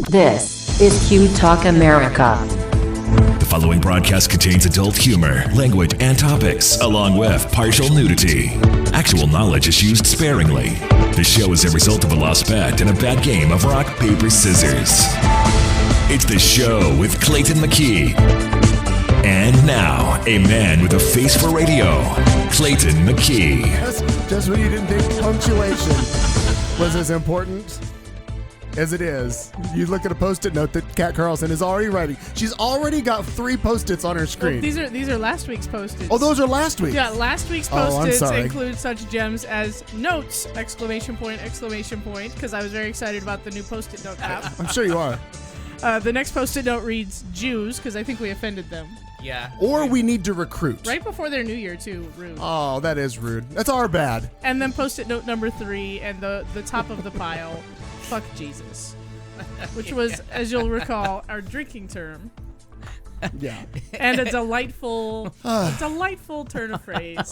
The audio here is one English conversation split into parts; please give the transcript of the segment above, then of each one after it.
This is Q Talk America. The following broadcast contains adult humor, language, and topics, along with partial nudity. Actual knowledge is used sparingly. The show is a result of a lost bet and a bad game of rock, paper, scissors. It's the show with Clayton McKee. And now, a man with a face for radio, Clayton McKee. Just when you didn't think punctuation was as important as it is, you look at a Post-it note that Kat Carlson is already writing. She's already got 3 Post-its on her screen. Well, these are last week's Post-its. Oh, those are last week. Yeah, last week's I'm Post-its sorry. include such gems as notes, exclamation point, because I was very excited about the new Post-it note app. I'm sure you are. The next Post-it note reads Jews, because I think we offended them. Yeah. Or we need to recruit. Right before their New Year, too. Rude. Oh, that is rude. That's our bad. And then Post-it note number 3, and the top of the pile, fuck Jesus. Which was, as you'll recall, our drinking term. Yeah. And a delightful turn of phrase.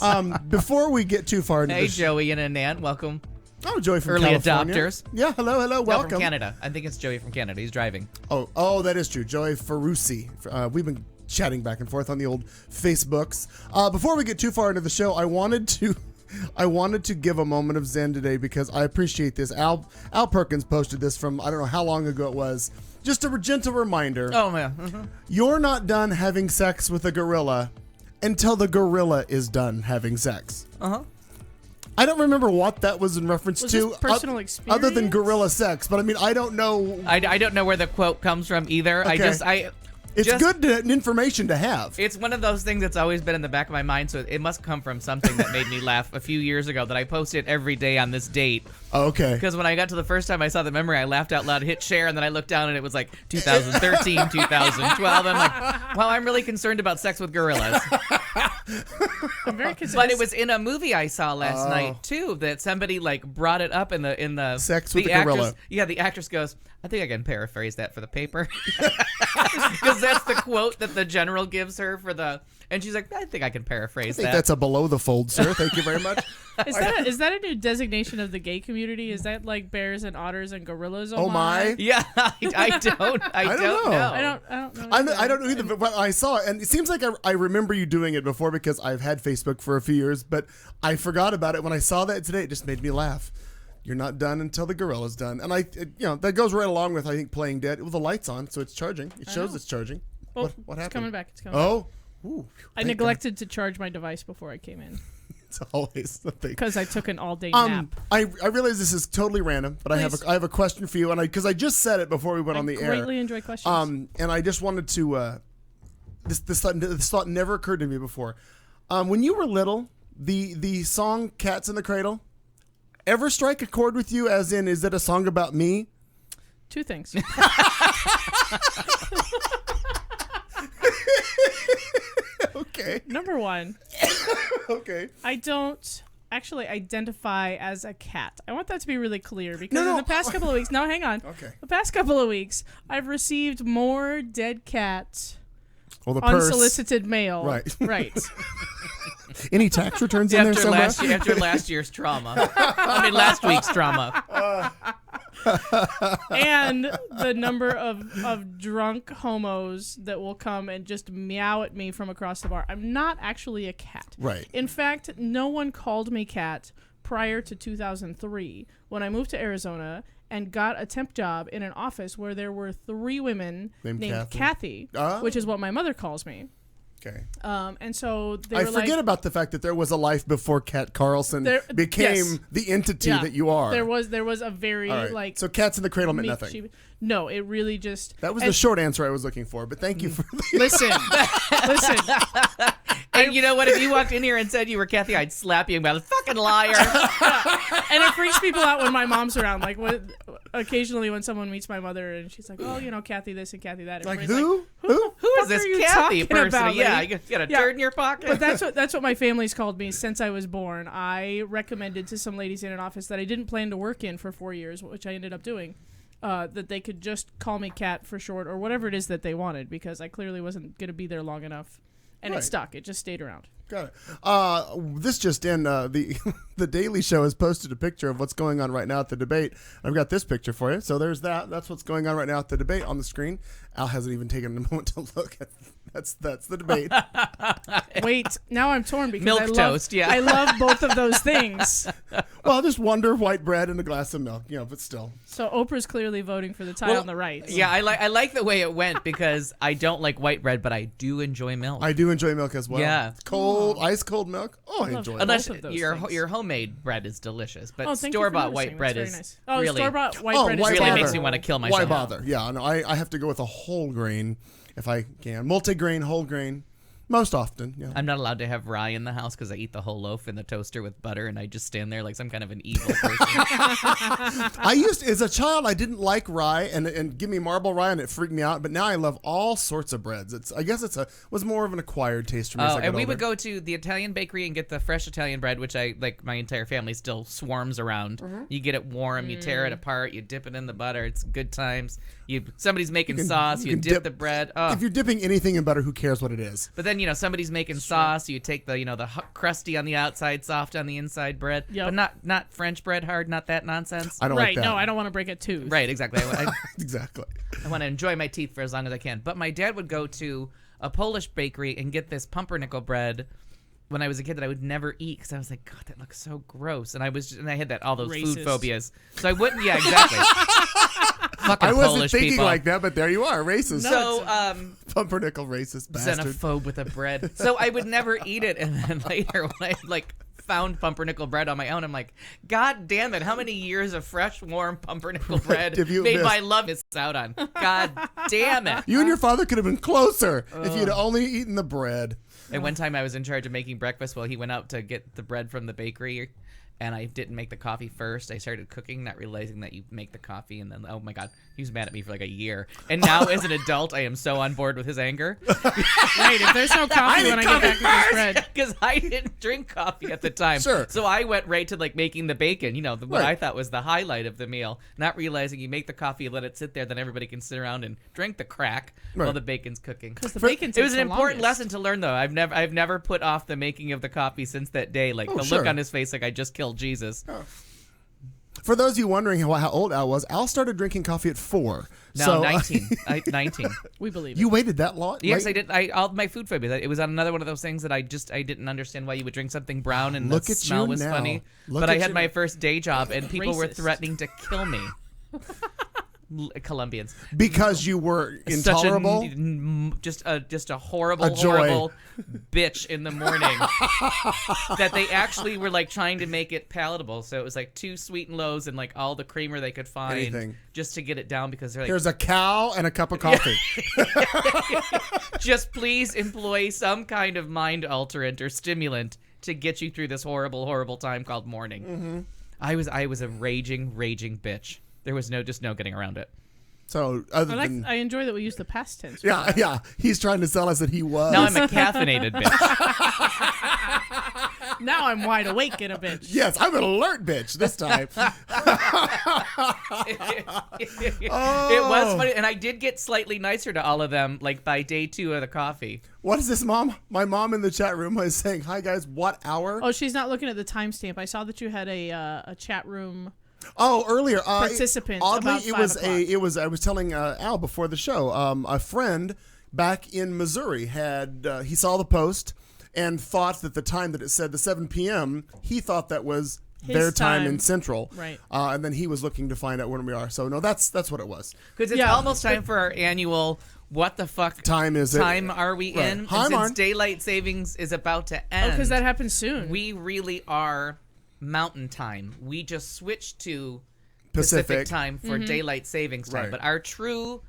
Before we get too far into Hey, this, Joey and Anand, welcome. oh, Joey from Early California. adopters. Yeah, hello, No, welcome. from Canada. I think it's Joey from Canada. He's driving. Oh, that is true. Joey Ferrucci. We've been chatting back and forth on the old Facebooks. Before we get too far into the show, I wanted to give a moment of zen today because I appreciate this. Al Perkins posted this from I don't know how long ago it was. Just a gentle reminder. Oh, man. You're not done having sex with a gorilla until the gorilla is done having sex. Uh-huh. I don't remember what that was in reference Was to. this personal experience? Other than gorilla sex, but I mean, I don't know. I don't know where the quote comes from either. Okay. It's good information to have. It's one of those things that's always been in the back of my mind, so it must come from something that made me laugh a few years ago that I posted every day on this date. Okay. Because when I got to the first time I saw the memory, I laughed out loud, hit share, and then I looked down and it was like 2013, 2012. I'm like, wow, I'm really concerned about sex with gorillas. I'm very concerned. But it was in a movie I saw last night too that somebody like brought it up in the Sex with the a gorilla. actress, yeah, the actress goes, I think I can paraphrase that for the paper. Because that's the quote that the general gives her for the, and she's like, I think I can paraphrase I think that. that's a below the fold, sir. Thank you very much. Is that a new designation of the gay community? Is that like bears and otters and gorillas? Oh my! Yeah, I don't know. I don't know. I don't know either. But I saw it, and it seems like I remember you doing it before because I've had Facebook for a few years, but I forgot about it when I saw that today. It just made me laugh. You're not done until the gorilla's done, and that goes right along with I think playing dead. Well, the light's on, so it's charging. It shows it's charging. Well, what happened? It's coming back. It's coming Oh, back. Ooh, I neglected to charge my device before I came in it's always the thing. because I took an all-day nap. I realize this is totally random, but Please. I have a question for you, and because I just said it before we went on the air. I greatly enjoy questions. And I just wanted to. This thought never occurred to me before. When you were little, the song "Cats in the Cradle" ever strike a chord with you? As in, is it a song about me? 2 things. Okay. Number 1, Okay. I don't actually identify as a cat. I want that to be really clear because No. in the past couple of weeks, no, hang on. Okay. The past couple of weeks, I've received more dead cat Well, the purse. unsolicited mail. Right. Right. Any tax returns in there somewhere? After last year's trauma. I mean, last week's trauma. And the number of drunk homos that will come and just meow at me from across the bar. I'm not actually a cat. Right. In fact, no one called me cat prior to 2003 when I moved to Arizona and got a temp job in an office where there were 3 women named Kathy, Oh. which is what my mother calls me. Okay. And so they I were forget about the fact that there was a life before Kat Carlson became yes. the entity Yeah. that you are. There was a very All right. like. So Cats in the Cradle meant me- nothing. No, it really just. That was and the short answer I was looking for, but thank you for the Listen. And you know what? If you walked in here and said you were Kathy, I'd slap you and be like, fucking liar. And it freaks people out when my mom's around. Like, occasionally when someone meets my mother and she's like, "Oh, Kathy this and Kathy that." Like Everybody's who? Who Who fuck is this are you Kathy talking person? about, Yeah, lady? you got a Yeah. turd in your pocket. But that's what my family's called me since I was born. I recommended to some ladies in an office that I didn't plan to work in for 4 years, which I ended up doing. That they could just call me Cat for short or whatever it is that they wanted because I clearly wasn't going to be there long enough. And Right. it stuck. It just stayed around. Got it. This just in, the Daily Show has posted a picture of what's going on right now at the debate. I've got this picture for you. So there's that. That's what's going on right now at the debate on the screen. Al hasn't even taken a moment to look at. That's the debate. Wait, now I'm torn because Milk I love, toast, yeah. I love both of those things. Well, just wonder white bread and a glass of milk, but still. So Oprah's clearly voting for the tie on the right. Yeah, I like the way it went because I don't like white bread, but I do enjoy milk. I do enjoy milk as well. Yeah. Cold, ice cold milk. Oh, I enjoy it. Unless both of those your things. homemade bread is delicious, but thank you for store-bought noticing. white bread That's is very nice. Oh, really store-bought white bread is why really bother? makes me want to kill myself. Why bother? Yeah, no, I have to go with a whole grain if I can. Multigrain, whole grain, most often. Yeah. I'm not allowed to have rye in the house because I eat the whole loaf in the toaster with butter, and I just stand there like some kind of an evil person. As a child, I didn't like rye, and give me marble rye, and it freaked me out. But now I love all sorts of breads. I guess was more of an acquired taste for me. And we would go to the Italian bakery and get the fresh Italian bread, which I like. My entire family still swarms around. Mm-hmm. You get it warm, you tear it apart, you dip it in the butter. It's good times. Somebody's making sauce, you dip the bread. Oh. If you're dipping anything in butter, who cares what it is? But then somebody's making sauce. You take the crusty on the outside, soft on the inside bread, Yep. but not French bread hard, not that nonsense. I don't like that. No, I don't want to break a tooth. Right, exactly. Exactly. I want to enjoy my teeth for as long as I can. But my dad would go to a Polish bakery and get this pumpernickel bread when I was a kid that I would never eat because I was like, God, that looks so gross. And I had all those food Racist. phobias. So I wouldn't. Yeah, exactly. Fucking I wasn't Polish thinking people. like that, but there you are, racist. So Pumpernickel racist bastard. xenophobe with a bread. So I would never eat it, and then later when I found pumpernickel bread on my own, I'm like, God damn it! How many years of fresh, warm pumpernickel bread Have you made missed? my love miss out on? God damn it! You and your father could have been closer if you'd only eaten the bread. And one time I was in charge of making breakfast while he went out to get the bread from the bakery, and I didn't make the coffee first. I started cooking, not realizing that you make the coffee, and then, oh my God, he was mad at me for like a year. And now as an adult, I am so on board with his anger. Wait, if there's no coffee when I get back to this bread. Because I didn't drink coffee at the time. Sure. So I went right to making the bacon, what Right. I thought was the highlight of the meal, not realizing you make the coffee, let it sit there, then everybody can sit around and drink the crack while Right. the bacon's cooking. Because the bacon It was takes an the important longest. lesson to learn, though. I've never put off the making of the coffee since that day. The look sure. on his face, like I just killed Jesus. For those of you wondering how old Al was, Al started drinking coffee at 4. No, so, 19. 19. We believe You it. waited that long? Yes, Wait- I did. All my food phobias. It was another one of those things that I didn't understand why you would drink something brown and Look the at smell you was now. funny. Look But I at had you. my first day job and people were Racist. threatening to kill me. Colombians. Because you were intolerable? Just a horrible, A joy. horrible bitch in the morning. That they actually were trying to make it palatable. So it was 2 sweet and lows and all the creamer they could find Anything. just to get it down because they're Here's a cow and a cup of coffee. just please employ some kind of mind alterant or stimulant to get you through this horrible, horrible time called morning. Mm-hmm. I was a raging bitch. There was no getting around it. So other I than... enjoy that we use the past tense. Yeah. He's trying to sell us that he was. Now I'm a caffeinated bitch. Now I'm wide awake in a bitch. Yes, I'm an alert bitch this time. It was funny, and I did get slightly nicer to all of them by day 2 of the coffee. What is this, Mom? My mom in the chat room was saying, "Hi guys, what hour?" Oh, she's not looking at the timestamp. I saw that you had a chat room. Oh, earlier. Participants Oddly, about it 5 was o'clock. I was telling Al before the show. A friend back in Missouri had he saw the post and thought that the time that it said the 7 p.m. he thought that was His their time in time. Central. Right. And then he was looking to find out when we are. So no, that's what it was. Because it's Yeah. almost time for our annual what the fuck Time is it? time are we Right. in? Hi, And Marn. since daylight savings is about to end. Oh, because that happens soon. We really are mountain time. We just switched to Pacific. Pacific time for daylight savings time. Right. But our true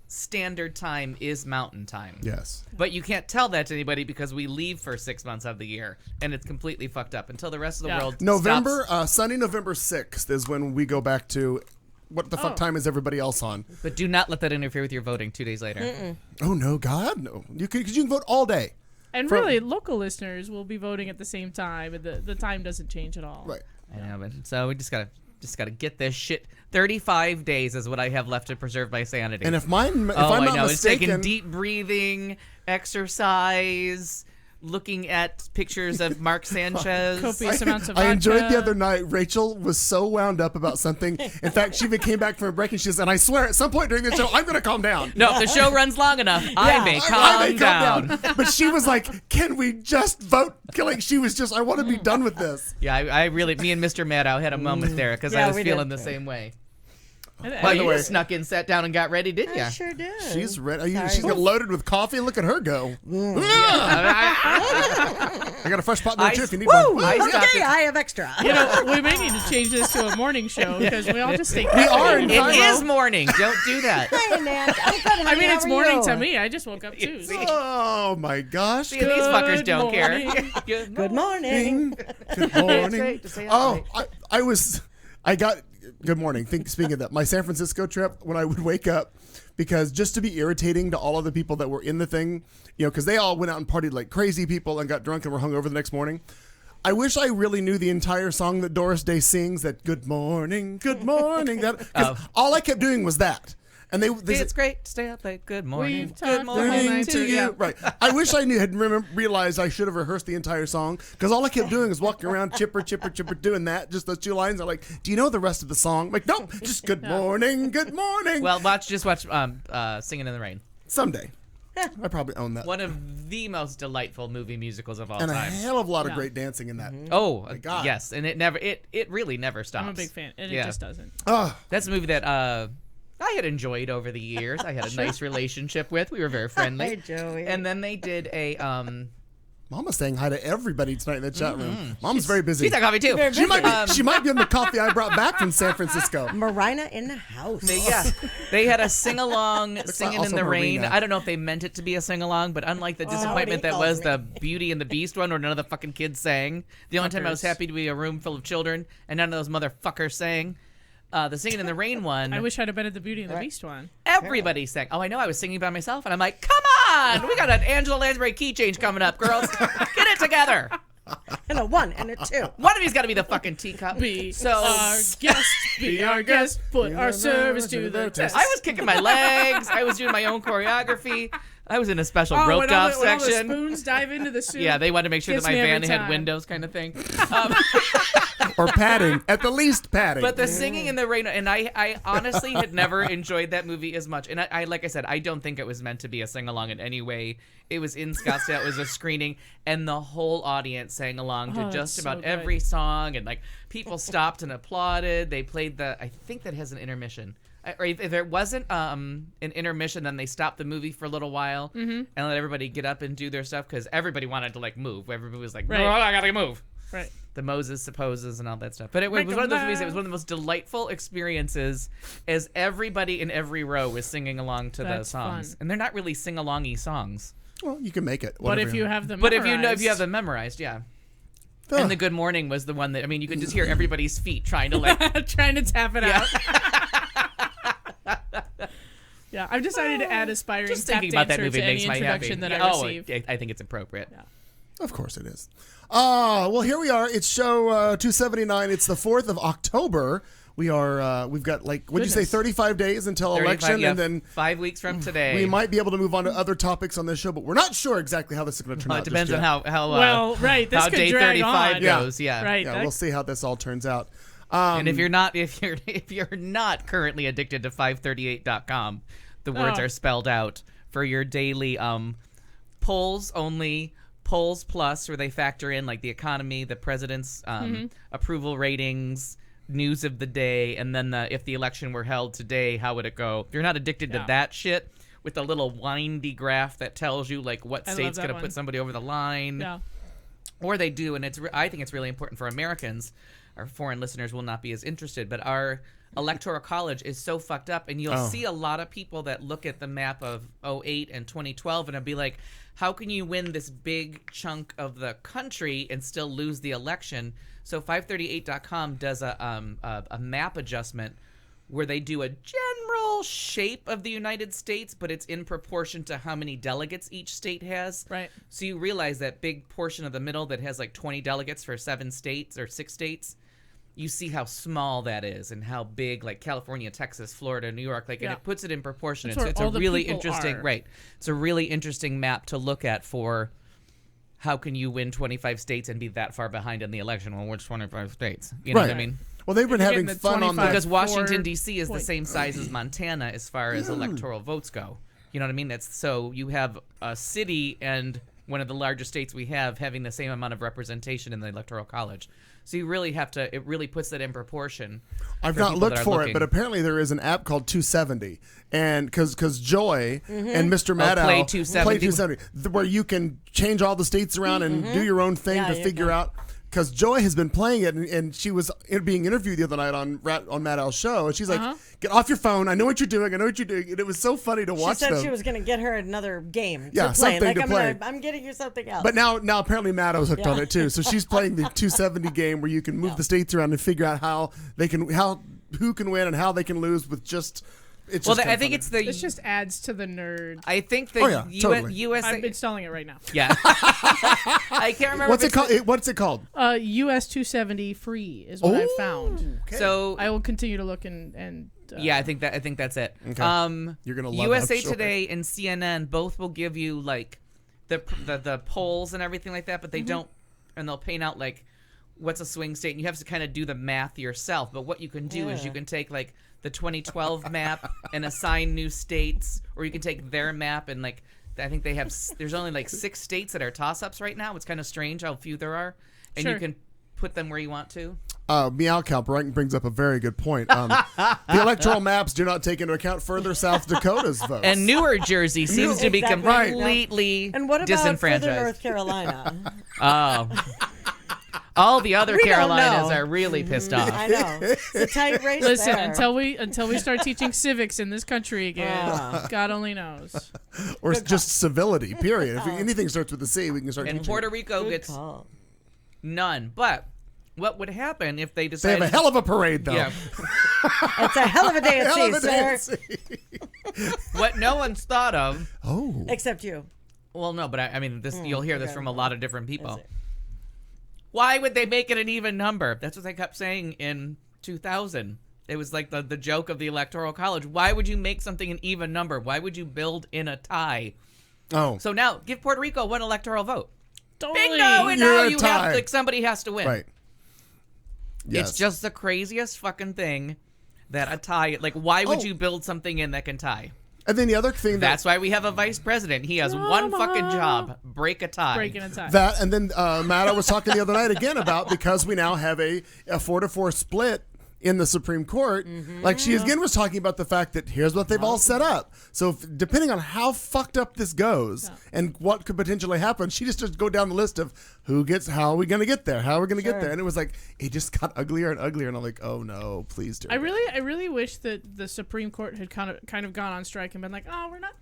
standard time is mountain time. Yes. But you can't tell that to anybody because we leave for 6 months of the year and it's completely fucked up until the rest of the Yeah. world November, stops. Sunday, November 6th is when we go back to what the fuck Oh. time is everybody else on? But do not let that interfere with your voting 2 days later. Oh no, God, no! Because you can vote all day. and from- really, local listeners will be voting at the same time, and the time doesn't change at all. Right. I know, but so we just gotta get this shit. 35 days is what I have left to preserve my sanity. And if I'm I not know. It's mistaken, taking deep breathing, exercise, looking at pictures of Mark Sanchez. Copious amounts of I vodka. enjoyed the other night. Rachel was so wound up about something. In fact, she even came back from a break and she says, and I swear at some point during the show, I'm going to calm down. No, if the show runs long enough, I may calm down. But she was like, can we just vote? Like, she was just, I want to be done with this. Yeah, I really, me and Mr. Maddow had a moment there because I was feeling the same way. By the way, you snuck in, sat down, and got ready, didn't you? I sure did. She's ready. She's got loaded with coffee. Look at her go. I got a fresh pot there too if you need one. I have extra. You know, we may need to change this to a morning show because we all just think We are in It Cairo. is morning. Don't do that. Hi, Nancy. I'm good, honey. I mean, How it's are morning you? to me. I just woke up too. Oh my gosh. See, these fuckers don't morning. care. Good morning. Good morning. great to say Oh, hi. I got good morning. Speaking of that, my San Francisco trip, when I would wake up, because just to be irritating to all of the people that were in the thing, because they all went out and partied like crazy people and got drunk and were hungover the next morning. I wish I really knew the entire song that Doris Day sings, that good morning, that, because all I kept doing was that. And they It's great to stay up late. Good morning. We've Good talked morning. all night to you. Yeah. Right. I wish I had realized I should have rehearsed the entire song, because all I kept doing is walking around chipper, doing that. Just those two lines. I'm like, do you know the rest of the song? I'm like, nope, just good morning, good morning. Well, watch Singing in the Rain. Someday. I probably own that. One of the most delightful movie musicals of all And a time. hell of a lot of great dancing in that. Oh, God. yes, and it really never stops. I'm a big fan, and Yeah. it just doesn't. Oh, That's a movie that I had enjoyed over the years. I had a nice relationship with. We were very friendly. Hey, Joey. And then they did a Mama's saying hi to everybody tonight in the chat room. Mom's very busy. she's got coffee too. She might be on the coffee I brought back from San Francisco. Marina in the house. They had a sing-along, Singing also in the Rain. Marina. I don't know if they meant it to be a sing-along, but unlike the disappointment that was the Beauty and the Beast one where none of the fucking kids sang, the only time I was happy to be a room full of children and none of those motherfuckers sang, the Singing in the Rain one, I wish I'd have been at the Beauty and the Beast one. everybody sang. Oh, I know, I was singing by myself, and I'm like, come on! We got an Angela Lansbury key change coming up, girls. Get it together. And a 1 and a 2. One of you's got to be the fucking teacup. Be So our guest, be our guest, put our service to the test. I was kicking my legs. I was doing my own choreography. I was in a special roped when all off the, when all the section. spoons dive into the soup. Yeah, they wanted to make sure that Gets my me every van had time. windows, kind of thing. Or padding. At the least padding. But the Singing in the Rain, and I honestly had never enjoyed that movie as much. And I like I said, I don't think it was meant to be a sing along in any way. It was in Scottsdale. It was a screening, and the whole audience sang along to just it's about so good. every song, and like people stopped and applauded. They played I think that has an intermission. Or if there wasn't an intermission, then they stopped the movie for a little while and let everybody get up and do their stuff because everybody wanted to like move. Everybody was like, Right. "No, I gotta move." Right. The Moses supposes and all that stuff. But it was Make one of those 'em movies that was laugh. one of the most delightful experiences as everybody in every row was singing along to the That's songs. fun. And they're not really sing-alongy songs. well, you can make it. But whatever if you have them But memorized, if you have them memorized, yeah. Ugh. And the Good Morning was the one that, I mean, you could just hear everybody's feet trying to like, trying to tap it Yeah. out. Yeah, I've decided to add aspiring just tap thinking about that dancer movie to makes any my happy. introduction that Yeah, I receive. I think it's appropriate. Of course it is. Well, here we are. It's show 279. It's the 4th of October. We've got like, what'd you say, Goodness. 35 days until 35, election, yeah, and then 5 weeks from today. we might be able to move on to other topics on this show, but we're not sure exactly how this is going to turn Well, out. it depends just on yet. how Well, right, this how could day drag 35 on. goes. Yeah. Right. Yeah, that- we'll see how this all turns out. And if you're not currently addicted to 538.com, the words Oh. are spelled out for your daily polls only, polls plus, where they factor in like the economy, the president's approval ratings, news of the day, and then if the election were held today, how would it go? If you're not addicted to Yeah. that shit with the little windy graph that tells you like what I love state's that going to one. put somebody over the line. Yeah. Or they do, and I think it's really important for Americans. Our foreign listeners will not be as interested, but our electoral college is so fucked up, and you'll see a lot of people that look at the map of 2008 and 2012 and it'll be like, how can you win this big chunk of the country and still lose the election? So 538.com does a map adjustment where they do a general shape of the United States, but it's in proportion to how many delegates each state has. Right. So you realize that big portion of the middle that has like 20 delegates for 7 states or 6 states, you see how small that is and how big like California, Texas, Florida, New York, like, and Yeah. it puts it in proportion. That's And so where it's all a the really people interesting, are. right. It's a really interesting map to look at for how can you win 25 states and be that far behind in the election? Well, which 25 states? You know what I mean? Well, they've been You're having getting the fun on 25 Because the. Washington, D.C. is the point. same size as Montana as far as electoral votes go. You know what I mean? So you have a city and one of the largest states we have having the same amount of representation in the Electoral College. So you really have to, it really puts that in proportion. I've for not people looked that are for it, looking. but apparently there is an app called 270, and because Joy and Mr. Maddow play 270. play 270, where you can change all the states around and do your own thing Yeah, to you figure can. out. Because Joy has been playing it, and she was being interviewed the other night on Maddow's show, and she's like, "Get off your phone! I know what you're doing. I know what you're doing." And it was so funny to She watch said them. she was going to get her another game Yeah, to play. something Like, to play. I'm getting you something else. But now apparently Maddow's hooked on Yeah. it too. So she's playing the 270 game where you can move the states around and figure out who can win and how they can lose with just. It's Well, just I kinda think funny. it's the. This just adds to the nerd. I think the Oh, yeah, totally. USA. I'm installing it right now. Yeah. I can't remember. What's if it it's called? What's it called? US 270 free is what I found. So I will continue to look and yeah, I think that's it. Okay. You're gonna love it, I'm USA sure. Today and CNN both will give you like the polls and everything like that, but they don't, and they'll paint out like what's a swing state, and you have to kind of do the math yourself. But what you can do is you can take like the 2012 map and assign new states, or you can take their map and like I think they have. There's only like 6 states that are toss-ups right now. It's kind of strange how few there are, and you Sure. can put them where you want to. Meow Cow brings up a very good point. The electoral maps do not take into account further South Dakota's votes. And Newer Jersey seems to be Exactly. completely and what about further disenfranchised. North Carolina? Oh. All the other We don't Carolinas know. are really pissed off. I know. It's a tight race Listen, there. until we start teaching civics in this country again, God only knows. or just civility, period. If anything starts with a C, we can start And teaching Puerto it. Rico Good gets call. none. But what would happen if they They decided... have a hell of a parade, though. Yeah. It's a hell of a day at Hell sea, of a day sir. at sea. What no one's thought of... Oh. Except you. Well, no, but I mean, this you'll hear this from a lot of different people. Is it? Why would they make it an even number? That's what they kept saying in 2000. It was like the joke of the Electoral College. Why would you make something an even number? Why would you build in a tie? Oh. So now, give Puerto Rico one electoral vote. Totally. Bingo! And You're now a you tie. have, like, somebody has to win. Right. Yes. It's just the craziest fucking thing that a tie, like, why would Oh. you build something in that can tie? And then the other thing That's why we have a vice president. He has one fucking job: break a tie. Breaking a tie. that, and then Matt was talking the other night again about because we now have a 4-4 split in the Supreme Court. Like she again was talking about the fact that here's what they've all set up. So depending on how fucked up this goes and what could potentially happen, she just go down the list of how are we going to get there? How are we going to get there? And it was like it just got uglier and uglier, and I'm like, oh no, please do. I really wish that the Supreme Court had kind of gone on strike and been like, oh, we're not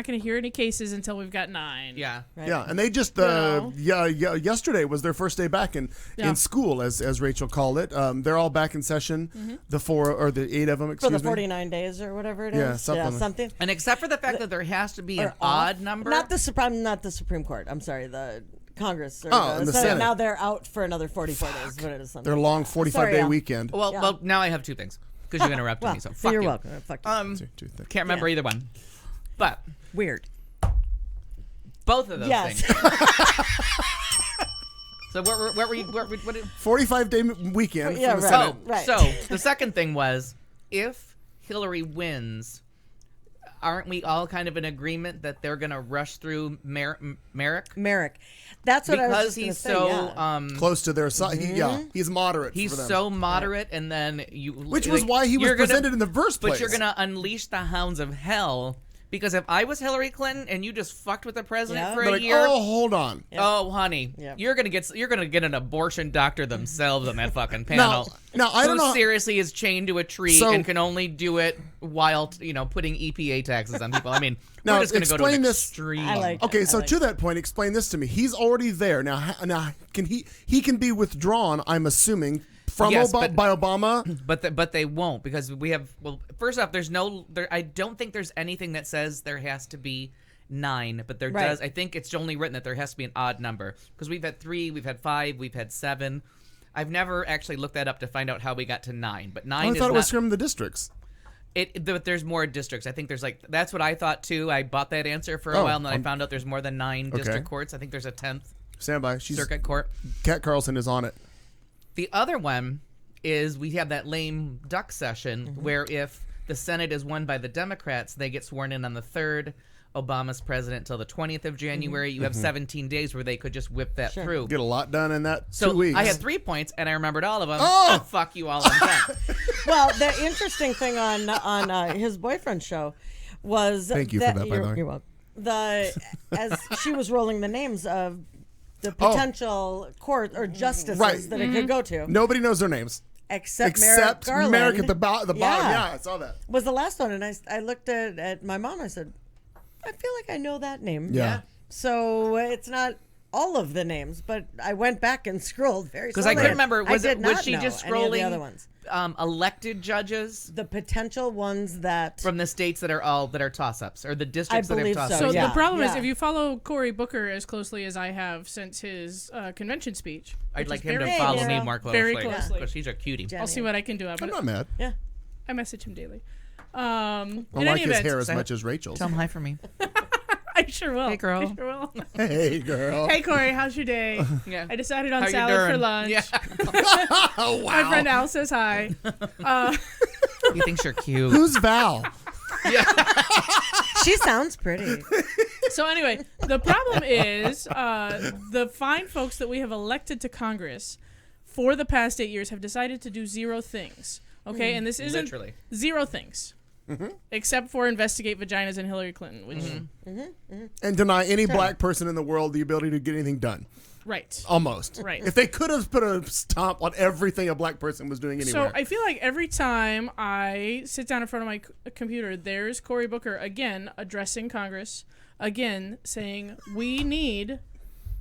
going to hear any cases until we've got 9. Yeah. Yeah, and they just know? yesterday was their first day back in school, as Rachel called it. They're all back in session, the 4 or the 8 of them. For Excuse the me. 49 days or whatever it is. Yeah, something. And except for the fact that there has to be an Or off. odd number. Not the Supreme Court. I'm sorry, the Congress. Or and the Senate. Now they're out for another 44 days. But it is something. Their long 45-day Al. weekend. well, now I have 2 things because you interrupted Well, me. So fuck you're you. welcome. Fuck you. Can't remember either one. But Weird. both of those Yes. things. So what were you? What 45-day weekend. Yeah, for the right. Senate. Right. So the second thing was, if Hillary wins, aren't we all kind of in agreement that they're going to rush through Merrick? Merrick. That's what I was Because just gonna he's say, so yeah. Close to their side. He's moderate. he's for them. so moderate, and then Which was why he was you're gonna- presented in the first place. But you're gonna unleash the hounds of hell, because if I was Hillary Clinton and you just fucked with the president Yeah. for They're a like, year, oh, hold on. oh honey, Yeah. you're gonna get an abortion doctor themselves on that fucking panel. Now, I don't who know- seriously is chained to a tree So- and can only do it while putting EPA taxes on people. I mean, Now, we're just gonna go to explain an this- extreme. I like Okay, it. so I like to that point, explain this to me. He's already there now. Now, can he can be withdrawn? I'm assuming from Yes, by Obama. But they won't, because we have. Well, first off, I don't think there's anything that says there has to be 9, but there Right. does. I think it's only written that there has to be an odd number, because we've had 3, we've had 5, we've had 7. I've never actually looked that up to find out how we got to 9, but 9 I is thought it was not- from the districts. But there's more districts. I think there's that's what I thought too. I bought that answer for a while, and then I found out there's more than 9 district courts. I think there's a 10th Stand by. circuit court. Kat Carlson is on it. The other one is we have that lame duck session where if the Senate is won by the Democrats, they get sworn in on the 3rd. Obama's president till the 20th of January. You have 17 days where they could just whip that through. Get a lot done in that So 2 weeks. I had 3 points, and I remembered all of them. Oh! Fuck you all. I'm done. Well, the interesting thing on his boyfriend's show was Thank you for that, by the way. You're welcome. As she was rolling the names of the potential court or justices that it could go to. Nobody knows their names. Except Merrick Garland. Merrick at the bottom. Yeah, I saw that. Was the last one, and I looked at my mom. I said, I feel like I know that name. Yeah. So it's not all of the names, but I went back and scrolled very Because I slowly. couldn't remember. Was she know just any of the scrolling other ones? Elected judges The potential ones that from the states that are toss-ups, or the districts that are believe toss-ups? so. So Yeah. the problem is, Yeah. if you follow Cory Booker as closely as I have since his convention speech, I'd which like is him to very follow close- me more closely. Very closely. Because he's a cutie. Jenny. I'll see what I can do. I'm not mad. Yeah. I message him daily. I In like any his event, hair as much as Rachel's. Tell him hi for me. I sure will. Hey, girl. I sure will. Hey, girl. Hey, Corey, how's your day? Yeah. I decided on How you salad for doing? lunch. Yeah. Oh, wow. My friend Al says hi. He thinks you're cute. Who's Val? She sounds pretty. So anyway, the problem is the fine folks that we have elected to Congress for the past 8 years have decided to do 0 things. Okay, and this isn't Literally. 0 things. Except for investigate vaginas and Hillary Clinton, which And deny any black person in the world the ability to get anything done. right. Almost. Right. If they could have put a stomp on everything a black person was doing anywhere. So I feel like every time I sit down in front of my computer, there's Cory Booker again addressing Congress, again saying we need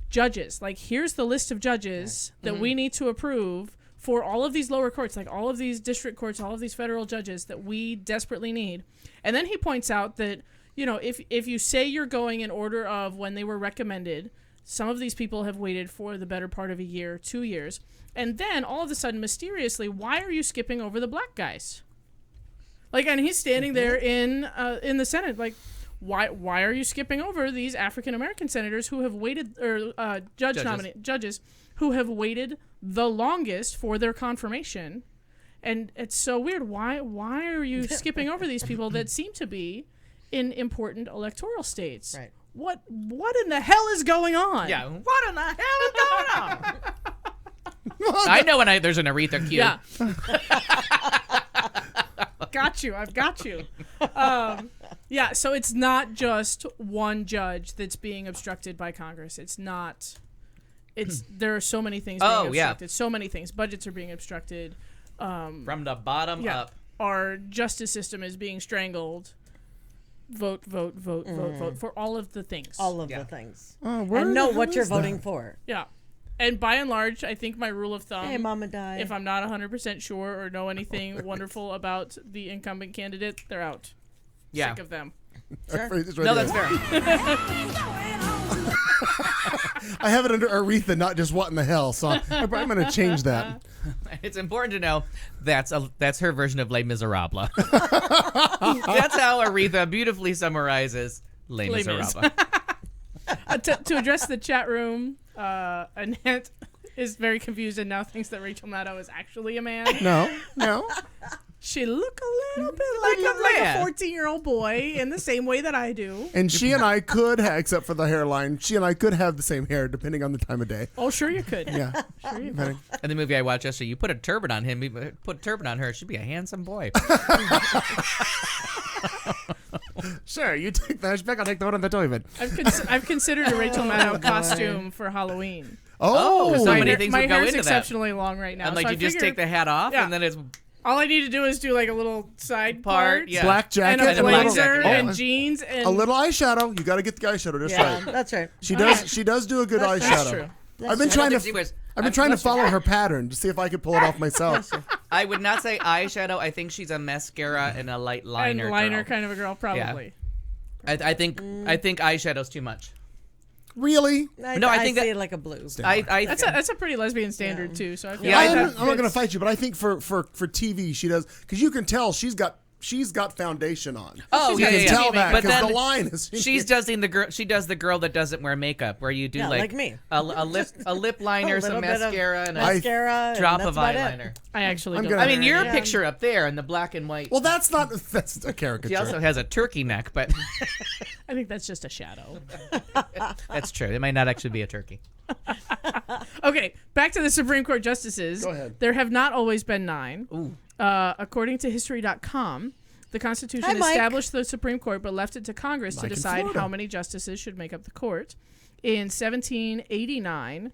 judges. Like, here's the list of judges that we need to approve for all of these lower courts, like all of these district courts, all of these federal judges that we desperately need. And then he points out that, you know, if you say you're going in order of when they were recommended, some of these people have waited for the better part of a year, 2 years. And then all of a sudden, mysteriously, why are you skipping over the black guys? Like, and he's standing there in the Senate, like, why are you skipping over these African American senators who have waited, or judges who have waited the longest for their confirmation? And it's so weird. Why are you skipping over these people that seem to be in important electoral states? Right. What in the hell is going on? Yeah. What in the hell is going on? I know when there's an Aretha cue. Yeah. Got you. I've got you. Yeah, so it's not just one judge that's being obstructed by Congress. It's not. There are so many things being obstructed. So many things. Budgets are being obstructed. From the bottom up. Our justice system is being strangled. Vote for all of the things. All of the things. where And the know hell what you're is that? voting for. Yeah. And by and large, I think my rule of thumb, Hey, Mama died. if I'm not 100% sure or know anything wonderful about the incumbent candidate, they're out. Yeah. Sick of them. It's right No, there. that's fair. I have it under Aretha, not just what in the hell. So I'm going to change that. It's important to know that's her version of Les Miserables. That's how Aretha beautifully summarizes Les Les Miserables. To address the chat room, Annette is very confused and now thinks that Rachel Maddow is actually a man. No. She look a little bit like a 14-year-old boy in the same way that I do. And she and I could have, except for the hairline, she and I could have the same hair depending on the time of day. Oh, sure you could. Yeah. Sure you could. In the movie I watched yesterday, you put a turban on him, you put a turban on her, she'd be a handsome boy. Sure, you take the hatchback, I'll take the one on the toilet. I've considered a Rachel Maddow costume for Halloween. Oh, so many things My would go hair's into that. exceptionally long right now. And like so you I just figured take the hat off, Yeah. and then it's all I need to do is do like a little side part. Yeah. black And jacket. a And a black blazer jacket, yeah. and jeans and a little eyeshadow. You got to get the eyeshadow just Yeah, right. that's right. She does. She does do a good eyeshadow. That's true. I've been I trying don't to. think she was- I've been trying to follow her pattern to see if I could pull it off myself. I would not say eyeshadow. I think she's a mascara and a light liner. And liner girl. kind of a girl, probably. I think eyeshadow's too much. Really? No, I think see that- it like a blue. That's a pretty lesbian standard too. So I feel Yeah, like I'm that not going to fits. fight you, but I think for TV she does, because you can tell she's got she's got foundation on. Oh, you yeah, can yeah, tell yeah. that But because then the line is. She's doing the girl. She does the girl that doesn't wear makeup, where you do Yeah, like me. a lip liner, some little bit of mascara, and a mascara, and drop that's of about it. eyeliner. I actually I'm don't. gonna- I mean, your Yeah. picture up there in the black and white. Well, that's a caricature. She also has a turkey neck, but I think that's just a shadow. that's true. It might not actually be a turkey. Okay, back to the Supreme Court justices. Go ahead. There have not always been 9. Ooh. According to History.com, the Constitution Hi, Mike. established the Supreme Court but left it to Congress to Mike in decide Florida. how many justices should make up the court. In 1789,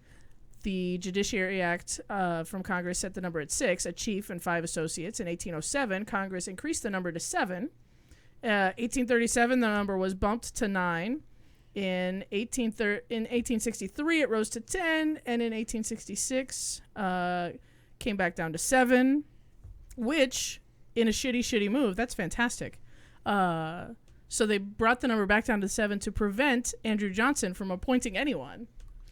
the Judiciary Act from Congress set the number at 6, a chief and 5 associates. In 1807, Congress increased the number to 7. 1837, the number was bumped to 9. In 1863, it rose to 10, and in 1866, came back down to 7, which, in a shitty move, that's fantastic. So they brought the number back down to 7 to prevent Andrew Johnson from appointing anyone.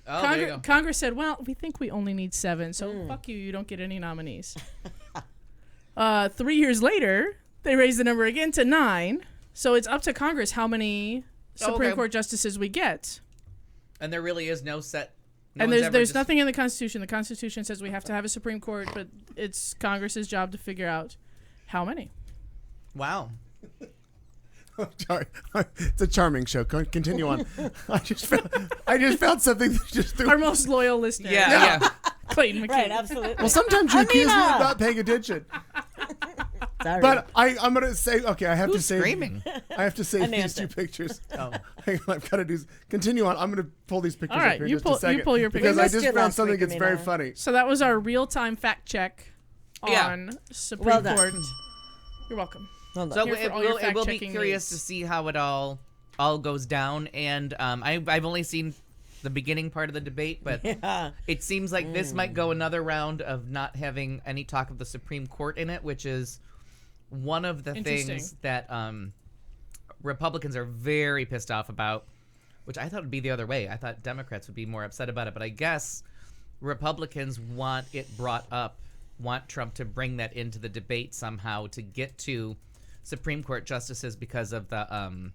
Oh, there you go. Congress said, well, we think we only need 7, so fuck you, you don't get any nominees. 3 years later, they raised the number again to 9, so it's up to Congress how many Supreme Okay. Court justices we get. And there really is no set. And there's nothing in the Constitution. The Constitution says we have to have a Supreme Court, but it's Congress's job to figure out how many. Wow. Sorry. It's a charming show. Continue on. I just found something that just threw. Our most loyal listener. Yeah. Clayton McKee. Right, absolutely. Well, sometimes you accuse me of Amina! not paying attention. Sorry. But I'm gonna say, okay, I have to Who's save. screaming? I have to save these Ananta. 2 pictures. Oh. Hang on, I've got to do. Continue on. I'm gonna pull these pictures All up right, here you just pull- a second. you pull your because pictures. I We missed just you found last something week, that's very Amina. funny. So that was our real-time fact check Yeah. on Supreme Well done. Court. You're welcome. Hold on. So Here for it all your will be fact-checking curious needs. to see how it all goes down. And I've only seen the beginning part of the debate, but Yeah. it seems like this might go another round of not having any talk of the Supreme Court in it, which is one of the Interesting. things that Republicans are very pissed off about, which I thought would be the other way. I thought Democrats would be more upset about it, but I guess Republicans want it brought up, want Trump to bring that into the debate somehow to get to Supreme Court justices because of the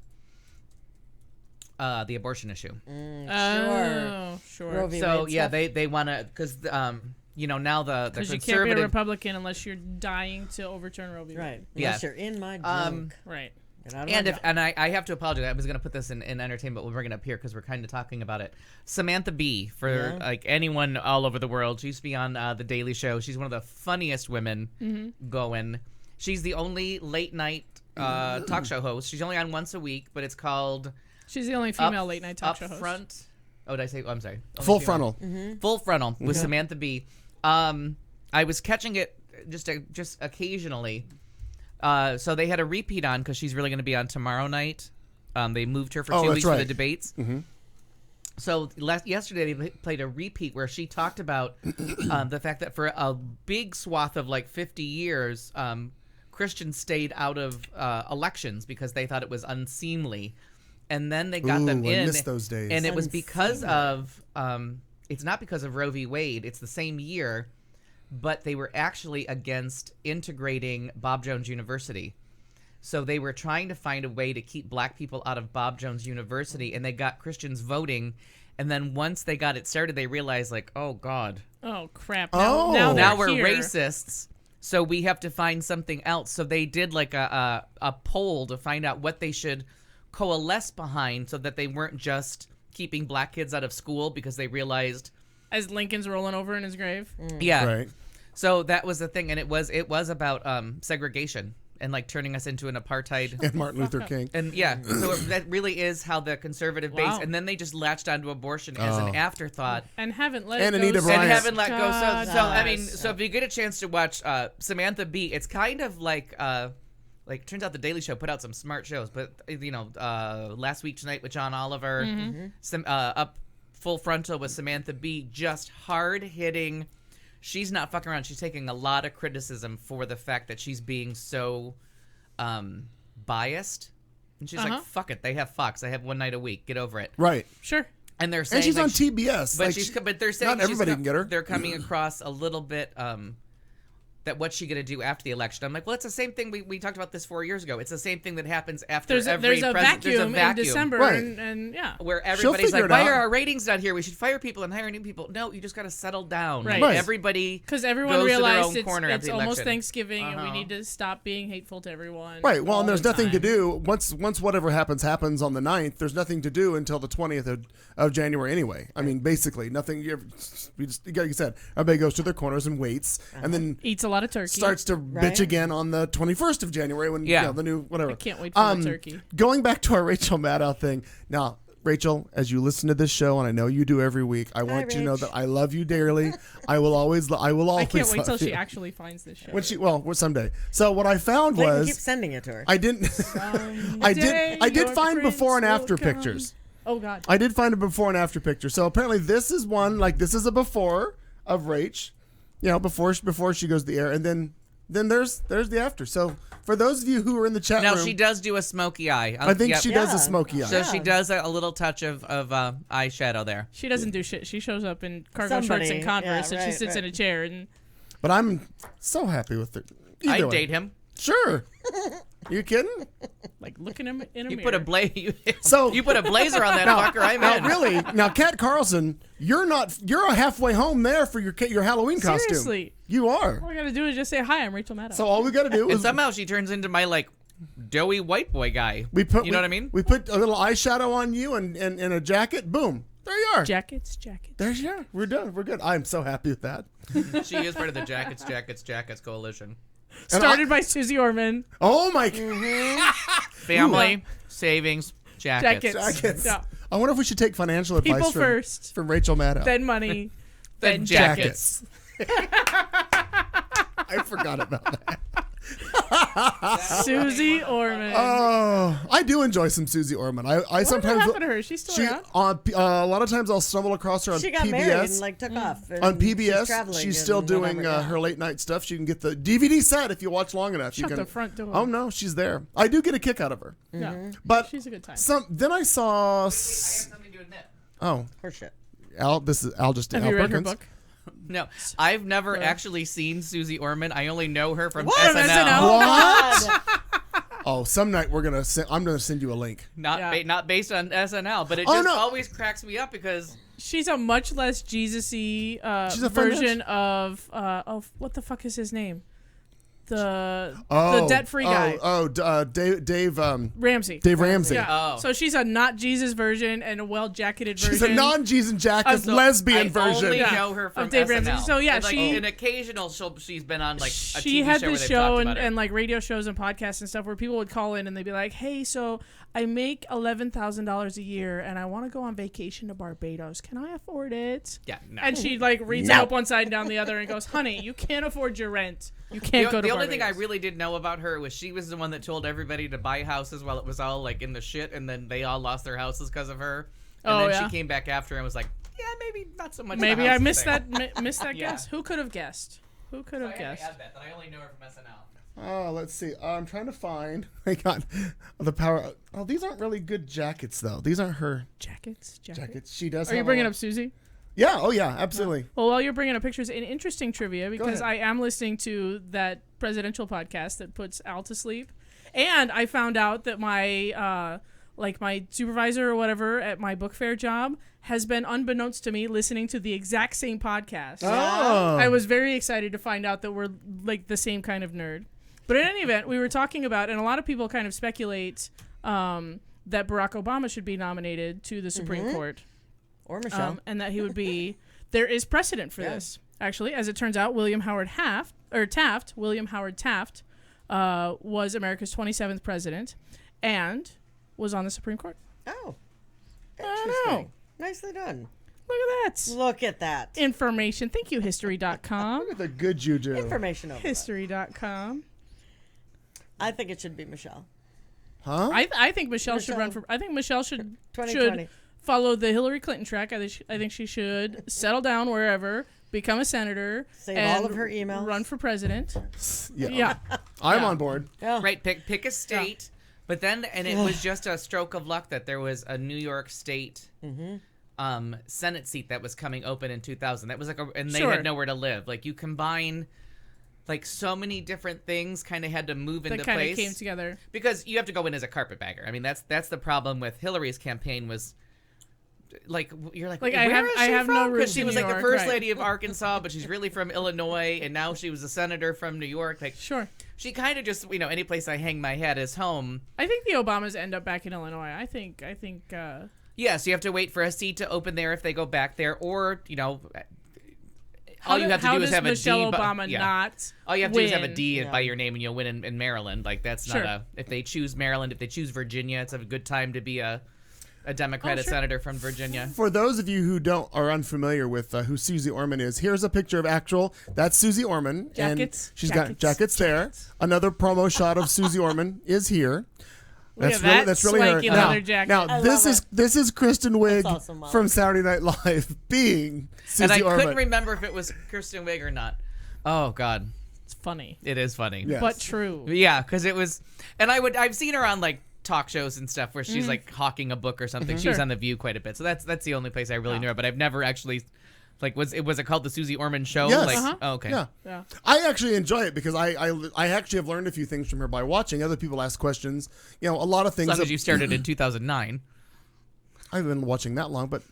abortion issue. Oh, sure. Roe v. So Wade yeah, stuff. they want to because now the Because you can't be a conservative Republican unless you're dying to overturn Roe v. Wade. Right. Yeah. Unless you're in my junk. Right. Get out of my and if junk. and I have to apologize. I was going to put this in entertainment, but we'll bring it up here because we're kind of talking about it. Samantha Bee, for like anyone all over the world, she used to be on The Daily Show. She's one of the funniest women going. She's the only late night talk show host. She's only on once a week, but it's called She's the only female late night talk show host. Front. Oh, did I say? Oh, I'm sorry. Only Full female. frontal. Full Frontal with Samantha Bee. I was catching it just occasionally. So they had a repeat on because she's really going to be on tomorrow night. They moved her for 2 that's weeks for the right. debates. So yesterday they played a repeat where she talked about the fact that for a big swath of like 50 years, Christians stayed out of elections because they thought it was unseemly. And then they got them Ooh, I in, miss those days. and it was because of it's not because of Roe v. Wade. It's the same year, but they were actually against integrating Bob Jones University. So they were trying to find a way to keep black people out of Bob Jones University, and they got Christians voting. And then once they got it started, they realized, like, oh God, Oh crap! Oh. Now now they're we're here. racists. So we have to find something else. So they did like a poll to find out what they should coalesce behind, so that they weren't just keeping black kids out of school because they realized, As Lincoln's rolling over in his grave. yeah. Right. So that was the thing, and it was about segregation and like turning us into an apartheid. And Martin Luther King. And yeah, so that really is how the conservative base, Wow. and then they just latched onto abortion as an afterthot. And haven't let And it Anita go. Bryant. And haven't let go. God So I mean, bless. so if you get a chance to watch Samantha Bee, it's kind of like turns out the Daily Show put out some smart shows, but Last Week Tonight with John Oliver, some up Full Frontal with Samantha Bee, just hard hitting. She's not fucking around. She's taking a lot of criticism for the fact that she's being so biased. And she's like, fuck it. They have Fox. I have one night a week. Get over it. Right. Sure. And they're saying, And she's like, on TBS. but like, but they're saying not everybody can get her. They're coming across a little bit that what's she gonna do after the election? I'm like, well, it's the same thing. We talked about this 4 years ago. It's the same thing that happens after There's every a president. There's a vacuum in vacuum. December, Right. and yeah. Where everybody's figure like, it why out. are our ratings not here? We should fire people and hire new people. No, you just got to settle down. Right. Like, Right. everybody Because everyone goes to their realized own it's corner after the almost election. Thanksgiving, and we Uh-huh. need to stop being hateful to everyone. Right. Well, all and there's the nothing to time. do once whatever happens on the 9th. There's nothing to do until the 20th of January anyway. I mean, basically nothing. Like you said, everybody goes to their corners and waits, and then Eats a lot of turkey. starts to bitch again on the 21st of January when the new whatever. I can't wait for the turkey. Going back to our Rachel Maddow thing now. Rachel, as you listen to this show, and I know you do every week, I want you to know Rach. that I love you dearly. I will always. I will always. I can't wait till love she you. actually finds this show. When someday. So what I found Clayton was keep sending it to her. I didn't. I did your find before and prince after will come. pictures. Oh God. I did find a before and after picture. So apparently this is one, like this is a before of Rach, before she goes to the air, and then there's the after. So for those of you who are in the chat Now room, she does do a smoky eye. I think Yep. she does Yeah. a smoky eye. So she does a little touch of eyeshadow there. She doesn't do shit. She shows up in cargo shorts Somebody, and Converse, yeah, and she right, sits in right. a chair. And But I'm so happy with it. Either I'd way. date him. Sure. You kidding? like looking him in a You mirror. put a So- you put a blazer on that fucker. I'm in. Really? Now, Kat Carlson, you're halfway home there for your Halloween costume. Seriously. You are. All I gotta do is just say hi. I'm Rachel Maddow. So all we got to do And is somehow she turns into my like doughy white boy guy. you know what I mean? We put a little eyeshadow on you and a jacket. Boom. There you are. jackets. There you are. We're done. We're good. I'm so happy with that. She is part of the Jackets coalition. Started by Susie Orman. Oh my Family, savings, jackets. jackets. Yeah. I wonder if we should take financial advice People from, first, from Rachel Maddow. then money, Then jackets. I forgot about that. Susie Orman. Oh, I do enjoy some Susie Orman. I what sometimes happened to her? She's still around? a lot of times I'll stumble across her on She got PBS. married and took off. And On PBS, traveling she's still and doing whatever, yeah. her late night stuff. She can get the DVD set if you watch long enough. Shut you can, the front door. Oh no, she's there. I do get a kick out of her. Yeah. But She's a good time. Then I saw. Something to admit. Oh, Horseshit. Al. This is Al. Just Have Al you read her Perkins. book? No, I've never actually seen Susie Orman. I only know her from What? SNL. SNL? What? Oh, some night I'm gonna send you a link. Not based on SNL, but it Oh, just no. always cracks me up because She's a much less Jesus-y She's a fun version of what the fuck is his name? The Oh, debt-free guy. Dave. Ramsey. Dave Ramsey. Yeah. Oh. So she's a not Jesus version and a well-jacketed version. She's a non-Jeans and Jackets So lesbian I version. only Yeah. know her from Of Dave SNL. Ramsey. So, yeah, And, like, she- an occasional she's been on like a she TV had show where this they've show talked and, about her. and like radio shows and podcasts and stuff where people would call in and they'd be like, hey, so I make $11,000 a year and I want to go on vacation to Barbados. Can I afford it? Yeah, no. And she like reads it up one side and down the other and goes, honey, you can't afford your rent. You can't go to the only thing I Barbados." really did know about her was she was the one that told everybody to buy houses while it was all like in the shit, and then they all lost their houses because of her. And Oh, then yeah. she came back after and was like, "Yeah, maybe not so much." the Maybe I houses missed thing." that missed that Yeah. guess. Who could have guessed? Who could So have I had to guessed? add that I only know her from SNL. Oh, let's see. I'm trying to find. I got the power. Oh, these aren't really good jackets though. These aren't her Jackets. jackets. She does. Are you have bringing a- up Susie? Yeah. Oh yeah. Absolutely. Well, while you're bringing up pictures, an interesting trivia because ahead. I am listening to that presidential podcast that puts Al to sleep, and I found out that my my supervisor or whatever at my book fair job has been, unbeknownst to me, listening to the exact same podcast. Oh. I was very excited to find out that we're like the same kind of nerd. But in any event, we were talking about, and a lot of people kind of speculate that Barack Obama should be nominated to the Supreme Court. Or Michelle. And that he would be. There is precedent for this, actually. As it turns out, William Howard Taft, was America's 27th president, and was on the Supreme Court. Oh. I don't Interesting. know. Nicely done. Look at that Look at that. information. Thank you, History.com. Look at the good juju. Information over. History.com. I think it should be Michelle. Huh? I think Michelle should run Michelle. for. I think Michelle should 2020. follow the Hillary Clinton track. I think she should settle down wherever, become a senator, Save and all of her emails. run for president. Yeah. Yeah. I'm Yeah. on board. Yeah. Right, pick a state, but then it was just a stroke of luck that there was a New York State Senate seat that was coming open in 2000. That was like and they Sure. had nowhere to live. Like you combine like so many different things kind of had to move That into kind place of came together. because you have to go in as a carpetbagger. I mean, that's the problem with Hillary's campaign was. Like you're like Like, where is I she have from? no 'Cause roots she in was New like the York, first right. lady of Arkansas, but she's really from Illinois, and now she was a senator from New York. Like Sure. she kind of just any place I hang my hat is home. I think the Obamas end up back in Illinois. I think. Yes, you have to wait for a seat to open there if they go back there, or How all you have to do is does have a Michelle D. Obama not. All you have to win? do is have a D by your name, and you'll win in Maryland. Like that's Sure. not a. If they choose Maryland, if they choose Virginia, it's a good time to be a Democrat, a sure. senator from Virginia. For those of you who are unfamiliar with who Susie Orman is, here's a picture of that's Susie Orman, Jackets, and she's got jackets there. Another promo shot of Susie Orman is here. Look at that That's really her. swanky leather jacket. Now this is Kristen Wiig awesome, Molly. from Saturday Night Live being Susie And I Orman. couldn't remember if it was Kristen Wiig or not. Oh God, It's funny, it is funny. Yes. but true. Yeah, because it was, and I've seen her on like talk shows and stuff where she's like hawking a book or something. She was Sure. on The View quite a bit, so that's the only place I really knew her. But I've never actually, like, was it called the Susie Orman Show? Yes. Like, Uh-huh. oh, okay. Yeah. Yeah. I actually enjoy it because I actually have learned a few things from her by watching other people ask questions. A lot of As things. long as you started in 2009, I've been watching that long, but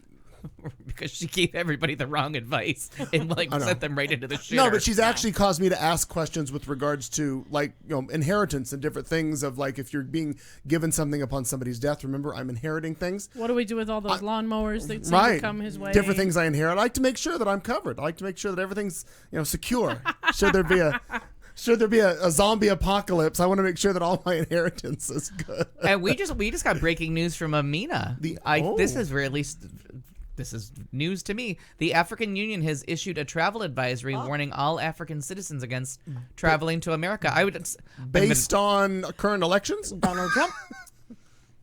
because she gave everybody the wrong advice and like know. sent them right into the shitter. no, but she's actually caused me to ask questions with regards to like inheritance and different things of like if you're being given something upon somebody's death. Remember, I'm inheriting things. What do we do with all those lawnmowers that seem Right, to come his way? different things I inherit. I like to make sure that I'm covered. I like to make sure that everything's secure. Should there be a zombie apocalypse, I want to make sure that all my inheritance is good. And we just got breaking news from Amina. This is news to me. The African Union has issued a travel advisory warning all African citizens against traveling to America. Based on current elections, Donald Trump.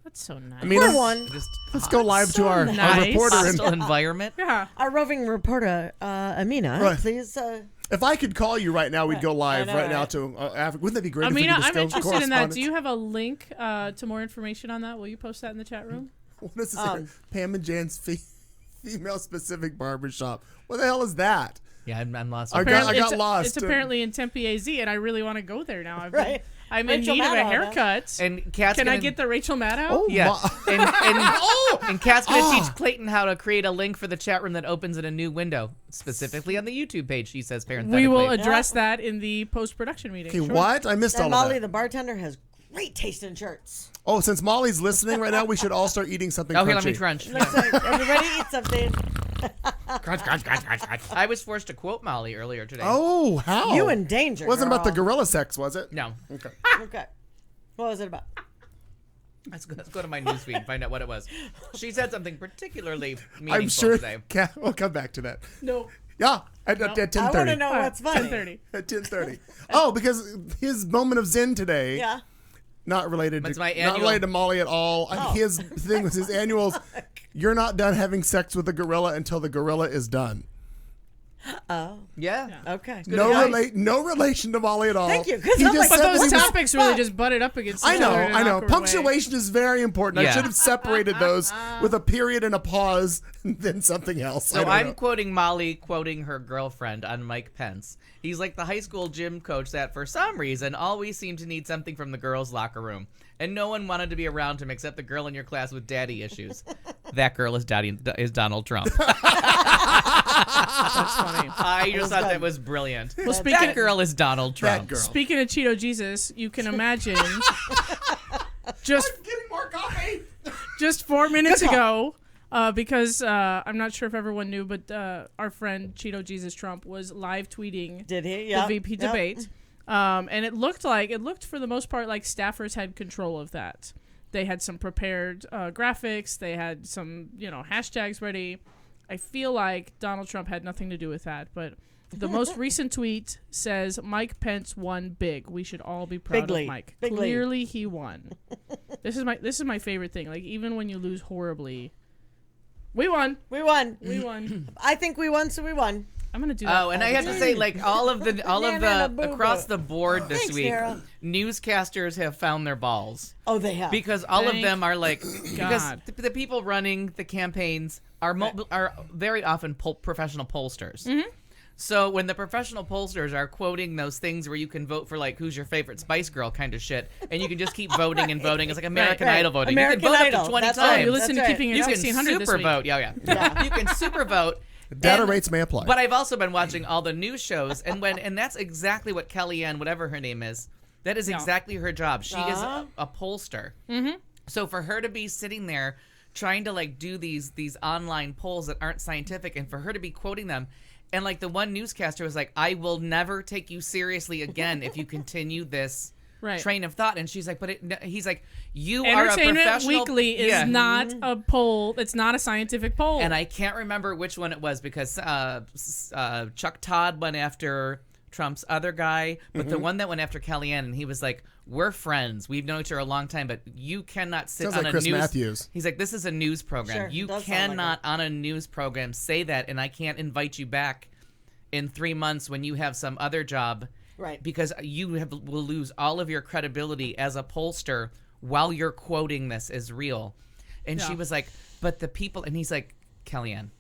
That's so nice. I mean, We're one. let's go live to our nice. reporter. hostile environment. Yeah. Our roving reporter, Amina, Right. please. If I could call you right now, we'd go live I know, right now right? to Africa. Wouldn't that be great? Amina, if we I'm could interested in that. Do you have a link to more information on that? Will you post that in the chat room? What is this? Pam and Jan's female-specific barbershop. What the hell is that? Yeah, I'm lost. I Apparently- got it's, lost. It's apparently in Tempe, AZ, and I really want to go there now. Right. I'm in Rachel need of a Maddow, haircut. And Kat's Can I gonna- get the Rachel Maddow? Oh, Yeah, my- and Kat's gonna teach Clayton how to create a link for the chat room that opens in a new window, specifically on the YouTube page. She says parenthetically. We will address that in the post-production meeting. Okay, Sure. what? I missed all And of Molly, that. the bartender, has great taste in shirts. Oh, since Molly's listening right now, we should all start eating something Okay, crunchy. let me crunch. Looks like everybody eat something. I was forced to quote Molly earlier today. Oh, how? You in danger. Wasn't about the girl. gorilla sex, was it? No. Okay. Okay. What was it about? Let's go to my newsfeed and find out what it was. She said something particularly meaningful I'm sure. today. We'll come back to that. No. Yeah, at 10:30. I want to know what's funny. 10:30. At 10:30. Oh, because his moment of zen today. Yeah. Not related It's to my not annual- related to Molly at all. Oh. His thing was his annuals. You're not done having sex with the gorilla until the gorilla is done. Oh. Yeah. Okay. No relation to Molly at all. Thank you, 'cause He I'm just like- But said those that he was- topics really just butted up against I each know, other in an I know. awkward way. Punctuation is very important. I Yeah. should have separated those with a period and a pause, and then something else. I So don't I'm know. quoting Molly quoting her girlfriend on Mike Pence. He's like the high school gym coach that for some reason always seemed to need something from the girls' locker room. And no one wanted to be around him except the girl in your class with daddy issues. That girl is Donald Trump. That's funny. I just thought that was brilliant. Well, speaking That of- girl is Donald Trump. That girl. Speaking of Cheeto Jesus, you can imagine just Getting more coffee. just 4 minutes ago, because I'm not sure if everyone knew, but our friend Cheeto Jesus Trump was live tweeting Did he? the Yeah. VP debate. And it looked for the most part like staffers had control of that. They had some prepared graphics. They had some, hashtags ready. I feel like Donald Trump had nothing to do with that, but the most recent tweet says Mike Pence won big. We should all be proud Bigly. of Mike. Bigly. Clearly he won. This is my favorite thing. Like even when you lose horribly, we won. We won. We won. I think we won, so we won. I'm gonna do that. Oh, and I have to say, like all of the across the board this Thanks, week, Nara. newscasters have found their balls. Oh, they have. Because all of Thank them are like, because God. the people running the campaigns are very often professional pollsters. Mm-hmm. So when the professional pollsters are quoting those things where you can vote for like who's your favorite Spice Girl kind of shit, and you can just keep voting and voting, it's like American Idol voting. American you can vote Idol, up to 20 that's times. right. You listen to That's Keeping It You can 1600 this super week. vote. Yeah. You can super vote. Data And- rates may apply. But I've also been watching all the news shows, and that's exactly what Kellyanne, whatever her name is, that is exactly her job. She is a pollster. Mm-hmm. So for her to be sitting there trying to like do these online polls that aren't scientific, and for her to be quoting them, and like the one newscaster was like, "I will never take you seriously again if you continue this." Right. Train of thought, and she's like, he's like, you are a Entertainment professional. Weekly is not a poll. It's not a scientific poll. And I can't remember which one it was because Chuck Todd went after Trump's other guy, but the one that went after Kellyanne, and he was like, "We're friends. We've known each other a long time, but you cannot sit Sounds on like a Chris news." Matthews. He's like, "This is a news program. Sure, You does sound like cannot on a news program say that, and I can't invite you back in 3 months when you have some other job." Right. Because will lose all of your credibility as a pollster while you're quoting this as real. And she was like, but the people, and he's like, Kellyanne,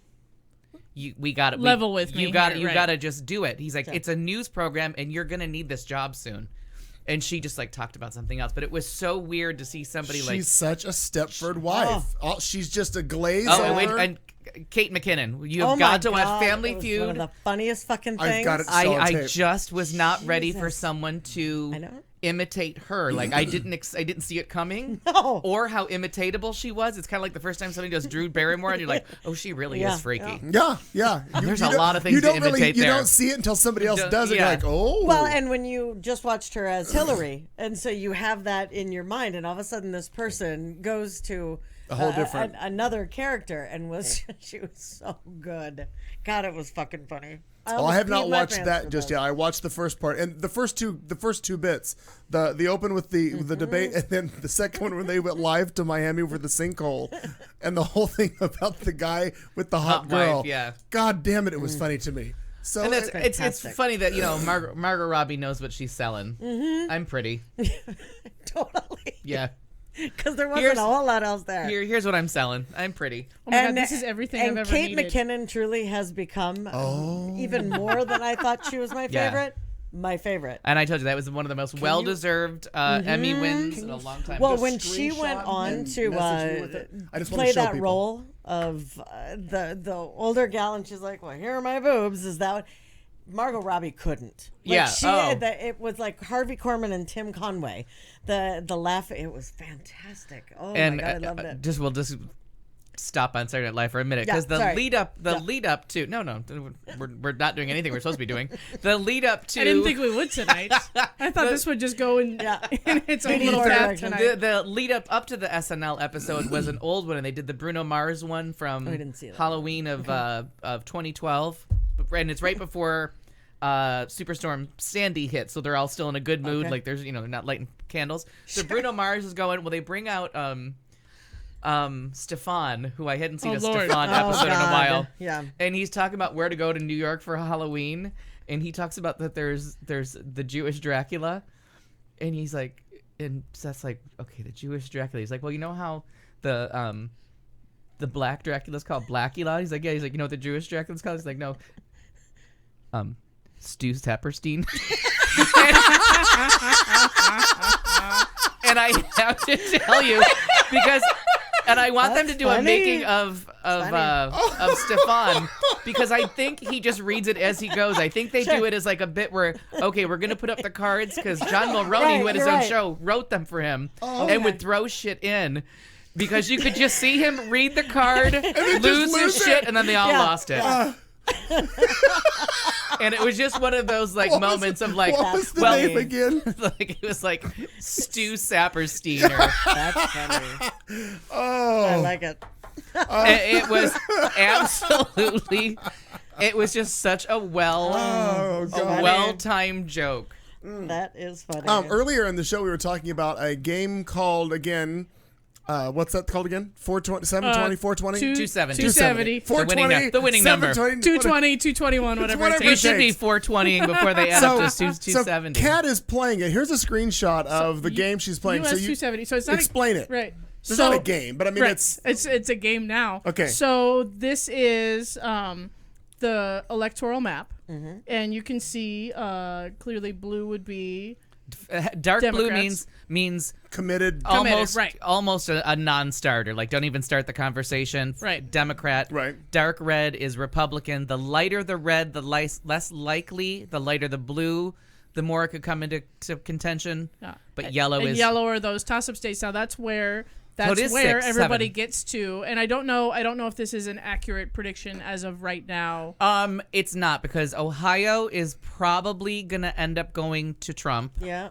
we got it. Level with me You got here, You right. got to just do it. He's like, it's a news program and you're going to need this job soon. And she just like talked about something else. But it was so weird to see somebody She's like, such a Stepford wife. Oh, she's just a glaze oh, over. and Kate McKinnon. You Oh have my got to watch God, Family it was Feud. One of the funniest fucking I've things. got it. Solid I tape. just was not ready for Jesus. someone I to know. imitate her. Like I didn't see it coming, No. or how imitatable she was. It's kind of like the first time somebody does Drew Barrymore, and you're like, oh, she really Yeah, is freaky. Yeah. There's you a don't- lot of things you don't to really, imitate You there. don't see it until somebody else Don't- does it. yeah. You're like, oh. Well, and when you just watched her as Hillary, and so you have that in your mind, and all of a sudden this person goes to A whole different- another character, and she was so good. God, it was fucking funny. Oh, I have not peed my watched pants that for just yet. I watched the first part and the first two bits. The open with the debate, and then the second one when they went live to Miami for the sinkhole, and the whole thing about the guy with the hot Hot girl. wife, yeah. God damn it, it was funny to me. So And it's Fantastic. funny that Margot Robbie knows what she's selling. I'm pretty. Totally. Yeah. Because there wasn't Here's- a whole lot else there. Here's what I'm selling. I'm pretty. oh my God, this is everything and I've ever Kate needed. McKinnon truly has become even more than I thought she was my Yeah. favorite. My favorite. And I told you that was one of the most well-deserved Emmy wins in a long time. Well, Just when she went screenshot on and to message me with it. I just wanna play show that people. role of the older gal, and she's like, "Well, here are my boobs." Is that what Margot Robbie couldn't? Like, Yeah, she oh. it was like Harvey Korman and Tim Conway. The laugh, it was fantastic. Oh and my God, I loved it. we'll just stop on Saturday Night Live for a minute Yeah, because the sorry. lead up to we're not doing anything we're supposed to be doing. The lead up to I didn't think we would tonight. I thought this would just go in, in its own Any little other path direction. tonight. the lead up to the SNL episode was an old one, and they did the Bruno Mars one from I didn't see that. Halloween of 2012, and it's right before Superstorm Sandy hit, so they're all still in a good mood. Okay. Like they're not lighting candles. So Bruno Mars is going. Well, they bring out Stefan, who I hadn't seen Oh, a Lord. Stefan Oh, episode in a God. while. Yeah. And he's talking about where to go to New York for Halloween, and he talks about that there's the Jewish Dracula, and he's like, and Seth's like, okay, the Jewish Dracula. He's like, well, you know how the black Dracula's called Blackula? He's like, yeah. He's like, you know what the Jewish Dracula's called? He's like, no. Stu Tapperstein. And I have to tell you because, and I want them to That's do a funny. making of Stefan because I think he just reads it as he goes. I think they do it as like a bit where, okay, we're gonna put up the cards because John Mulroney, Right, who had his you're own right. show, wrote them for him and okay. would throw shit in. Because you could just see him read the card, lose lose his it. shit, and then they all Yeah. lost it. And it was just one of those like moments of like, what was the well, name again? like it was like Stu Sapperstein. Or, That's funny. Oh, I like it. it was absolutely. It was just such a oh God. well-timed joke. That is funny. Earlier in the show, we were talking about a game called again. What's that called again? 420, 720, 420? 270. 270. 420, The winning number. 720, 220, 221, whatever it whatever You takes. should be takes. 420 before they add up to So 270. Kat is playing it. Here's a screenshot of the game she's playing. US So you 270. So it's not explain a, it. Right. It's not a game, but I mean right. it's it's a game now. Okay. So this is the electoral map, and you can see clearly blue would be Dark blue Democrats. means Committed. almost right. almost a non-starter. Like, don't even start the conversation. Right. Democrat. Right. Dark red is Republican. The lighter the red, the less likely. The lighter the blue, the more it could come into contention. Yeah. But yellow and is yellow are those toss-up states. Now that's where it is six, everybody 7. gets to. And I don't know if this is an accurate prediction as of right now. It's not, because Ohio is probably gonna end up going to Trump. Yeah.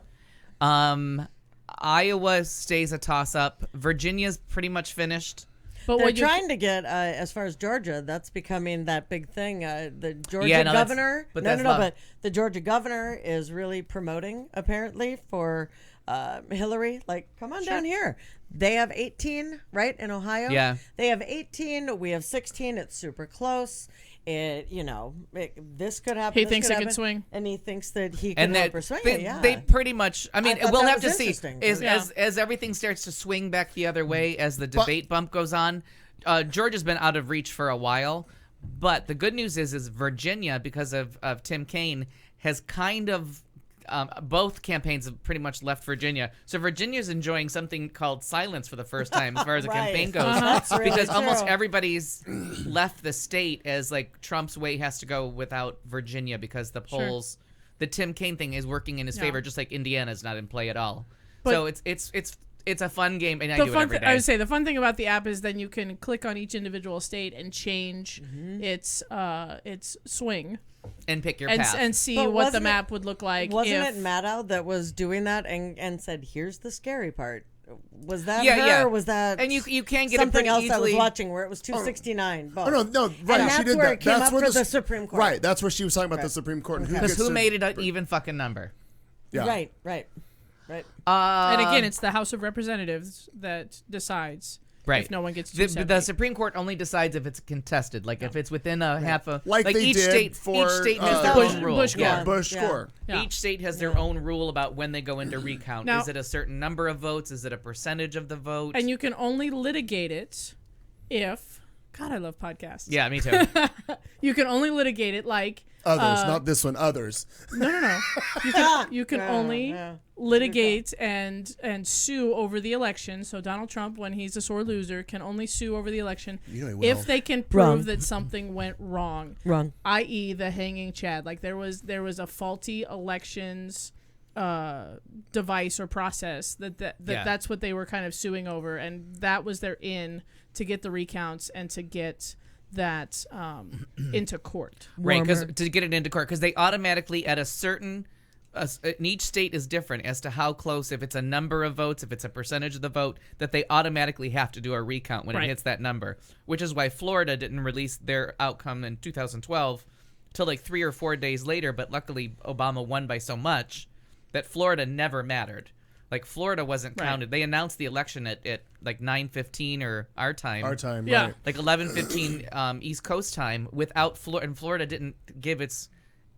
Iowa stays a toss-up. Virginia's pretty much finished. But They're what you trying to get, as far as Georgia, that's becoming that big thing. The Georgia Yeah, no, that's- governor, but no, that's no, love. but the Georgia governor is really promoting, apparently, for Hillary. Like, come on down here. They have 18, right, in Ohio? Yeah. They have 18. We have 16. It's super close. This could happen. He this thinks could it can happen, swing. and he thinks that he can And help that her swing they, it. Yeah. they pretty much. I mean, thought we'll that have to was see interesting. as everything starts to swing back the other way as the debate bump goes on. Georgia's been out of reach for a while, but the good news is Virginia, because of Tim Kaine, has kind of both campaigns have pretty much left Virginia. So Virginia's enjoying something called silence for the first time as far as a Right. campaign goes, That's really because almost true. everybody's left the state as like Trump's way has to go without Virginia because the polls. The Tim Kaine thing is working in his favor, just like Indiana's not in play at all. But- So it's a fun game, and I do it every day. I would say the fun thing about the app is then you can click on each individual state and change its swing And pick your and path. and see But what the wasn't it- map would look like. Wasn't if, it Maddow that was doing that and said, "Here's the scary part"? Was that Yeah, her, yeah. or was that? And you can get it something pretty else I was easily- watching where it was 269. Oh, no, right. And she that's did where that. it came That's up where for the Supreme Court. Right. That's where she was talking about the Supreme Court and who Because gets who to- made it an even fucking number? Yeah. Right. and again, it's the House of Representatives that decides Right. if no one gets the 270. Supreme Court only decides if it's contested, like if it's within a half a Like they each did state. for, each state has uh, their Bush- own rule. Bush yeah. Gore. Bush Yeah. score. Yeah. Each state has their own rule about when they go into recount. Now- Is it a certain number of votes? Is it a percentage of the vote? and you can only litigate it if. God, I love podcasts. yeah, me too. You can only litigate it like Others, not this one. Others. no. You can only litigate and sue over the election. So Donald Trump, when he's a sore loser, can only sue over the election You know he will. if they can prove Wrong. that something went wrong. Wrong. I.e., the hanging Chad. Like there was a faulty elections device or process that's what they were kind of suing over, and that was their in to get the recounts and to get that into court. Right, because to get it into court, because they automatically at a certain, and each state is different as to how close, if it's a number of votes, if it's a percentage of the vote, that they automatically have to do a recount when Right. it hits that number, which is why Florida didn't release their outcome in 2012 till like 3 or 4 days later, but luckily Obama won by so much that Florida never mattered. Like Florida wasn't Right. counted. They announced the election at like 9:15 or our time. Our time. Yeah. Right. Like 11:15 East Coast time without Florida, and Florida didn't give its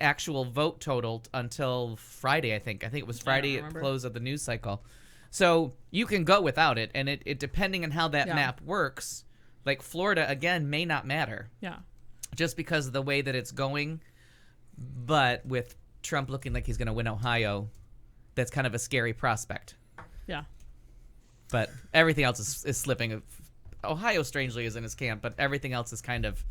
actual vote total until Friday, I think. I think it was Friday at remember. close of the news cycle. So you can go without it, and it depending on how that Yeah. map works, like Florida again may not matter Yeah. just because of the way that it's going. But with Trump looking like he's going to win Ohio, that's kind of a scary prospect. Yeah. But everything else is slipping. Ohio strangely is in his camp, but everything else is kind of.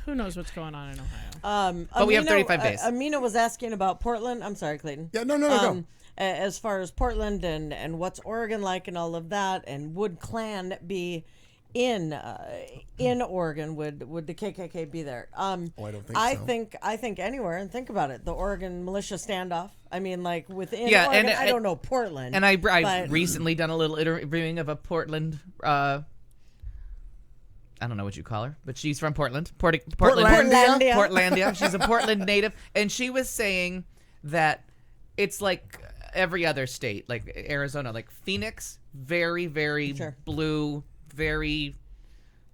Who knows what's going on in Ohio? But we have 35 days. Amina was asking about Portland. I'm sorry, Clayton. Yeah, no, go. As far as Portland and what's Oregon like and all of that, and would Klan be in Oregon? Would the KKK be there? I don't think I so. I think anywhere. And think about it, the Oregon militia standoff. I mean, like within Yeah, Oregon. and I don't know Portland. And I but- recently done a little interviewing of a Portland. I don't know what you call her, but she's from Portland. Portlandia. Portlandia. She's a Portland native, and she was saying that it's like every other state, like Arizona, like Phoenix, very, very Sure. blue, very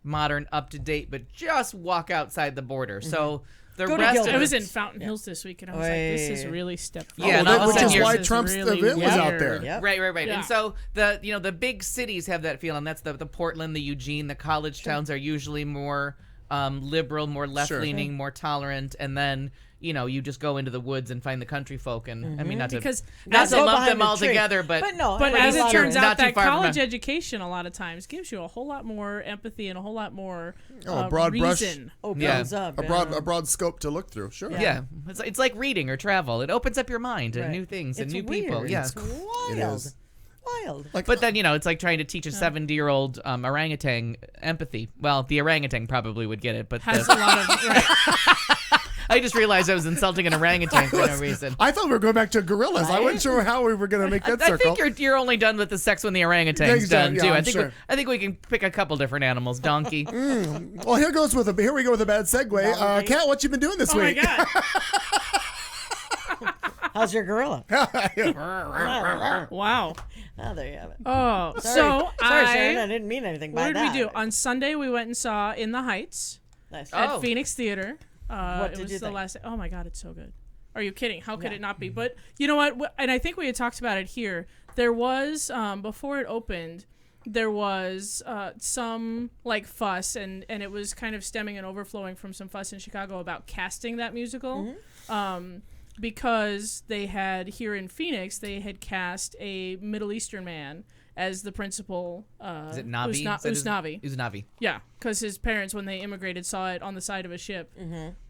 modern, up to date, but just walk outside the border. So the Go to rest Gilbert. of I was it- in Fountain Hills this week, and I was like, "This is Oy. really step Yeah, forward. and all of a which sudden is you're- why This is Trump's really event was out weird. there. Yep. Right. Yeah. And so the big cities have that feeling. That's the Portland, the Eugene, the college towns are usually more liberal, more left-leaning, more tolerant, and then you just go into the woods and find the country folk, and I mean not to Because not as to it- lump behind them the all tree. together, but no, But I as mean, it turns not out, too that far from college a- education a lot of times gives you a whole lot more empathy and a whole lot more a broad brush. reason. opens up. A broad scope to look through. Sure. yeah, it's like reading or travel. It opens up your mind to Right. new things and It's new people. weird. Yeah. It's wild. is. Wild. But then, it's like trying to teach a 70-year-old orangutan empathy. Well, the orangutan probably would get it, but Has a lot of right. I just realized I was insulting an orangutan for no reason. I thought we were going back to gorillas. I wasn't sure how we were going to make that I circle. think you're only done with the sex when the orangutan's done, Yeah, too. I'm sure. I think we can pick a couple different animals. Donkey. Well, here we go with a bad segue. Kat, what you been doing this Oh my week? god. How's your gorilla? Wow. Oh, there you have it. Oh, Sorry. so Sorry, Sharon, I didn't mean anything by what did that. we do? On Sunday, we went and saw In the Heights Nice. Oh. at Phoenix Theater. What it did was you the think? last. Oh my god, it's so good. Are you kidding? How could it not be? But you know what? And I think we had talked about it here. There was before it opened, there was some like fuss, and it was kind of stemming and overflowing from some fuss in Chicago about casting that musical. Because they had here in Phoenix, they had cast a Middle Eastern man as the principal. Is it Navi? Usnavi. Usnavi. Yeah, because his parents, when they immigrated, saw it on the side of a ship.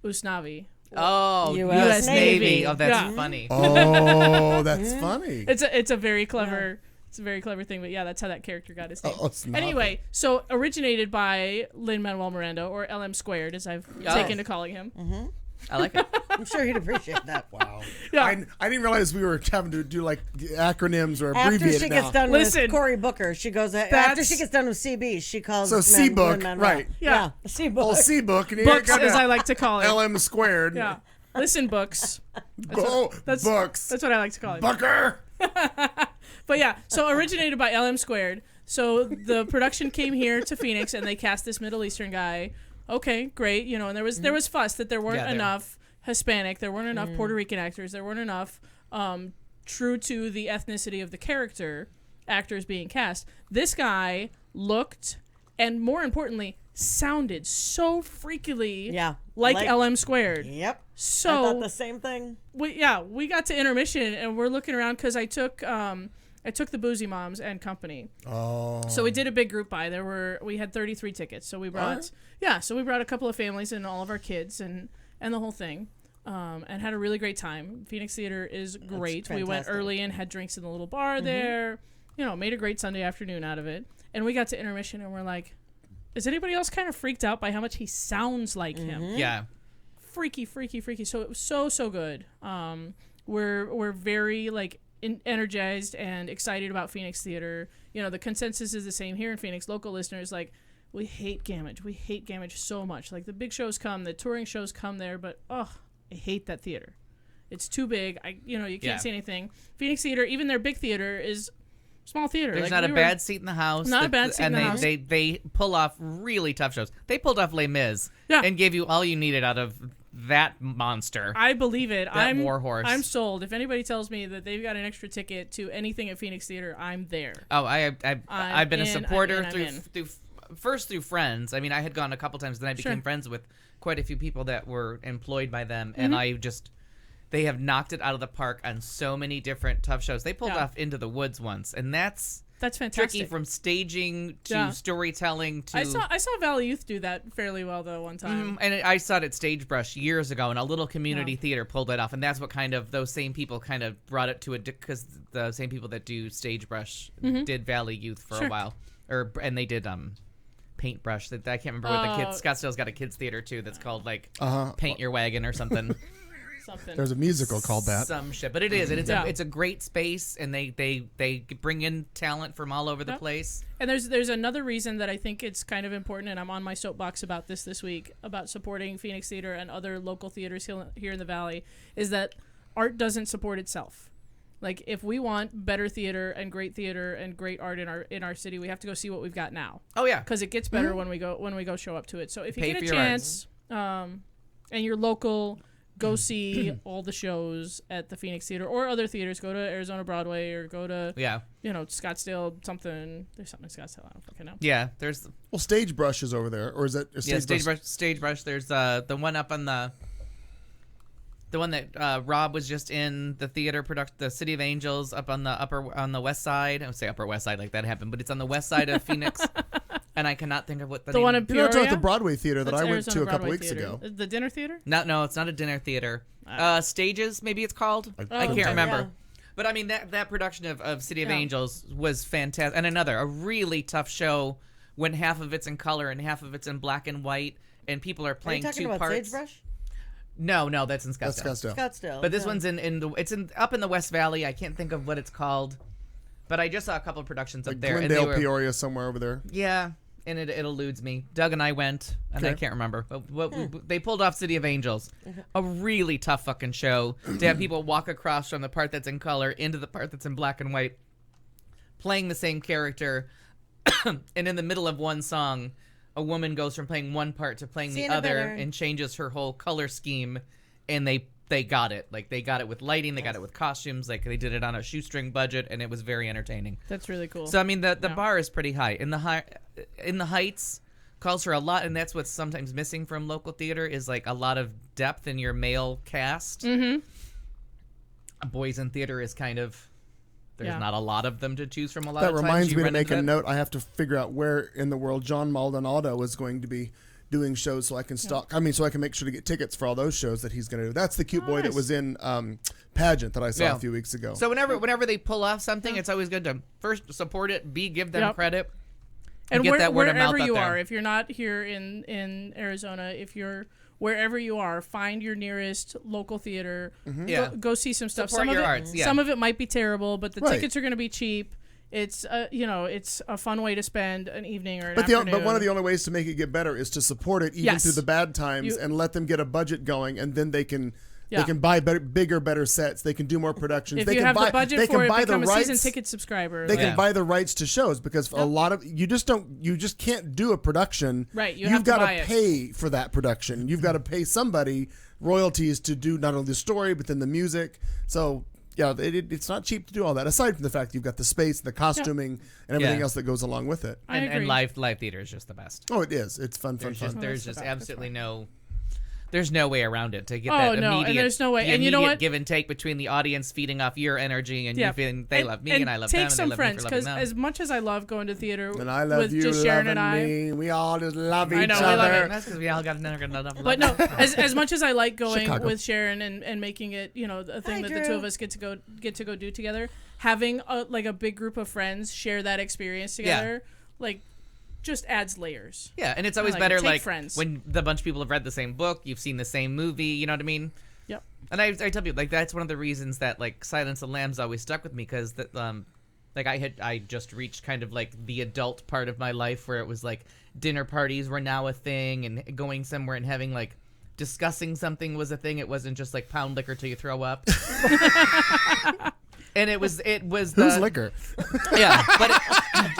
Usnavi. Oh, US Navy. Oh, that's Yeah. funny. Oh, that's funny. It's a very clever. It's a very clever thing, but yeah, that's how that character got his name. Usnavi. Anyway, so originated by Lin-Manuel Miranda, or LM Squared, as I've taken to calling him. I like it. I'm sure he'd appreciate that. Wow. Yeah. I didn't realize we were having to do like acronyms or After abbreviate she it gets now. done Listen. with Cory Booker, she goes. After That's- she gets done with CB, she calls. So C-Book, right. Yeah, C-Book. Well, C-book. And Books, here as I like to call it. LM squared. Yeah. Listen, books. Go That's books. That's what I like to call it. Bucker. But yeah, so originated by LM Squared. So the production came here to Phoenix, and they cast this Middle Eastern guy. Okay, great. And there was fuss that there weren't Yeah, there- enough Hispanic, there weren't enough Puerto Rican actors, there weren't enough true to the ethnicity of the character actors being cast. This guy looked, and more importantly, sounded so freakily like LM Squared. Yep. So I thought the same thing. we got to intermission, and we're looking around because I took the Boozy Moms and company. Oh. So we did a big group buy. We had 33 tickets. So we brought we brought a couple of families and all of our kids and the whole thing. And had a really great time. Phoenix Theater is great. We went fantastic. early and had drinks in the little bar there. Made a great Sunday afternoon out of it. And we got to intermission, and we're like, is anybody else kind of freaked out by how much he sounds like him? Yeah. Freaky. So it was so good. We're very energized and excited about Phoenix Theater. The consensus is the same here in Phoenix. Local listeners, like, we hate Gamage. We hate Gamage so much. Like, the big shows come, the touring shows come there, but I hate that theater. It's too big. You can't Yeah. see anything. Phoenix Theater, even their big theater, is small theater. There's not a bad seat in the house. Not a bad seat in the house. They pull off really tough shows. They pulled off Les Mis and gave you all you needed out of that monster. I believe it. I'm warhorse. I'm sold. If anybody tells me that they've got an extra ticket to anything at Phoenix Theater, I'm there. Oh, I've been a supporter I'm in. through friends. I mean, I had gone a couple times, then I became friends with quite a few people that were employed by them, and they have knocked it out of the park on so many different tough shows. They pulled off Into the Woods once, and that's fantastic. tricky, from staging to storytelling to. I saw Valley Youth do that fairly well though one time. And I saw it at Stagebrush years ago, and a little community theater pulled it off, and that's what kind of those same people kind of brought it to because the same people that do Stagebrush did Valley Youth for a while, and they did Paintbrush. I can't remember what the kids. Scottsdale's got a kids theater too that's called Paint Your Wagon or something. Something. There's a musical called that. Some shit, but it's a great space, and they bring in talent from all over the place. And there's another reason that I think it's kind of important, and I'm on my soapbox about this week, about supporting Phoenix Theater and other local theaters here in the Valley, is that art doesn't support itself. Like, if we want better theater and great art in our city, we have to go see what we've got now. Oh yeah, because it gets better when we go show up to it. So if you Pay get for a your chance, and you're local, go see all the shows at the Phoenix Theater or other theaters. Go to Arizona Broadway or go to Scottsdale something. There's something in Scottsdale. I don't fucking know. Yeah, there's Well, Stagebrush is over there, or is that Stagebrush. There's the one up on the one that Rob was just in, the theater production, the City of Angels, up on the west side. I would say Upper West Side like that happened, but it's on the west side of Phoenix, and I cannot think of what the name. One in You know, it's Peoria? at the Broadway theater that That's I went Arizona to a couple Broadway weeks Theater. ago. The dinner theater? No, it's not a dinner theater. Stages, maybe it's called. I Oh, can't remember. Yeah. But I mean that production of City of Yeah. Angels was fantastic, and a really tough show when half of it's in color and half of it's in black and white, and people are Are you playing talking two about parts. Sagebrush? No, that's in Scottsdale. That's Scottsdale. Scottsdale. But this yeah. one's up in the West Valley. I can't think of what it's called, but I just saw a couple of productions up Like there, Glendale, and they were, Peoria, somewhere over there. yeah, and it eludes me. Doug and I went, and I Okay. can't remember. But they pulled off City of Angels, a really tough fucking show to have people walk across from the part that's in color into the part that's in black and white, playing the same character, and in the middle of one song, a woman goes from playing one part to playing the Sienna other Miller. and changes her whole color scheme, and they got it. Like, they got it with lighting, they got it with costumes, like they did it on a shoestring budget, and it was very entertaining. That's really cool. So I mean, the Yeah. bar is pretty high. In the Heights calls for a lot, and that's what's sometimes missing from local theater is like a lot of depth in your male cast. Mm-hmm. Boys in theater is kind of there's Yeah. not a lot of them to choose from. A lot That of times reminds you me to run make into a that. note. I have to figure out where in the world John Maldonado is going to be doing shows so I can stock. I mean, so I can make sure to get tickets for all those shows that he's going to do. That's the cute boy that Nice. was in Pageant that I saw Yeah. a few weeks ago. So whenever they pull off something, it's always good to first support it, give them Yep. credit, And get that word of mouth wherever out you there. are, if you're not here in Arizona, if you're wherever you are, find your nearest local theater. Yeah. Go see some stuff. Support Some your of it, arts, yeah. some of it might be terrible, but the Right. tickets are going to be cheap. It's it's a fun way to spend an evening or an But afternoon. one of the only ways to make it get better is to support it even Yes. through the bad times You- and let them get a budget going, and then they can Yeah. buy bigger, better sets. They can do more productions. if they you can have buy, the budget they for can it, buy the become a rights. season ticket subscriber. They like- can buy the rights to shows because a lot of you just can't do a production. Right, you You've have to got buy it. pay for that production. You've got to pay somebody royalties to do not only the story but then the music. So yeah, it's not cheap to do all that. Aside from the fact you've got the space, the costuming, and everything Yeah. else that goes along with it. I agree. and live theater is just the best. Oh, it is. It's fun. There's fun. there's that's just fine. That's absolutely there's no way around it to get Oh, that no, and immediate, there's no way. the And you know immediate what? give and take between the audience feeding off your energy and you feeling they love me and I love them take and some they love friends me for loving them. as much as I love going to theater And I love with you, just Sharon loving and I. me. We all just love I each know, we love other. it. That's because we all got enough love. But no, as much as I like going Chicago. with Sharon and making it, a thing Hi, that the Drew. two of us get to go do together, having a big group of friends share that experience together, just adds layers. Yeah, and it's always like it. better Take like friends. when the bunch of people have read the same book, you've seen the same movie, you know what I mean? Yep. And I tell people like that's one of the reasons that like Silence of the Lambs always stuck with me because that like I just reached kind of like the adult part of my life where it was like dinner parties were now a thing and going somewhere and having like discussing something was a thing. It wasn't just like pound liquor till you throw up. And it was Who's the liquor? yeah, but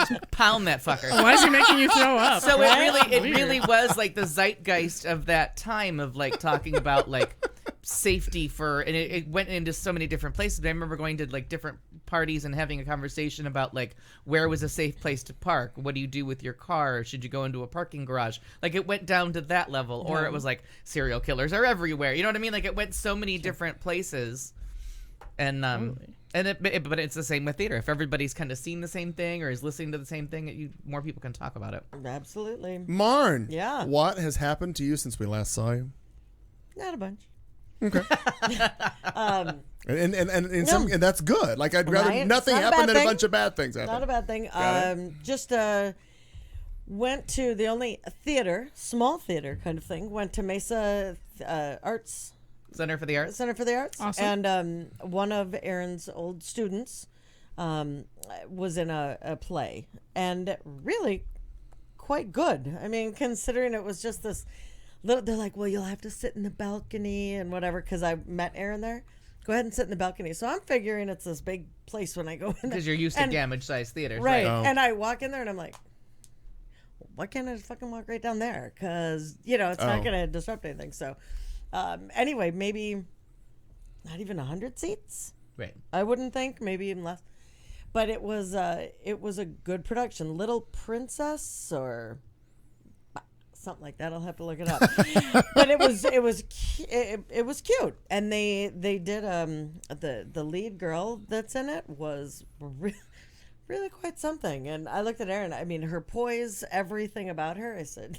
just pound that fucker. Why is he making you throw up? So it Weird. really was like the zeitgeist of that time of like talking about like safety and it went into so many different places. I remember going to like different parties and having a conversation about like where was a safe place to park? What do you do with your car? Should you go into a parking garage? Like it went down to that level, or it was like serial killers are everywhere. You know what I mean? Like it went so many different places, and but it's the same with theater. If everybody's kind of seen the same thing or is listening to the same thing, more people can talk about it. Absolutely. Marn. Yeah. What has happened to you since we last saw you? Not a bunch. And that's good. Like I'd rather Right? nothing Not a happen bad than a thing. bunch of bad things happen. Not a bad thing. Got it. Just went to the only theater, small theater kind of thing. Went to Mesa Arts Center for the Arts. Center for the Arts. Awesome. And one of Aaron's old students was in a play, and really quite good. I mean, considering it was just this little, they're like, well, you'll have to sit in the balcony and whatever, because I met Aaron there. Go ahead and sit in the balcony. So I'm figuring it's this big place when I go in there. Because you're used to And- damage-sized theaters, Right. Oh. And I walk in there and I'm like, why can't I just fucking walk right down there? Because, it's not Oh. going to disrupt anything. So Anyway, maybe not even 100 seats. Right. I wouldn't think, maybe even less. But it was a good production. Little Princess or something like that. I'll have to look it up. But it was cute, and they did the lead girl that's in it was really quite something. And I looked at Erin. I mean, her poise, everything about her. I said,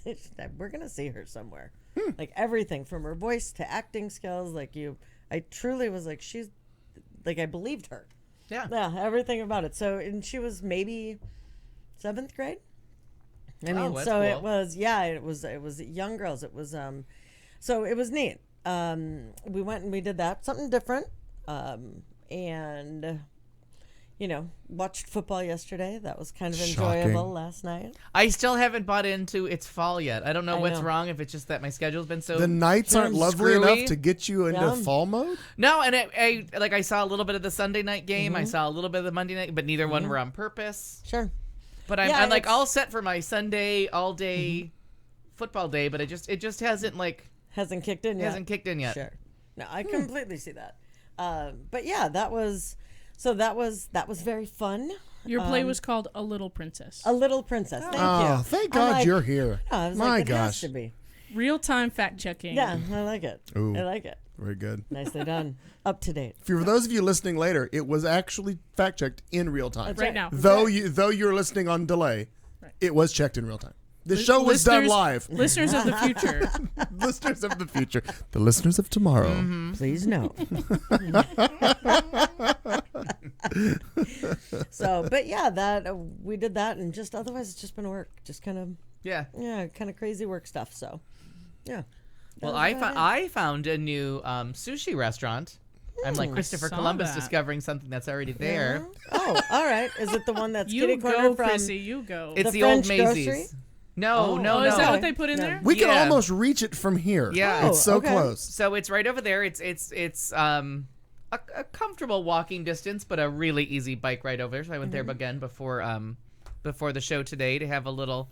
we're gonna see her somewhere. Like everything from her voice to acting skills. I truly was like, she's like, I believed her. Yeah, everything about it. So, and she was maybe 7th grade. I mean, that's so cool. it was young girls. It was so it was neat. We went and we did that, something different, and watched football yesterday. That was kind of enjoyable Shocking. last night. I still haven't bought into it's fall yet. I don't know I what's know. wrong. If it's just that my schedule's been so The nights aren't lovely screwy. enough to get you into Yeah. fall mode. No, and I saw a little bit of the Sunday night game. Mm-hmm. I saw a little bit of the Monday night, but neither one were on purpose. Sure. But I'm, Yeah, I'm like it's- all set for my Sunday all day Mm-hmm. football day, but it just hasn't Hasn't kicked in yet. kicked in yet. Sure. No, I completely see that. But yeah, that was very fun. Your play was called A Little Princess. A Little Princess. Thank Oh, you. thank I'm God like- you're here. I was My like, it has gosh. to be. Real-time fact-checking. Yeah, I like it. Ooh. I like it. Very good. Nicely done. Up to date. For those of you listening later, it was actually fact checked in real time. Right now. Though you're listening on delay, it was checked in real time. The show was done Listeners- live. Listeners of the future. Listeners of the future, the listeners of tomorrow. Mm-hmm. Please no. So, but yeah, that we did that, and just otherwise it's just been work, just kind of kind of crazy work stuff. So, yeah. That Well, was I about it. I found a new sushi restaurant. I'm like Christopher saw Columbus that. discovering something that's already there. Oh, all right. Is it the one that's You kitty corner go, from? Chrissy. You go. It's The the, old French Macy's. grocery? No, Oh. no, oh, no. is that what they put in No. there? We can Yeah. almost reach it from here. Yeah. It's so okay. close. So it's right over there. It's a comfortable walking distance, but a really easy bike ride over there. So I went there again before the show today to have a little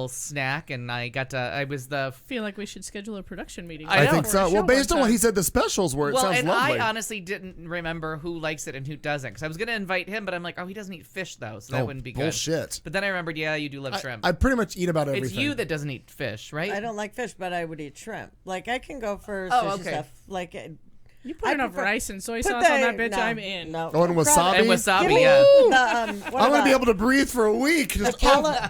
snack, and I was the Feel like we should schedule a production meeting. I I know. think for so. a Well, show based one on what time. he said, the specials were. It well, sounds and lovely. I honestly didn't remember who likes it and who doesn't, because I was gonna invite him, but I'm like, oh, he doesn't eat fish though, so that Oh, wouldn't be good. bullshit. But then I remembered, yeah, you do love shrimp. I pretty much eat about everything. It's you that doesn't eat fish, right? I don't like fish, but I would eat shrimp. Like I can go for Oh, sushi okay. stuff. Like You put I enough prefer- rice and soy put sauce on the- that bitch, no, I'm in. No, Oh, and no wasabi? problem. And wasabi, Give me yeah. what I'm gonna be about able to breathe for a week. the Just,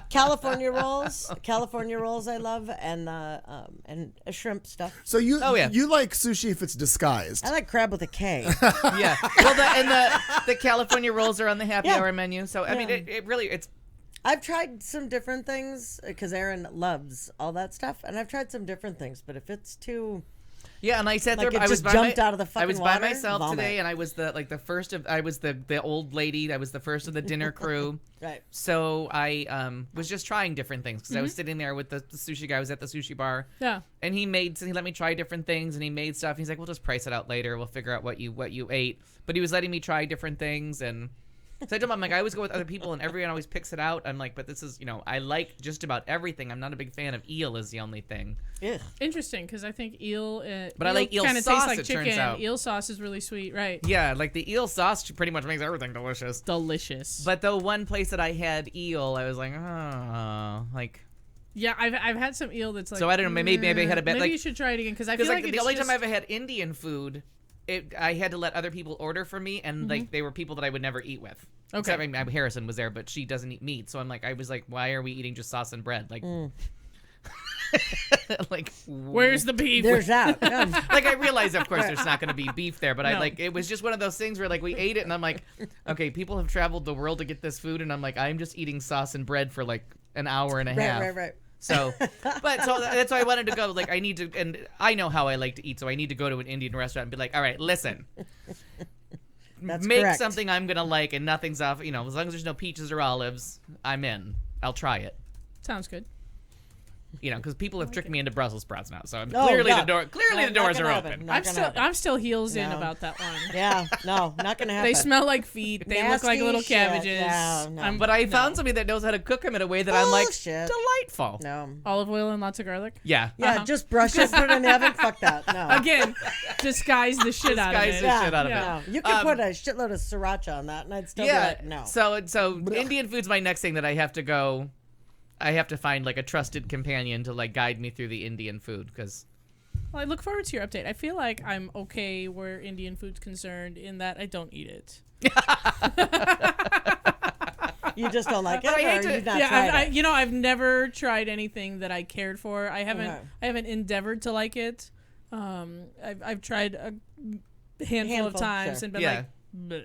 California rolls. California rolls I love, and shrimp stuff. so you Oh, yeah. you like sushi if it's disguised. I like crab with a K. Yeah. Well, the California rolls are on the happy Yeah. hour menu, so I mean, Yeah. it really it's. I've tried some different things because Aaron loves all that stuff, and I've tried some different things. But if it's too, Yeah, and I sat Like there. it I was just by jumped my, out of the I was fucking by water? myself Vomit. today, and I was the first of. I was the old lady. I was the first of the dinner crew. right? So I was just trying different things because I was sitting there with the sushi guy. I was at the sushi bar, Yeah. and he let me try different things, and he made stuff. He's like, "We'll just price it out later. We'll figure out what you ate." But he was letting me try different things, and so I told him, I'm like, I always go with other people, and everyone always picks it out. I'm like, but this is, I like just about everything. I'm not a big fan of eel. Is the only thing. Ugh. Interesting, because I think eel. But I like eel kinda sauce, tastes like it chicken. turns out. Eel sauce is really sweet, right? Yeah, like the eel sauce pretty much makes everything delicious. Delicious. But the one place that I had eel, I was like, oh, like. yeah, I've had some eel that's like. So I don't know, maybe I had a bit Maybe like. you should try it again because I feel Because like like the it's only just, time I ever had Indian food, I had to let other people order for me, and like they were people that I would never eat with. Okay. Except, I mean, Harrison was there, but she doesn't eat meat, so I was like, why are we eating just sauce and bread? Like, like Where's the beef? There's that. Yeah. like I realize, of course, there's not going to be beef there, but I No. like it was just one of those things where like we ate it, and I'm like, okay, people have traveled the world to get this food, and I'm like, I'm just eating sauce and bread for like an hour and a half. Right. So, so that's why I wanted to go. Like, I need to, and I know how I like to eat, so I need to go to an Indian restaurant and be like, all right, listen, That's make correct. something I'm gonna like, and nothing's off. As long as there's no peaches or olives, I'm in. I'll try it. Sounds good. because people have tricked me into Brussels sprouts now. So Oh, clearly yeah. the No, doors not are gonna happen. open. Not gonna happen. I'm still heels in No. about that one. Yeah, no, not gonna happen. They smell like feet. They look like Nasty little shit. cabbages. Yeah, no. But I no. found somebody that knows how to cook them in a way that I'm like, Bullshit. delightful. No. Olive oil and lots of garlic. Yeah. Yeah, just brush it, put it in the oven. Fuck that. No. Again, disguise the shit out of Disguise it. the shit out of Yeah. it. No. You could put a shitload of sriracha on that, and I'd still be Yeah. like, no. So Indian food's my next thing that I have to go. I have to find like a trusted companion to like guide me through the Indian food because Well, I look forward to your update. I feel like I'm okay where Indian food's concerned in that I don't eat it. You just don't like it, I hate or to- you've not Yeah, tried it. I've never tried anything that I cared for. I haven't Okay. I haven't endeavored to like it. I've tried a handful of Handful, times sure. and been Yeah. like, bleh.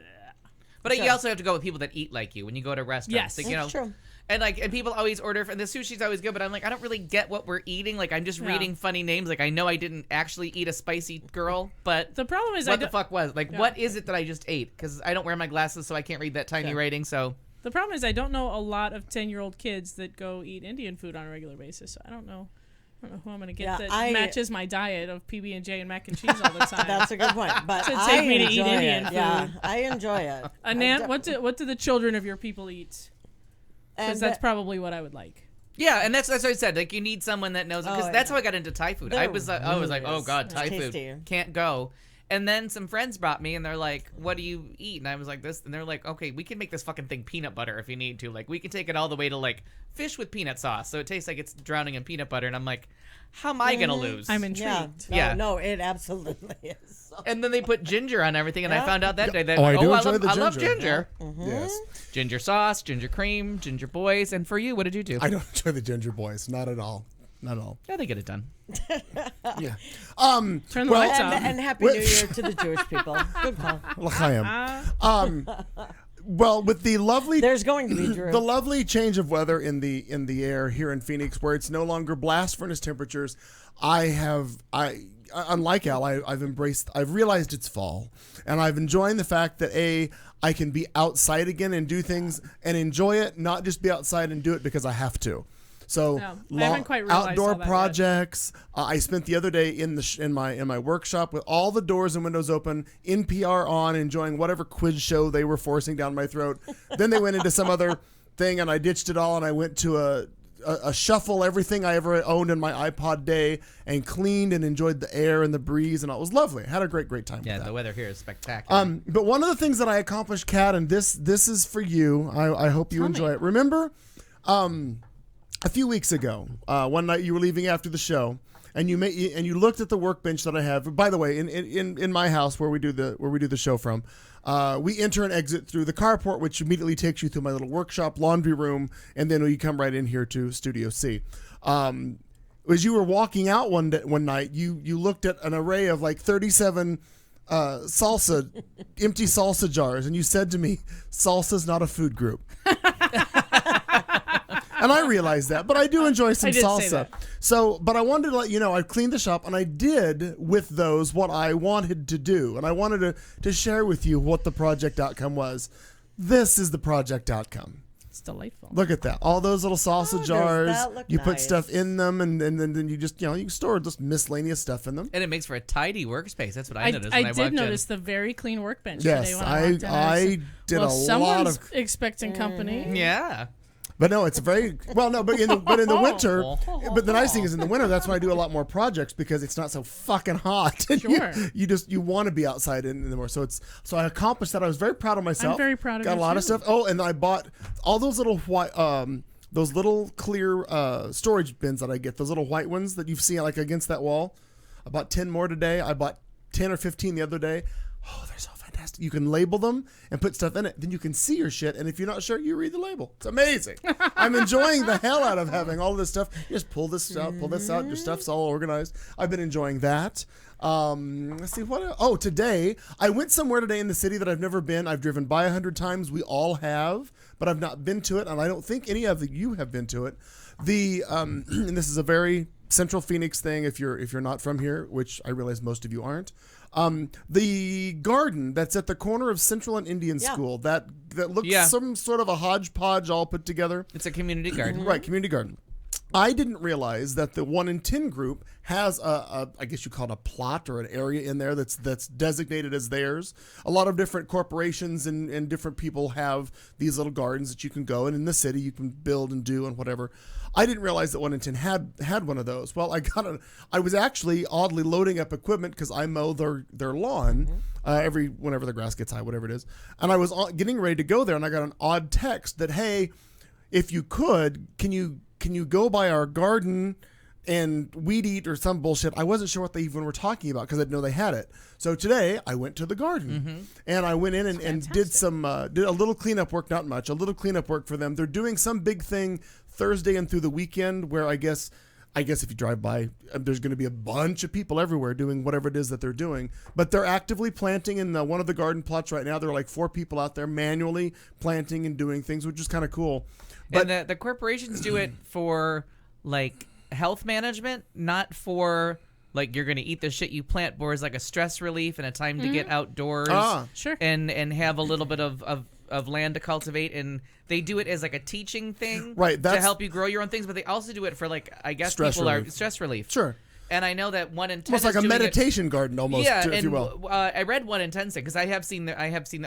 But you Sure. also have to go with people that eat like you when you go to restaurants. Yes. Like, That's true. And people always order, and the sushi's always good, but I'm like, I don't really get what we're eating. Like, I'm just Yeah. reading funny names. Like, I know I didn't actually eat a spicy girl, but The problem is what the fuck was? Like, Yeah. what is it that I just ate? Because I don't wear my glasses, so I can't read that tiny Sure. rating, so. The problem is I don't know a lot of 10-year-old kids that go eat Indian food on a regular basis. So I don't know who I'm going to get Yeah, that matches my diet of PB&J and mac and cheese all the time. That's a good point. But To I take me to eat enjoy Indian it. food. Yeah, I enjoy it. Anan, what do the children of your people eat? Because And that's probably what I would like. Yeah, and that's what I said. Like, you need someone that knows, because Oh, that's yeah. how I got into Thai food. There I was like, really oh is. god, It's Thai tasty. food can't go. And then some friends brought me, and they're like, "What do you eat?" And I was like, "This." And they're like, "Okay, we can make this fucking thing peanut butter if you need to. Like, we can take it all the way to like fish with peanut sauce, so it tastes like it's drowning in peanut butter." And I'm like, "How am I gonna lose?" I'm yeah, intrigued. no, Yeah. no, it absolutely is. So- And then they put ginger on everything, and I Yeah. found out that day that Oh, I do I enjoy love, the I love ginger. ginger. Yes. Ginger sauce, ginger cream, ginger boys. And for you, what did you do? I don't enjoy the ginger boys. Not at all. Not at all. Yeah, they get it done. Yeah. Turn the Well- lights and, off. and happy New Year to the Jewish people. Good call. L'chaim. Well, with the lovely There's going to be Drew. the lovely change of weather in the air here in Phoenix, where it's no longer blast furnace temperatures, unlike Al, I've realized it's fall, and I've enjoying the fact that I can be outside again and do things and enjoy it, not just be outside and do it because I have to. So I haven't quite realized outdoor all that yet. projects. I spent the other day in my workshop with all the doors and windows open, NPR on, enjoying whatever quiz show they were forcing down my throat. Then they went into some other thing, and I ditched it all, and I went to a shuffle everything I ever owned in my iPod day, and cleaned and enjoyed the air and the breeze, and it was lovely. I had a great time. Yeah, with that. the weather here is spectacular. But one of the things that I accomplished, Kat, and this is for you. I hope you enjoy it. Remember, a few weeks ago, one night you were leaving after the show, and you looked at the workbench that I have. By the way, in my house where we do the show from, we enter and exit through the carport, which immediately takes you through my little workshop, laundry room, and then you come right in here to Studio C. As you were walking out one night, you looked at an array of like 37 empty salsa jars, and you said to me, "Salsa's not a food group." And I realized that, but I do enjoy some I did say salsa. that. So, but I wanted to let you know, I cleaned the shop, and I did with those what I wanted to do, and I wanted to share with you what the project outcome was. This is the project outcome. It's delightful. Look at that. All those little salsa does jars. that look You put nice. stuff in them, and then you just, you can store just miscellaneous stuff in them. and it makes for a tidy workspace. That's what I noticed when I I did walked notice the very clean workbench Yes, today when I walked in. I did well, a lot someone's of. expecting company. in. Yeah. But no, it's very well. No, but in the winter. But the nice thing is in the winter, that's why I do a lot more projects, because it's not so fucking hot. And Sure. you want to be outside in the more. So I accomplished that. I was very proud of myself. I'm very proud of Got you a lot too. of stuff. Oh, and I bought all those little white, those little clear storage bins that I get. Those little white ones that you've seen like against that wall. I bought 10 more today. I bought 10 or 15 the other day. Oh, they're so fantastic. You can label them and put stuff in it. Then you can see your shit. And if you're not sure, you read the label. It's amazing. I'm enjoying the hell out of having all this stuff. You just pull this out, Your stuff's all organized. I've been enjoying that. Let's see what. Oh, today I went somewhere today in the city that I've never been. I've driven by 100 times. We all have, but I've not been to it, and I don't think any of you have been to it. And this is a very Central Phoenix thing. If you're not from here, which I realize most of you aren't. The garden that's at the corner of Central and Indian Yeah. School that looks Yeah. some sort of a hodgepodge all put together. It's a community garden. Right, community garden. I didn't realize that the 1 in 10 group has I guess you call it a plot or an area in there that's designated as theirs. A lot of different corporations and different people have these little gardens that you can go, and in the city you can build and do and whatever. I didn't realize that 1 in 10 had one of those. Well, I was actually oddly loading up equipment because I mow their lawn whenever the grass gets high, whatever it is, and I was getting ready to go there, and I got an odd text that, hey, if you could, can you go by our garden and weed eat or some bullshit? I wasn't sure what they even were talking about because I didn't know they had it. So today I went to the garden and I went in and did did a little cleanup work, not much, a little cleanup work for them. They're doing some big thing Thursday and through the weekend where I guess if you drive by, there's going to be a bunch of people everywhere doing whatever it is that they're doing. But they're actively planting in one of the garden plots right now. There are like 4 people out there manually planting and doing things, which is kind of cool. But and the corporations do it for like health management, not for like you're going to eat the shit you plant, but as like a stress relief and a time to get outdoors Sure. and have a little bit of land to cultivate. And they do it as like a teaching thing Right, to help you grow your own things, but they also do it for like, I guess Stress people relief. are stress relief. Sure. And I know that 1 in 10 Almost like is a doing it- meditation garden almost, yeah, if and you will. I read 1 in 10 because I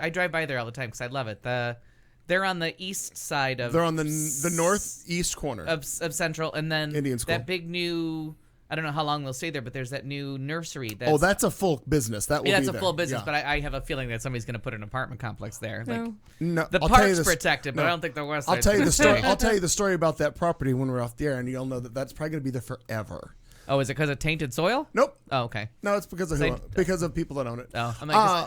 drive by there all the time because I love it. They're on the east side of. They're on the northeast corner. of Central, and then Indian school. that big new. I don't know how long they'll stay there, but there's that new nursery. That's a full business. That will yeah, be that's a there. full business. Yeah. But I have a feeling that somebody's going to put an apartment complex there. Like No. No, the I'll tell you park's this- protected, but no. I don't think the west. I'll side's tell you the gonna story. stay. I'll tell you the story about that property when we're off the air, and you'll know that that's probably going to be there forever. Oh, is it because of tainted soil? Nope. Oh, okay. No, it's because of because of people that own it. Oh,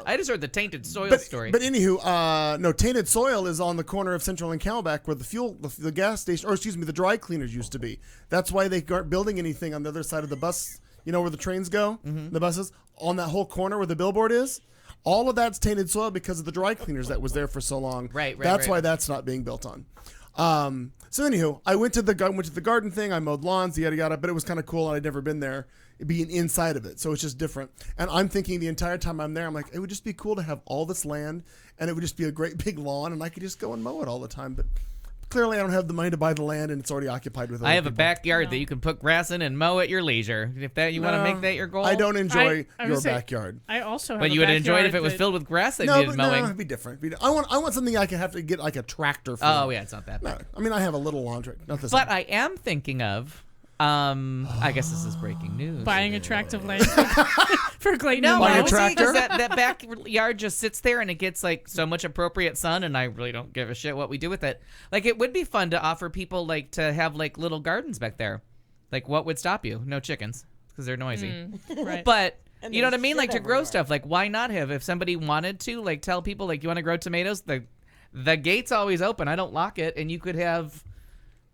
I just heard the tainted soil story. But anywho, no, Tainted Soil is on the corner of Central and Camelback where the gas station, or excuse me, the dry cleaners used to be. That's why they aren't building anything on the other side of the bus. You know where the trains go, the buses, on that whole corner where the billboard is. All of that's Tainted Soil because of the dry cleaners that was there for so long. Right. That's why that's not being built on. So anywho, I went to the garden thing. I mowed lawns, yada yada. But it was kind of cool, and I'd never been there, being inside of it. So it's just different. And I'm thinking the entire time I'm there, I'm like, it would just be cool to have all this land, and it would just be a great big lawn, and I could just go and mow it all the time. But clearly, I don't have the money to buy the land, and it's already occupied with. I have a people. backyard that you can put grass in and mow at your leisure. If that you want to make that your goal, I don't enjoy I would your say- backyard. I also have But a you would enjoy it if it backyard was that- filled with grass that No, needed but mowing. no, it'd be different. I want something I can have to get like a tractor for. Oh yeah, it's not that No, bad. I mean I have a little laundry. Not this. But one. I am thinking of. I guess this is breaking news. buying a tract of land for Clayton. No, and Buying a I Mo. was tractor? because that backyard just sits there and it gets like so much appropriate sun, and I really don't give a shit what we do with it. Like it would be fun to offer people like to have like little gardens back there. Like what would stop you? No chickens because they're noisy. Right. But And you know what I there's mean? shit Like to grow everywhere. stuff. Like why not have? If somebody wanted to, like tell people like you want to grow tomatoes, the gate's always open. I don't lock it, and you could have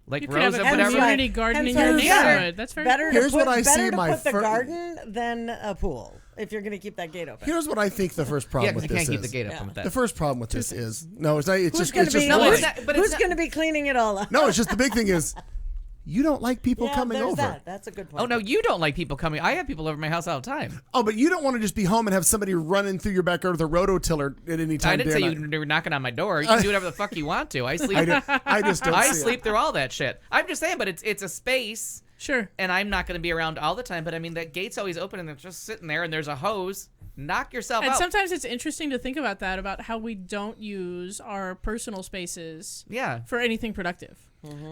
like You could rows have of a whatever. community garden in Hence your why- neighborhood. That's very better cool. Here's to put, what I better see to my put the fir- garden than a pool if you're going to keep that gate open. Here's what I think the first Yeah, problem because with you this can't keep is. the gate open with that. The first problem with this is no, it's not. It's Who's just going it's to be just No, noise. it's not- but it's who's not- going to be cleaning it all up? No, it's just the big thing is you don't like people yeah, coming there's over. that. That's a good point. Oh no, you don't like people coming. I have people over my house all the time. Oh, but you don't want to just be home and have somebody running through your backyard with a rototiller at any time. I didn't day say or you night. were knocking on my door. You can do whatever the fuck you want to. I sleep. I just don't. I see sleep It. through all that shit. I'm just saying, but it's a space, Sure. and I'm not going to be around all the time. But I mean, that gate's always open, and they're just sitting there, and there's a hose. Knock yourself And out. sometimes it's interesting to think about that, about how we don't use our personal spaces Yeah, for anything productive.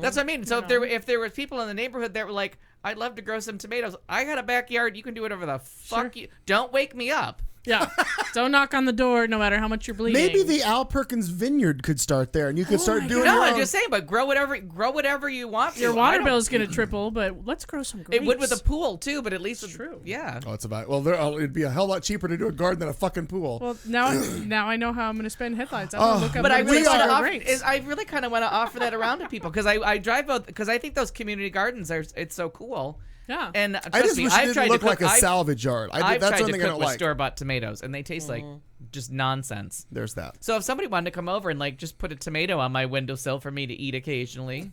that's what I mean. So if there were people in the neighborhood that were like, I'd love to grow some tomatoes. I got a backyard. You can do whatever the fuck you. Don't wake me up. Yeah. Don't knock on the door no matter how much you're bleeding. Maybe the Al Perkins Vineyard could start there, and you could start doing. No, your I'm own- just saying. But grow whatever you want. your to. I water don't- bill is going to triple, but let's grow some grapes. It would with a pool too, but at least it's true. Yeah. Oh, it's about. Well, it'd be a hell lot cheaper to do a garden than a fucking pool. Well, now I know how I'm going to spend headlights. I'm going to look up But I what really it's want to for offer. grapes. I really kind of want to offer that around to people because I drive both because I think those community gardens are it's so cool. Yeah. And I trust just me, wish I've it tried didn't look to cook. like a salvage yard. I've That's tried one to thing I cook don't with like. store bought tomatoes, and they taste like just nonsense. There's that. So if somebody wanted to come over and like just put a tomato on my windowsill for me to eat occasionally,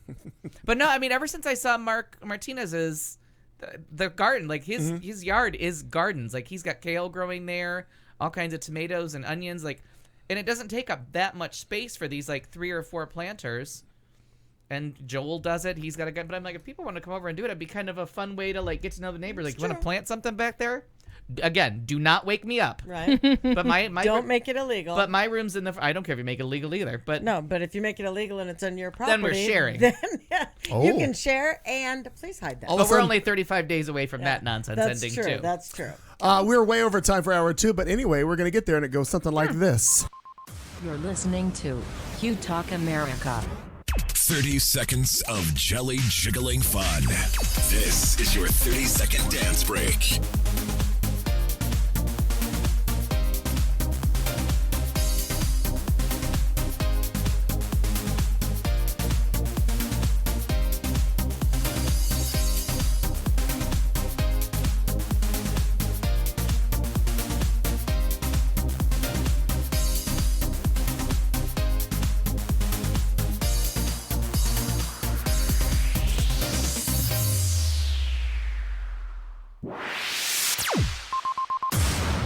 but no, I mean ever since I saw Mark Martinez's the garden, like his yard is gardens. Like he's got kale growing there, all kinds of tomatoes and onions, like, and it doesn't take up that much space for these like 3 or 4 planters. And Joel does it. He's got a gun. But I'm like, if people want to come over and do it, it'd be kind of a fun way to like get to know the neighbors. Like, you want to plant something back there? Again, do not wake me up. Right. But my Don't make it illegal. But my room's in the. I don't care if you make it illegal either. But no, but if you make it illegal and it's on your property, then we're sharing. Then Oh. you can share, and please hide that. All of a But we're sudden- only 35 days away from that nonsense That's ending true. too. That's true. We're way over time for hour 2, but anyway, we're going to get there, and it goes something like this. You're listening to Q Talk America. 30 seconds of jelly jiggling fun. This is your 30-second dance break.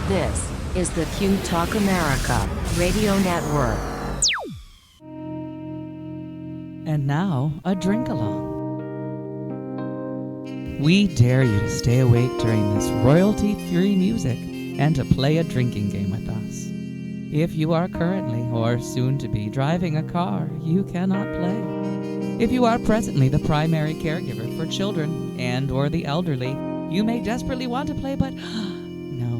This is the Q Talk America Radio Network. And now, a drink along. We dare you to stay awake during this royalty-free music and to play a drinking game with us. If you are currently or soon to be driving a car, you cannot play. If you are presently the primary caregiver for children and or the elderly, you may desperately want to play, but no.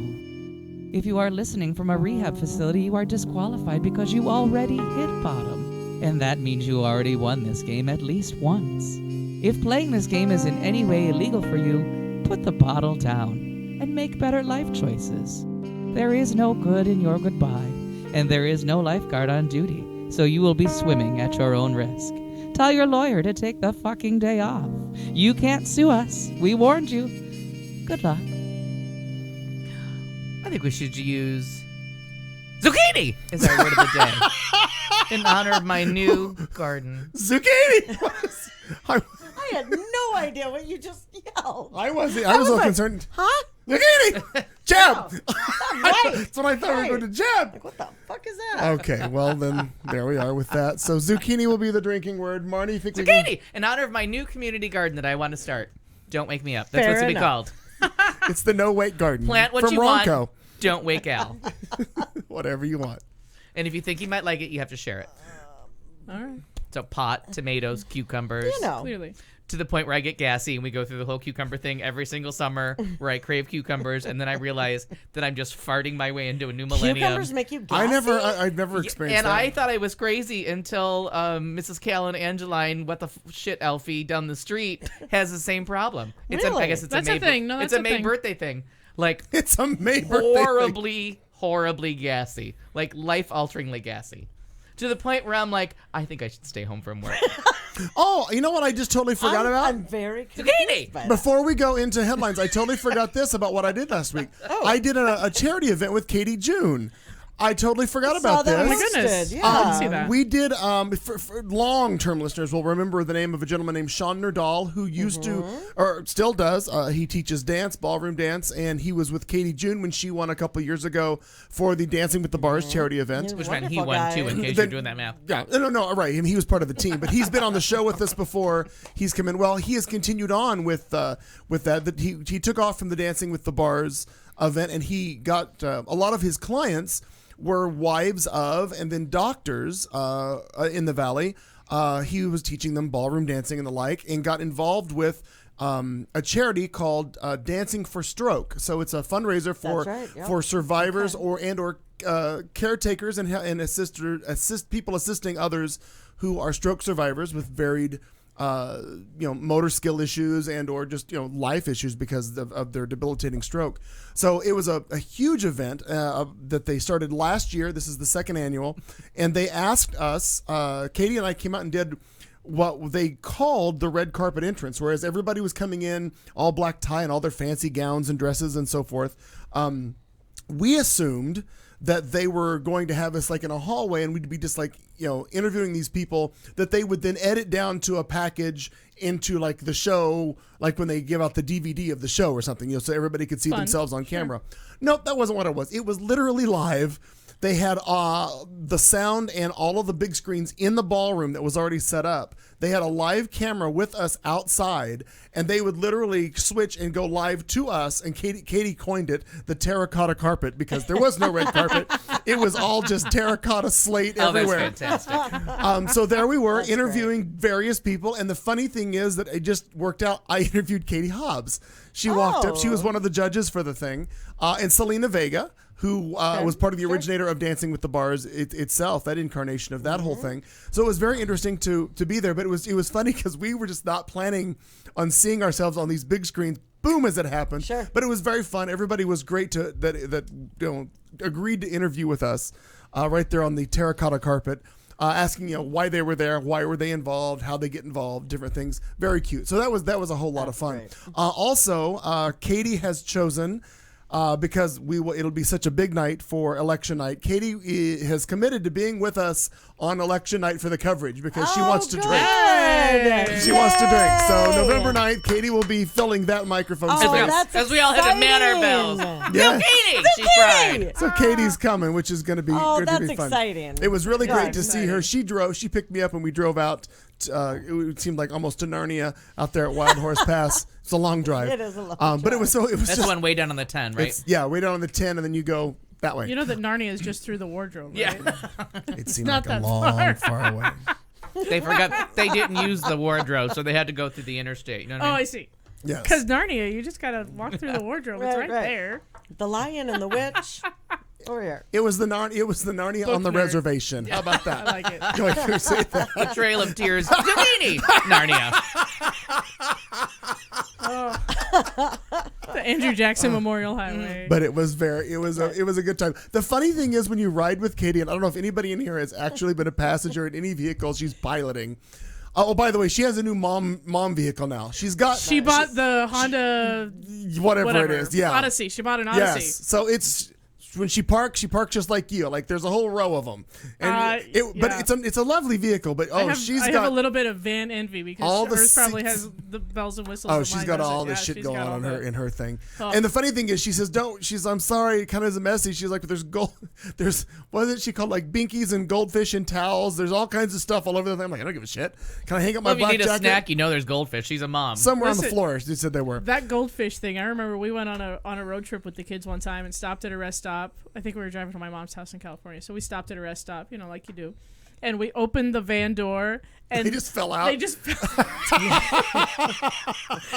If you are listening from a rehab facility, you are disqualified because you already hit bottom. And that means you already won this game at least once. If playing this game is in any way illegal for you, put the bottle down and make better life choices. There is no good in your goodbye, and there is no lifeguard on duty, so you will be swimming at your own risk. Tell your lawyer to take the fucking day off. You can't sue us. We warned you. Good luck. I think we should use zucchini as our word of the day in honor of my new garden. Zucchini! I had no idea what you just yelled. I was a little like, concerned. Huh? Zucchini! Jab! Right. That's what I thought we were going to jab. Like, what the fuck is that? Okay, well then, there we are with that. So zucchini will be the drinking word. Marty, you think we Zucchini in honor of my new community garden that I want to start. Don't wake me up. That's Fair what's to be enough. called. It's the no wait garden. Plant what from you Ronco. want. Don't wake Al. Whatever you want. And if you think he might like it, you have to share it. All right. So pot, tomatoes, cucumbers. You know. Clearly. To the point where I get gassy and we go through the whole cucumber thing every single summer where I crave cucumbers and then I realize that I'm just farting my way into a new millennium. Cucumbers make you gassy? I've never experienced And that. I thought I was crazy until Mrs. Callan Angeline, what the shit Elfie down the street, has the same problem. It's Really? I guess it's That's a May a thing. No, it's that's a a May thing. birthday thing. Like It's a May birthday thing. horribly gassy. Like life-alteringly gassy. To the point where I'm like, I think I should stay home from work. Oh, you know what I just totally forgot about? I'm very Zucchini! confused by that. Before we go into headlines, I totally forgot this about what I did last week. I did a charity event with Katie June. I totally forgot Saw about that this. posted, goodness. Yeah. I didn't see that. We did, for long-term listeners will remember the name of a gentleman named Sean Nerdahl who used to, or still does, he teaches dance, ballroom dance, and he was with Katie June when she won a couple years ago for the Dancing with the Bars charity event. Which meant he Wonderful won guy. too, in case Then- you're doing that math. Yeah, no, right. He was part of the team, but he's been on the show with us before. He's come in. Well, he has continued on with that. That he took off from the Dancing with the Bars event, and he got a lot of his clients were wives of and then doctors in the Valley. He was teaching them ballroom dancing and the like, and got involved with a charity called Dancing for Stroke. So it's a fundraiser for That's right, yep. for survivors or caretakers and assist people assisting others who are stroke survivors with varied motor skill issues and or just life issues because of their debilitating stroke. So it was a huge event that they started last year. This is the second annual, and they asked us. Katie and I came out and did what they called the red carpet entrance, whereas everybody was coming in all black tie and all their fancy gowns and dresses and so forth. We assumed that they were going to have us like in a hallway and we'd be just like, interviewing these people that they would then edit down to a package into like the show, like when they give out the DVD of the show or something, so everybody could see Fun. themselves on Sure. camera. Nope, that wasn't what it was. It was literally live. They had the sound and all of the big screens in the ballroom that was already set up. They had a live camera with us outside, and they would literally switch and go live to us. And Katie coined it the terracotta carpet because there was no red carpet. It was all just terracotta slate everywhere. That's fantastic. So there we were interviewing various people, and the funny thing is that it just worked out. I interviewed Katie Hobbs. She walked up. She was one of the judges for the thing, and Selena Vega, who was part of the originator of Dancing with the Stars itself, that incarnation of that whole thing. So it was very interesting to be there. But it was funny because we were just not planning on seeing ourselves on these big screens. Boom, as it happened. Sure. But it was very fun. Everybody was great that agreed to interview with us right there on the terracotta carpet. Asking why they were there, why were they involved, how they get involved, different things. Very cute. So that was a whole lot of fun. Great. Also, Katie has chosen. Because it'll be such a big night for election night. Katie has committed to being with us on election night for the coverage because she wants to drink. She wants to drink. So November 9th, Katie will be filling that microphone space. As we all had to man our bells. Yeah. Katie! She cried. So Katie's coming, which is going to be going to be that's fun. exciting. It was really great to Good. see her. She picked me up and we drove out. It seemed like almost to Narnia out there at Wild Horse Pass. It's a long drive. It is a long But drive. it was That's just one way down on the 10, right? way down on the 10, and then you go that way. You know that Narnia is just through the wardrobe, right? Yeah. It seemed not like a that long, far. far away. They forgot they didn't use the wardrobe, so they had to go through the interstate. You know what Oh, I mean? I see. Yes. Because Narnia, you just gotta walk through the wardrobe. It's Right, right right. there. The Lion and the Witch. Over here. It was the Narnia Both on the nerds. reservation. How about I that? like it. Go ahead and say that. The Trail of Tears. Zucchini! Narnia. The Andrew Jackson Memorial Highway. But it was a good time. The funny thing is when you ride with Katie, and I don't know if anybody in here has actually been a passenger in any vehicle she's piloting. Oh, by the way, she has a new mom vehicle now. She bought the Honda whatever it is. Yeah. Odyssey. She bought an Odyssey. Yes. So it's when she parks just like you. Like there's a whole row of them. And but yeah. it's a lovely vehicle. But I have got a little bit of van envy because all the hers probably seats- has the bells and whistles. Oh, but she's mine got doesn't. all this Yeah, shit she's going got on all in her thing. Oh. And the funny thing is, she says, I'm sorry, kind of as a messy. She's like, but there's what is it she called, like binkies and goldfish and towels. There's all kinds of stuff all over the thing. I'm like, I don't give a shit. Can I hang up my Well, if you black need a jacket? snack, you know there's goldfish. She's a mom. Somewhere on the Listen, floor, she said they were. That goldfish thing, I remember we went on a road trip with the kids one time and stopped at a rest stop. I think we were driving to my mom's house in California. So we stopped at a rest stop, like you do. And we opened the van door and They just fell out. They just fell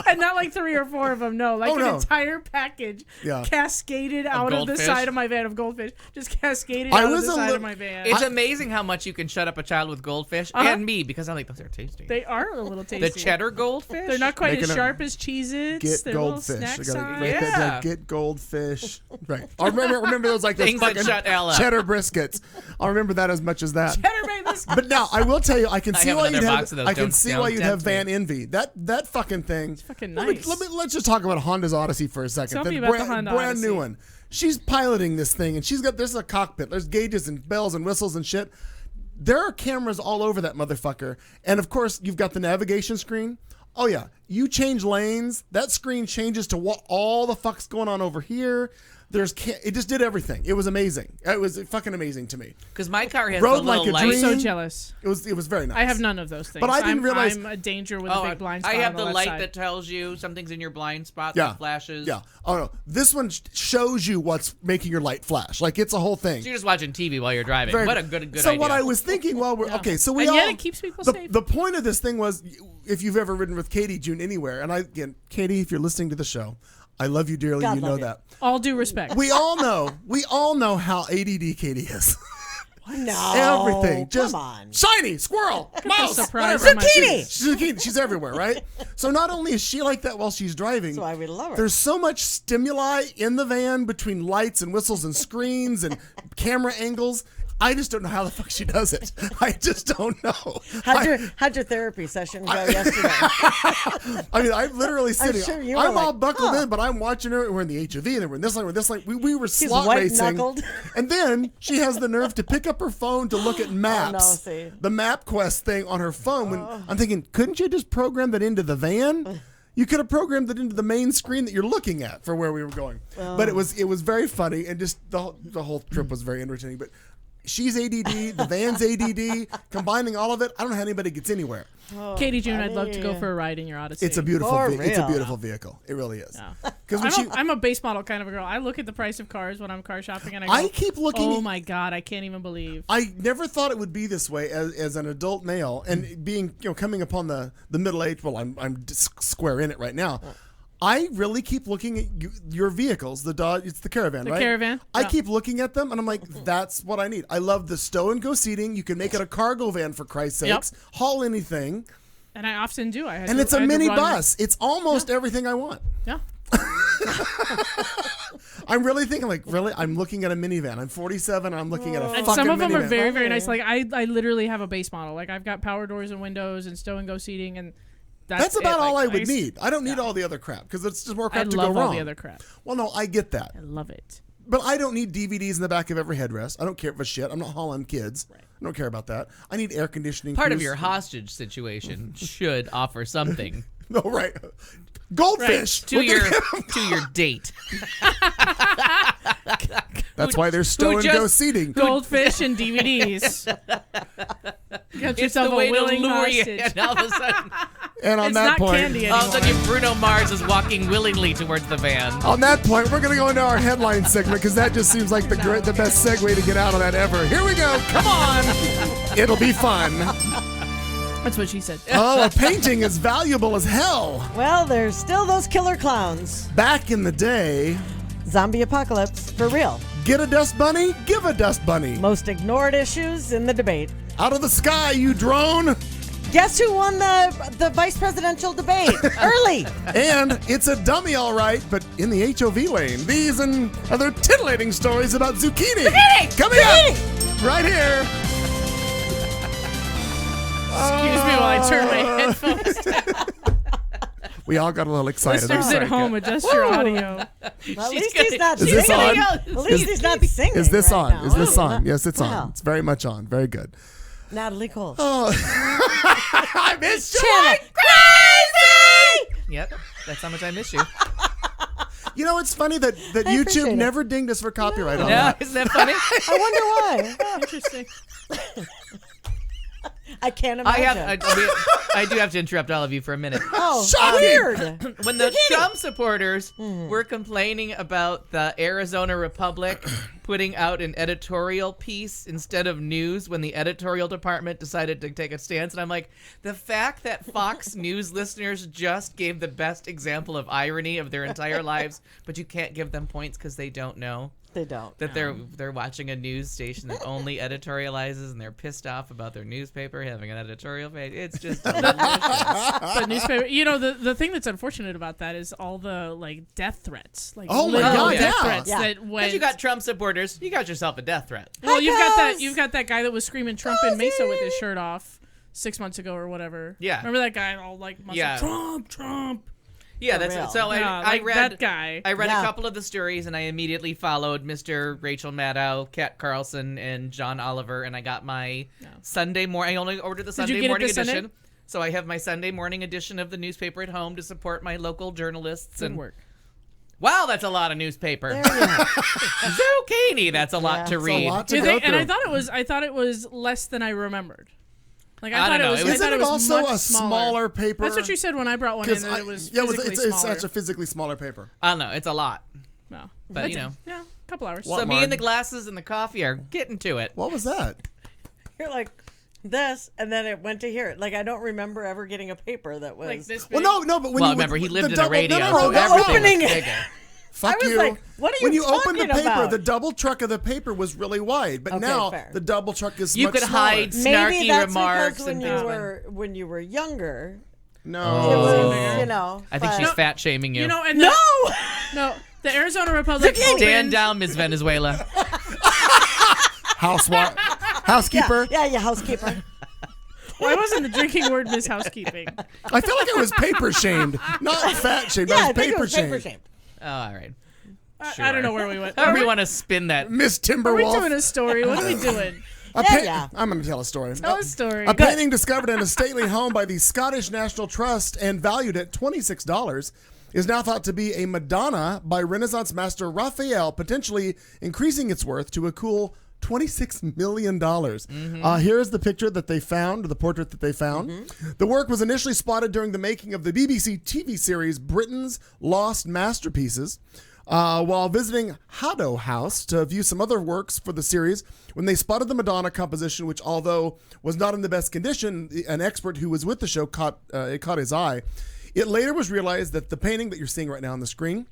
and not like 3 or 4 of them, no. Like Oh, an no. entire package Of cascaded out of the goldfish? side of my van of goldfish. Just cascaded I out of was the a side li- of my van. It's amazing how much you can shut up a child with goldfish and me because I'm like, those are tasty. They are a little tasty. The cheddar goldfish? They're not quite Making as a- sharp as Cheez-Its. Get They're little goldfish. I snack gotta size. write that down. Yeah. Get goldfish. Right. I remember those like those Things that fucking shut Al up. cheddar briskets. I remember that as much as that. Cheddar made this. But now I will tell you, I can I see have why you'd another box have. of those. I can Don't- see don't why you'd have tempt me. van envy. That fucking thing. fucking Let me- nice. let's just talk about Honda's Odyssey for a second. Tell me about the Honda brand new Odyssey. one. She's piloting this thing, and there's a cockpit. There's gauges and bells and whistles and shit. There are cameras all over that motherfucker, and of course you've got the navigation screen. Oh yeah, you change lanes, that screen changes to what all the fuck's going on over here. It just did everything. It was amazing. It was fucking amazing to me. Because my car has Rode the little like a light. dream. So jealous. It was very nice. I have none of those things. But I didn't realize- I'm a danger with Oh, a big blind I spot. have on the left light side. that tells you something's in your blind spot Yeah. that flashes. Yeah. Oh no, this one shows you what's making your light flash. Like it's a whole thing. So you're just watching TV while you're driving. Very What a good. good So idea. what I was thinking while we're okay, so we And all yet it keeps people safe. The point of this thing was, if you've ever ridden with Katie June anywhere, and Katie, if you're listening to the show, I love you dearly. God you know love you. that. All due respect. We all know how ADD Katie is. No. Everything, just Come on. shiny squirrel, mouse, surprise whatever. on my Zucchini. She's everywhere, right? So not only is she like that while she's driving, That's why we love her. there's so much stimuli in the van between lights and whistles and screens and camera angles. I just don't know how the fuck she does it. I just don't know. How'd your therapy session go yesterday? I mean, I'm literally sitting. sure you I'm were all like, buckled huh. in, but I'm watching her. We're in the HOV, and then we're in this line, we're in this line. We were slot racing. white-knuckled. And then she has the nerve to pick up her phone to look at maps. see. The MapQuest thing on her phone. When I'm thinking, couldn't you just program that into the van? You could have programmed it into the main screen that you're looking at for where we were going. But it was very funny, and just the whole trip was very entertaining. But she's ADD, the van's ADD, combining all of it. I don't know how anybody gets anywhere. Katie June, I'd love to go for a ride in your Odyssey. It's a beautiful, it's a beautiful vehicle. It really is. Because I'm a base model kind of a girl. I look at the price of cars when I'm car shopping, and I keep looking. Oh my god, I can't even believe. I never thought it would be this way as an adult male, and being coming upon the middle age. Well, I'm square in it right now. I really keep looking at your vehicles. The Dodge, it's the Caravan, right? The Caravan. I keep looking at them, and I'm like, that's what I need. I love the stow and go seating. You can make it a cargo van for Christ's sakes. Haul anything. And I often do. And it's a mini bus. It's almost everything I want. Yeah. I'm really thinking, I'm looking at a minivan. I'm 47. I'm looking at a fucking And some of them minivan. are very, very nice. Like I literally have a base model. Like I've got power doors and windows and stow and go seating, and that's about all I would need. I don't need all the other crap because it's just more crap to go wrong. I love all the other crap. Well, no, I get that. I love it. But I don't need DVDs in the back of every headrest. I don't care for shit. I'm not hauling kids. Right. I don't care about that. I need air conditioning. Part of your hostage situation should offer something. No, right. Goldfish to your date. That's why there's stow and go seating. Goldfish and DVDs. Got yourself a willing hostage. And all of a sudden, and on it's that not point, candy all of anymore. a sudden Bruno Mars is walking willingly towards the van. On that point, we're gonna go into our headline segment because that just seems like the best segue to get out of that ever. Here we go. Come on. It'll be fun. That's what she said. Oh, a painting is valuable as hell. Well, there's still those killer clowns. Back in the day, Zombie apocalypse, for real. get a dust bunny, give a dust bunny. Most ignored issues in the debate. Out of the sky, you drone. Guess who won the vice presidential debate? Early. And it's a dummy, all right, but in the HOV lane. These and other titillating stories about zucchini. Coming up right here. Excuse me while I turn my headphones down. We all got a little excited. Listeners at home, adjust your audio. Well, at least he's not Is this singing. on? At least he's not singing. Is this right on? now. Is this on? Yes, it's Wow. on. It's very much on. Very good. Natalie Cole. Oh, I missed you. Shanna. Yep, that's how much I miss you. You know, it's funny that appreciate YouTube it. never dinged us for copyright on Yeah, that. isn't that funny? I wonder why. Interesting. I can't imagine. I do have to interrupt all of you for a minute. oh, Shocking. weird. When the Trump supporters were complaining about the Arizona Republic putting out an editorial piece instead of news when the editorial department decided to take a stance, and I'm like, the fact that Fox News listeners just gave the best example of irony of their entire lives, but you can't give them points because they don't know They don't. that they're watching a news station that only editorializes, and they're pissed off about their newspaper having an editorial page. It's just delicious. But newspaper, the thing that's unfortunate about that is all the like death threats. Like Oh my literal God, death yeah. threats Yeah. that Because went. you got Trump supporters, you got yourself a death threat. Well, Hi, you've got that guy that was screaming Trump in Mesa with his shirt off 6 months ago or whatever. Yeah. Remember that guy all like muscle, Yeah. Trump. Yeah, For that's real. it. So Yeah, I like read that guy. I read Yeah. a couple of the stories, and I immediately followed Mr. Rachel Maddow, Kat Carlson, and John Oliver, and I got my Sunday morning. I only ordered the you Sunday get it morning this edition. Sunday? So I have my Sunday morning edition of the newspaper at home to support my local journalists. Good and work. Wow, that's a lot of newspaper. There you go. Zucchini, that's a lot Yeah. to It's a read. lot Do to you go think? And through. I thought it was less than I remembered. Like I I thought don't it know. was. It I was- thought Isn't it it was also much a smaller paper? That's what you said when I brought one in. That it was physically it's smaller. such a physically smaller paper. I don't know. It's a lot. No. But, you know. Yeah, a couple hours. What? So me Martin? and the glasses and the coffee are getting to it. What was that? You're like this, and then it went to here. Like I don't remember ever getting a paper that was Like this Well, big. no, but when Well, you remember, he the lived in a double- radio, No, so no, no, everything was opening it. bigger. Fuck I was you. like, what are you When you open the talking paper, about? the double truck of the paper was really wide, but Okay, now fair. the double truck is You much could smaller. hide Maybe snarky that's remarks because and when things. when you were younger, No. it was Oh. you know. I think but- she's fat shaming you. You know, and No. no, the Arizona Republic. Stand opened- down, Miss Venezuela. Housekeeper. Yeah, housekeeper. Why wasn't the drinking word Miss Housekeeping? I feel like it was paper shamed, not fat shamed. Yeah, I I was think it paper was paper shamed. shaped. Oh, all right. I don't know where we went. However Are you we, want to spin that. Miss are we Timberwolf. doing a story? What are we doing? I'm going to tell a story. Tell a story. A painting discovered in a stately home by the Scottish National Trust and valued at $26 is now thought to be a Madonna by Renaissance master Raphael, potentially increasing its worth to a cool $26 million. Here's the picture that they found, the portrait that they found. The work was initially spotted during the making of the BBC TV series Britain's Lost Masterpieces. While visiting Haddo House to view some other works for the series, when they spotted the Madonna composition, which although was not in the best condition, an expert who was with the show caught his eye. It later was realized that the painting that you're seeing right now on the screen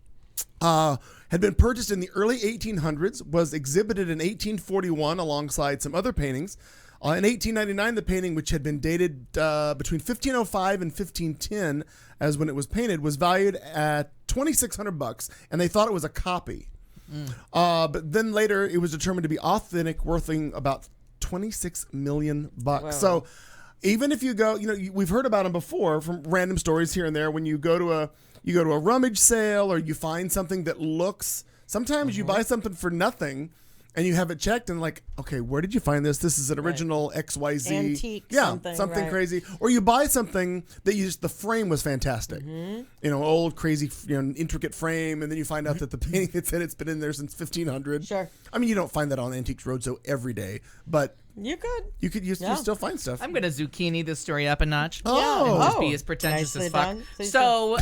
had been purchased in the early 1800s, was exhibited in 1841 alongside some other paintings. In 1899, the painting, which had been dated between 1505 and 1510 as when it was painted, was valued at $2,600, and they thought it was a copy. But then later, it was determined to be authentic, worthing about $26 million. Wow. So even if you go, we've heard about them before from random stories here and there. When you go to a rummage sale or you find something that looks, sometimes you buy something for nothing and you have it checked and like, okay, where did you find this? This is an original XYZ. Antique something right. crazy. Or you buy something that the frame was fantastic. Old, crazy, intricate frame, and then you find out that the painting that's in it's been in there since 1500. Sure. I mean, you don't find that on Antiques Roadshow every day, but You could. you still find stuff. I'm going to zucchini this story up a notch. Oh. And just be as pretentious Nicely as fuck. done. Please So,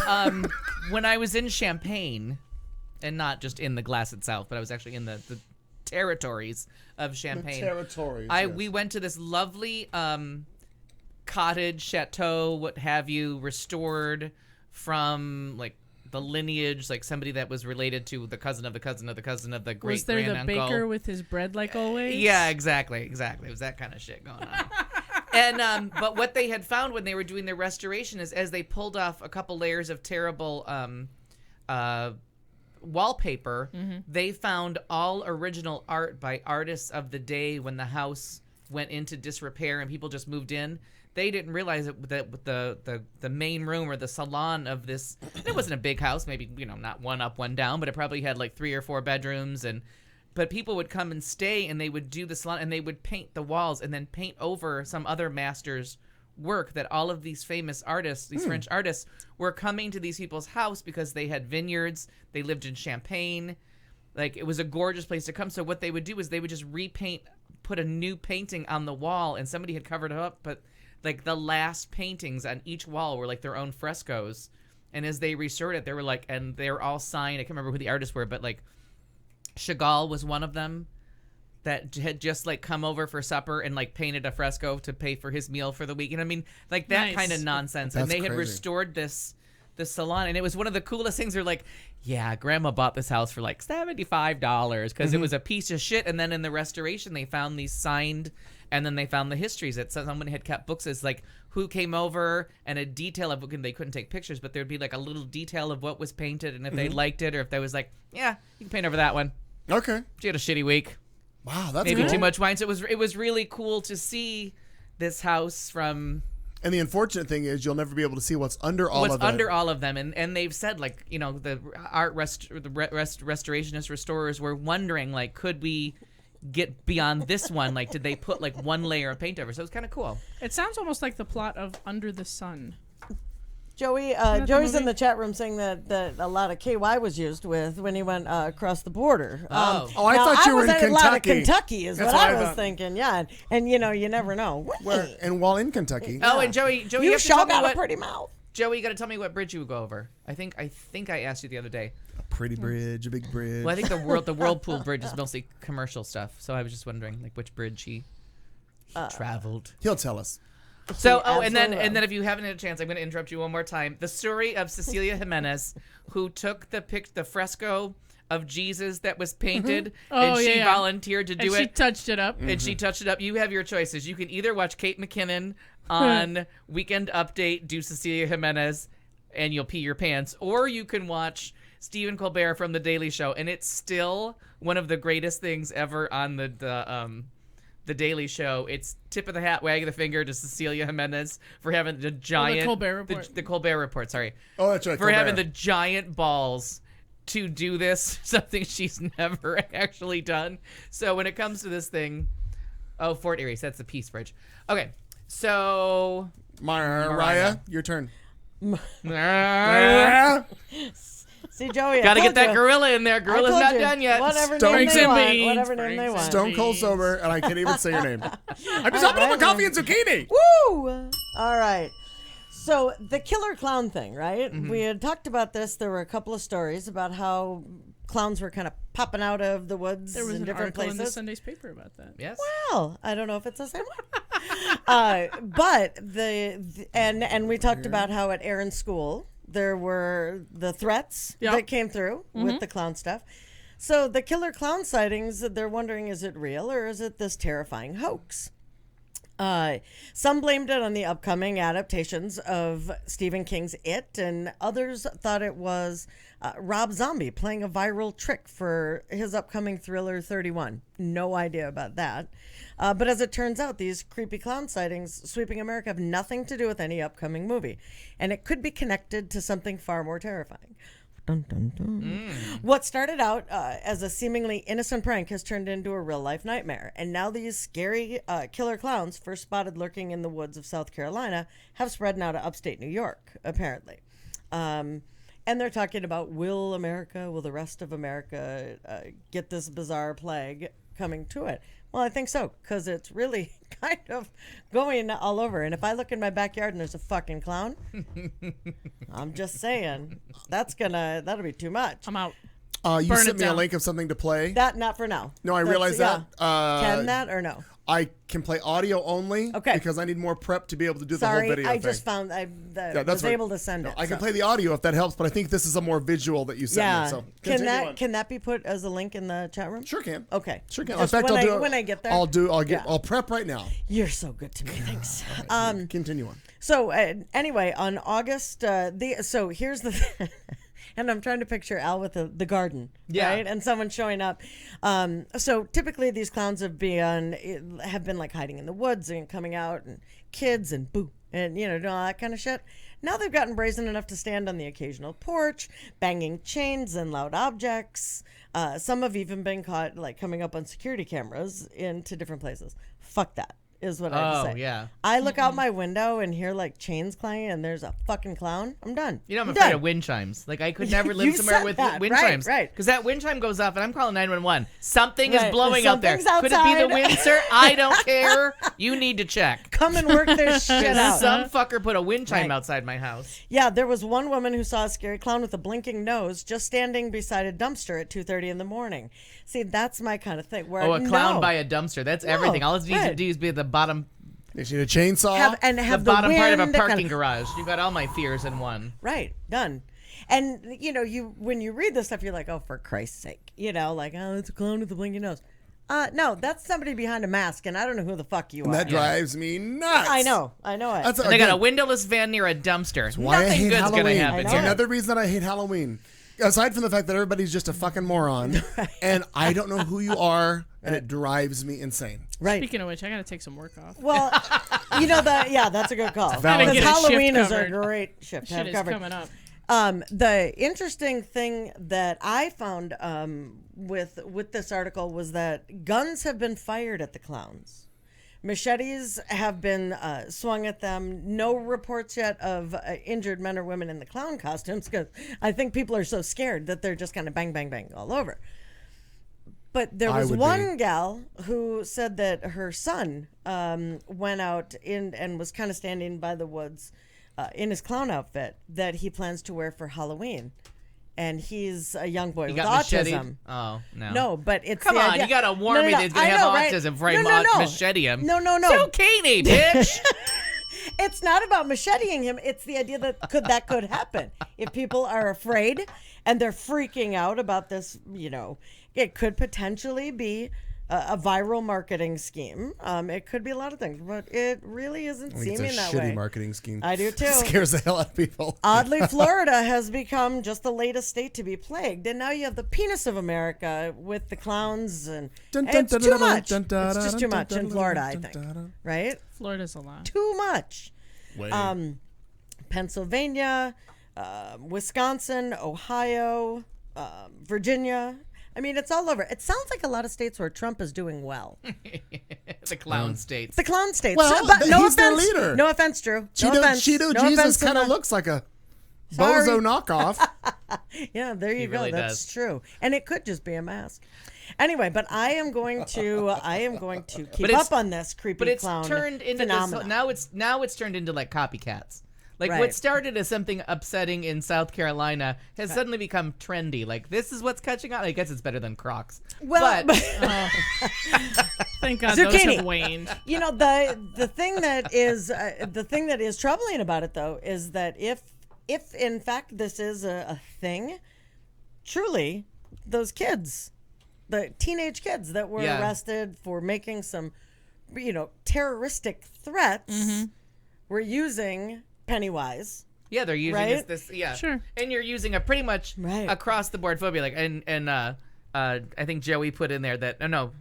when I was in Champagne, and not just in the glass itself, but I was actually in the territories of Champagne. Territories. We went to this lovely cottage, chateau, what have you, restored from like the lineage, like somebody that was related to the cousin of the cousin of the cousin of the great Was there the granduncle. baker with his bread like always? Yeah, exactly. It was that kind of shit going on. And but what they had found when they were doing their restoration is, as they pulled off a couple layers of terrible wallpaper, they found all original art by artists of the day when the house went into disrepair and people just moved in. They didn't realize that the main room or the salon of this, it wasn't a big house, maybe, not one up, one down, but it probably had like 3 or 4 bedrooms. But people would come and stay and they would do the salon and they would paint the walls and then paint over some other master's work, that all of these famous artists, these French artists, were coming to these people's house because they had vineyards, they lived in Champagne. Like, it was a gorgeous place to come. So what they would do is they would just repaint, put a new painting on the wall, and somebody had covered it up, but like the last paintings on each wall were like their own frescoes. And as they restored it, they were like, and they were all signed. I can't remember who the artists were, but like Chagall was one of them that had just like come over for supper and like painted a fresco to pay for his meal for the week. I mean, like that Nice. kind of nonsense. That's And they had crazy. restored this salon, and it was one of the coolest things. They're like, yeah, grandma bought this house for like $75 because it was a piece of shit. And then in the restoration, they found these signed, and then they found the histories that someone had kept books as like who came over and a detail of, they couldn't take pictures, but there'd be like a little detail of what was painted and if they liked it, or if they was like, yeah, you can paint over that one. Okay. She had a shitty week. Wow, that's Maybe cool. too much wine. So it was really cool to see this house from And the unfortunate thing is you'll never be able to see what's under all what's of it. under all of them. And they've said, like, the restorationist restorers were wondering, like, could we get beyond this one? Like, did they put like one layer of paint over? So it was kind of cool. It sounds almost like the plot of Under the Sun. Joey, that the Joey's in movie? the chat room saying that a lot of KY was used with when he went across the border. Oh. I now, thought you were was in at a lot of Kentucky. Kentucky is That's what what I I was thought. thinking. Yeah, and you never know. And while in Kentucky. Oh, and Joey, you You have to tell sure me got a what. pretty mouth. Joey, you got to tell me what bridge you would go over. I think I asked you the other day. A pretty bridge, a big bridge. Well, I think the Whirlpool bridge is mostly commercial stuff. So I was just wondering, like, which bridge he traveled. He'll tell us. So, Absolutely and then if you haven't had a chance, I'm going to interrupt you one more time. The story of Cecilia Jimenez, who took the fresco of Jesus that was painted, and Oh, she yeah. volunteered to do And she it, touched it up. and she touched it up. You have your choices. You can either watch Kate McKinnon on Weekend Update do Cecilia Jimenez, and you'll pee your pants, or you can watch Stephen Colbert from The Daily Show, and it's still one of the greatest things ever on the Daily Show. It's tip of the hat, wag of the finger to Cecilia Jimenez for having the giant Colbert Report. the Colbert Report. Sorry, Oh, that's right. for Colbert. having the giant balls to do this, something she's never actually done. So when it comes to this thing, Oh, Fort Erie. So that's the Peace Bridge. Okay. So. Mariah, your turn. See, Joey, I Gotta told get that you. gorilla in there. I Gorilla's told not you. done yet. Whatever Stone name they and want. beans, Whatever name they Franks want. and Stone cold beans. sober, and I can't even say your name. I'm just hopping up right, a coffee and zucchini. Woo! All right. So the killer clown thing, right? Mm-hmm. We had talked about this. There were a couple of stories about how clowns were kind of popping out of the woods There was in an different article in the places. Sunday's paper about that. Yes. Well, I don't know if it's the same one. But and we talked about how at Aaron's school there were the threats Yep. that came through with the clown stuff. So the killer clown sightings, they're wondering, is it real or is it this terrifying hoax? Some blamed it on the upcoming adaptations of Stephen King's It, and others thought it was Rob Zombie playing a viral trick for his upcoming thriller 31. No idea about that. But as it turns out, these creepy clown sightings sweeping America have nothing to do with any upcoming movie, and it could be connected to something far more terrifying. Dun, dun, dun. What started out as a seemingly innocent prank has turned into a real-life nightmare. And now these scary killer clowns, first spotted lurking in the woods of South Carolina, have spread now to upstate New York, apparently. And they're talking about, will the rest of America get this bizarre plague coming to it? Well, I think so, because it's really kind of going all over. And if I look in my backyard and there's a fucking clown, I'm just saying, that'll be too much. I'm out. You Burn sent it me a down. link of something to play. That, not for now. No, I That's- realize yeah. that. Can that or no? I can play audio only. Okay. Because I need more prep to be able to do the Sorry, whole video I thing. just found was right. able to send it. I can so. play the audio if that helps, but I think this is a more visual that you sent Yeah. me. So Can continue on. can that be put as a link in the chat room? Sure can. Okay. Sure can. Just In fact, when I'll do it when I get there. I'll Yeah. prep right now. You're so good to me. Thanks. Continue on. So anyway, on August, so here's the, and I'm trying to picture Al with the garden, Yeah. right, and someone showing up. So typically these clowns have been like hiding in the woods and coming out, and kids and boo, and doing all that kind of shit. Now they've gotten brazen enough to stand on the occasional porch, banging chains and loud objects. Some have even been caught like coming up on security cameras into different places. Fuck that. Is what I have to Oh, say. yeah. I look out my window and hear like chains clanging, and there's a fucking clown. I'm done. I'm I'm afraid done. of wind chimes. Like, I could never live You somewhere said with that. wind Right, chimes. right. Because that wind chime goes off, and I'm calling 911. Something Right. is blowing out there. Something's Could it be the outside. wind, sir? I don't care. You need to check. Come and work this shit out. Some fucker put a wind chime Right. outside my house. Yeah, there was one woman who saw a scary clown with a blinking nose just standing beside a dumpster at 2:30 in the morning. See, that's my kind of thing. Where Oh, a clown no. by a dumpster. That's No, everything. All it needs to right. do is be at the bottom, You need a chainsaw. have the bottom part of a wind parking kind garage. You got all my fears in one. Right, done. And you when you read this stuff, you're like, oh, for Christ's sake, like, oh, it's a clown with a blinking nose. No, that's somebody behind a mask, and I don't know who the fuck you and are. that drives me nuts. I know it. That's And they got a windowless van near a dumpster. why I Nothing hate good's Halloween. gonna happen I know. here. Another reason that I hate Halloween, aside from the fact that everybody's just a fucking moron, and I don't know who you are, and it drives me insane. Right. Speaking of which, I gotta take some work off. Well, that's a good call. valid Because Get a shift Halloween is a covered. great shift to have Shit is covered. coming up. The interesting thing that I found with this article was that guns have been fired at the clowns. Machetes have been swung at them. No reports yet of injured men or women in the clown costumes, because I think people are so scared that they're just kind of bang, bang, bang all over. But there I was would one be. gal who said that her son went out and was kind of standing by the woods in his clown outfit that he plans to wear for Halloween. And he's a young boy You with got autism. macheted? Oh, no. No, but it's Come the on, idea. you gotta warn me that he's gonna I have know, right? autism before I no. machete him. No. Zucchini, bitch! It's not about macheteing him. It's the idea that could happen. If people are afraid and they're freaking out about this, it could potentially be a viral marketing scheme. It could be a lot of things, but it really isn't I think seeming it's a that shitty way. marketing scheme. I do too. It scares the hell out of people. Oddly, Florida has become just the latest state to be plagued, and now you have the penis of America with the clowns, and it's too much. It's just too much in Florida, I think. Right? Florida's a lot. Too much. Pennsylvania, Wisconsin, Ohio, Virginia I mean, it's all over. It sounds like a lot of states where Trump is doing well. The clown states. The clown states. Well, but no he's their offense. leader. No offense, Drew. Cheeto, no offense. Cheeto No Jesus offense in kind of the- looks like a Sorry. bozo knockoff. Yeah, there you go. really That's does. true. And it could just be a mask. Anyway, but I am going to keep But it's- up on this creepy But it's clown turned into phenomenon. this, now it's turned into like copycats. Like Right. what started as something upsetting in South Carolina has suddenly become trendy. Like this is what's catching on. I guess it's better than Crocs. Well, but Thank God those Zucchini. have waned. You know, the thing that is troubling about it though is that if in fact this is a thing, truly those kids, the teenage kids that were Yeah. arrested for making some, terroristic threats, were using Pennywise. yeah, they're using Right? this. Yeah, Sure. And you're using a pretty much Right. across the board phobia. Like I think Joey put in there that no.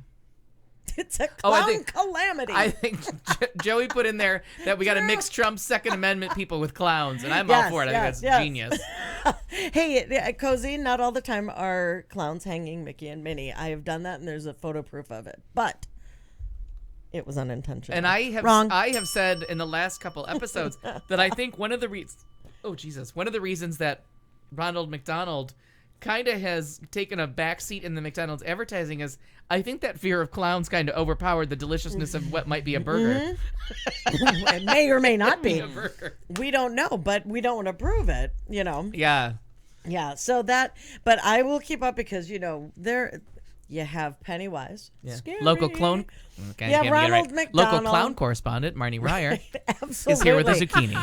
It's a Oh, I clown think- calamity. I think Joey put in there that we got to mix Trump's Second Amendment people with clowns, and I'm all Yes, for it. I yes, think that's yes. genius. Hey, Cozy, not all the time are clowns hanging Mickey and Minnie. I have done that, and there's a photo proof of it. But it was unintentional. And I have said in the last couple episodes that I think one of the reasons that Ronald McDonald kind of has taken a back seat in the McDonald's advertising is I think that fear of clowns kind of overpowered the deliciousness of what might be a burger. it may or may not be. A burger. We don't know, but we don't want to prove it. Yeah. Yeah. So that, but I will keep up because there, you have Pennywise. Yeah. Scary. Local clone. Okay, Yeah, can't get it Ronald McDonald. Local clown correspondent Marnie Ryer Absolutely. is here with a zucchini.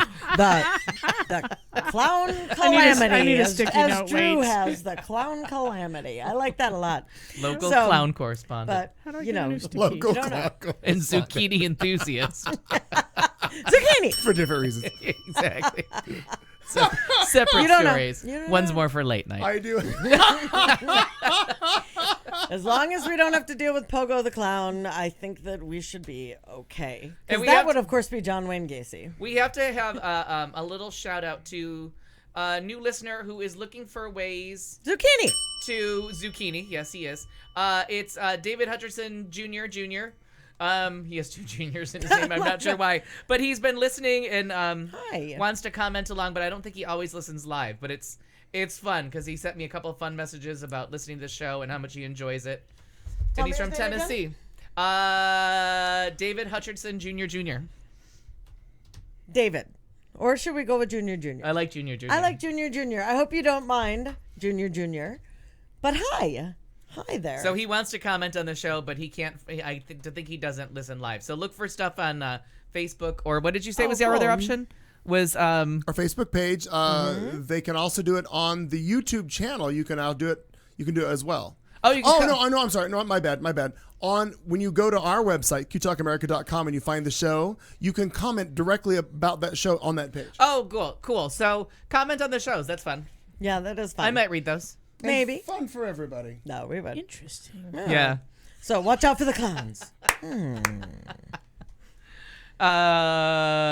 The clown I calamity. need a as- sticky as note, Drew wait. has the clown calamity. I like that a lot. Local So, clown correspondent But How do I you get a know, new sticky? Local don't know. clock and zucchini enthusiast. zucchini. for different reasons. Exactly. So, separate You don't know. stories. You don't One's know. more for late night. I do. As long as we don't have to deal with Pogo the Clown, I think that we should be okay. And Because we that have would, to- of course, be John Wayne Gacy. We have to have a little shout out to a new listener who is looking for ways Zucchini. to zucchini. Yes, he is. It's David Hutcherson Jr. He has two juniors in his name. I'm not sure why, but he's been listening and Hi. wants to comment along. But I don't think he always listens live. But it's fun because he sent me a couple of fun messages about listening to the show and how much he enjoys it. Tell And he's me from his name again. Tennessee. David Hutcherson Jr. David. Or should we go with Junior Junior? I like Jr. I like Junior Junior. I hope you don't mind Junior Junior. But hi. Hi there. So he wants to comment on the show, but he can't. I think he doesn't listen live. So look for stuff on Facebook or what did you say was the other cool. option? Was Our Facebook page. They can also do it on the YouTube channel. You can now do it. You can do it as well. Oh, you can Oh come- no! I'm sorry. No, my bad. When you go to our website, qtalkamerica.com, and you find the show, you can comment directly about that show on that page. Oh, cool. So comment on the shows. That's fun. yeah, that is fun. I might read those. And Maybe. fun for everybody. No, we would. Interesting. Yeah. So watch out for the clowns.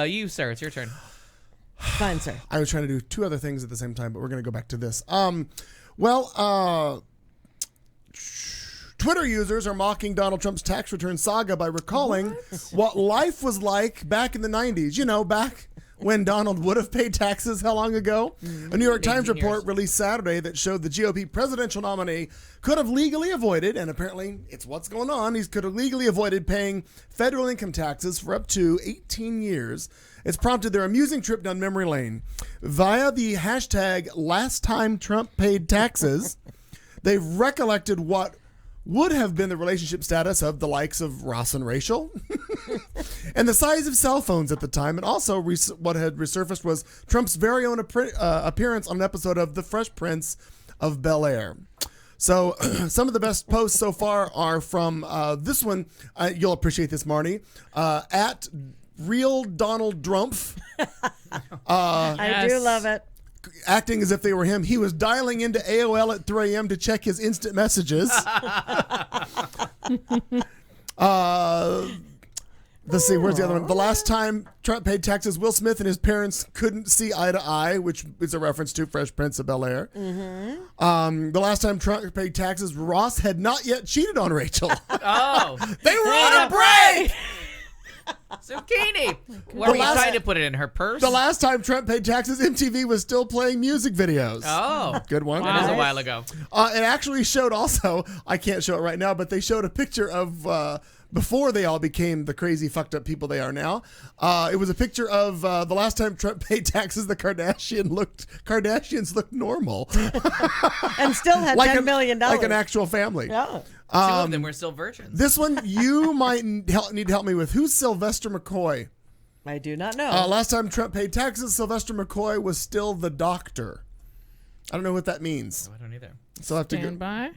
You sir, it's your turn. Fine, sir. I was trying to do two other things at the same time, but we're going to go back to this. Twitter users are mocking Donald Trump's tax return saga by recalling what life was like back in the 90s. You know, back when Donald would have paid taxes how long ago? A New York Times 18 report years. released Saturday that showed the GOP presidential nominee could have legally avoided, and apparently it's what's going on, he could have legally avoided paying federal income taxes for up to 18 years. It's prompted their amusing trip down memory lane. Via the hashtag last time Trump paid taxes, they've recollected what would have been the relationship status of the likes of Ross and Rachel and the size of cell phones at the time. And also what had resurfaced was Trump's very own appearance on an episode of The Fresh Prince of Bel-Air. So some of the best posts so far are from this one. You'll appreciate this, Marnie. At Real Donald Drumpf. I do love it. Acting as if they were him. He was dialing into AOL at 3 a.m. to check his instant messages. Let's see, where's the other one? The last time Trump paid taxes, Will Smith and his parents couldn't see eye to eye, which is a reference to Fresh Prince of Bel-Air. The last time Trump paid taxes, Ross had not yet cheated on Rachel. Oh, They were on a break! zucchini. Were we trying to put it in her purse? The last time Trump paid taxes, MTV was still playing music videos. Oh, Good one. that is a while ago. It actually showed also, I can't show it right now, but they showed a picture of before they all became the crazy fucked up people they are now. It was a picture of the last time Trump paid taxes, the Kardashians looked normal. And still had $10 million. Like an actual family. Yeah. Two of them were still virgins. This one you might need to help me with. Who's Sylvester McCoy? I do not know. Last time Trump paid taxes, Sylvester McCoy was still the doctor. I don't know what that means. I don't either. So I have to Stand by.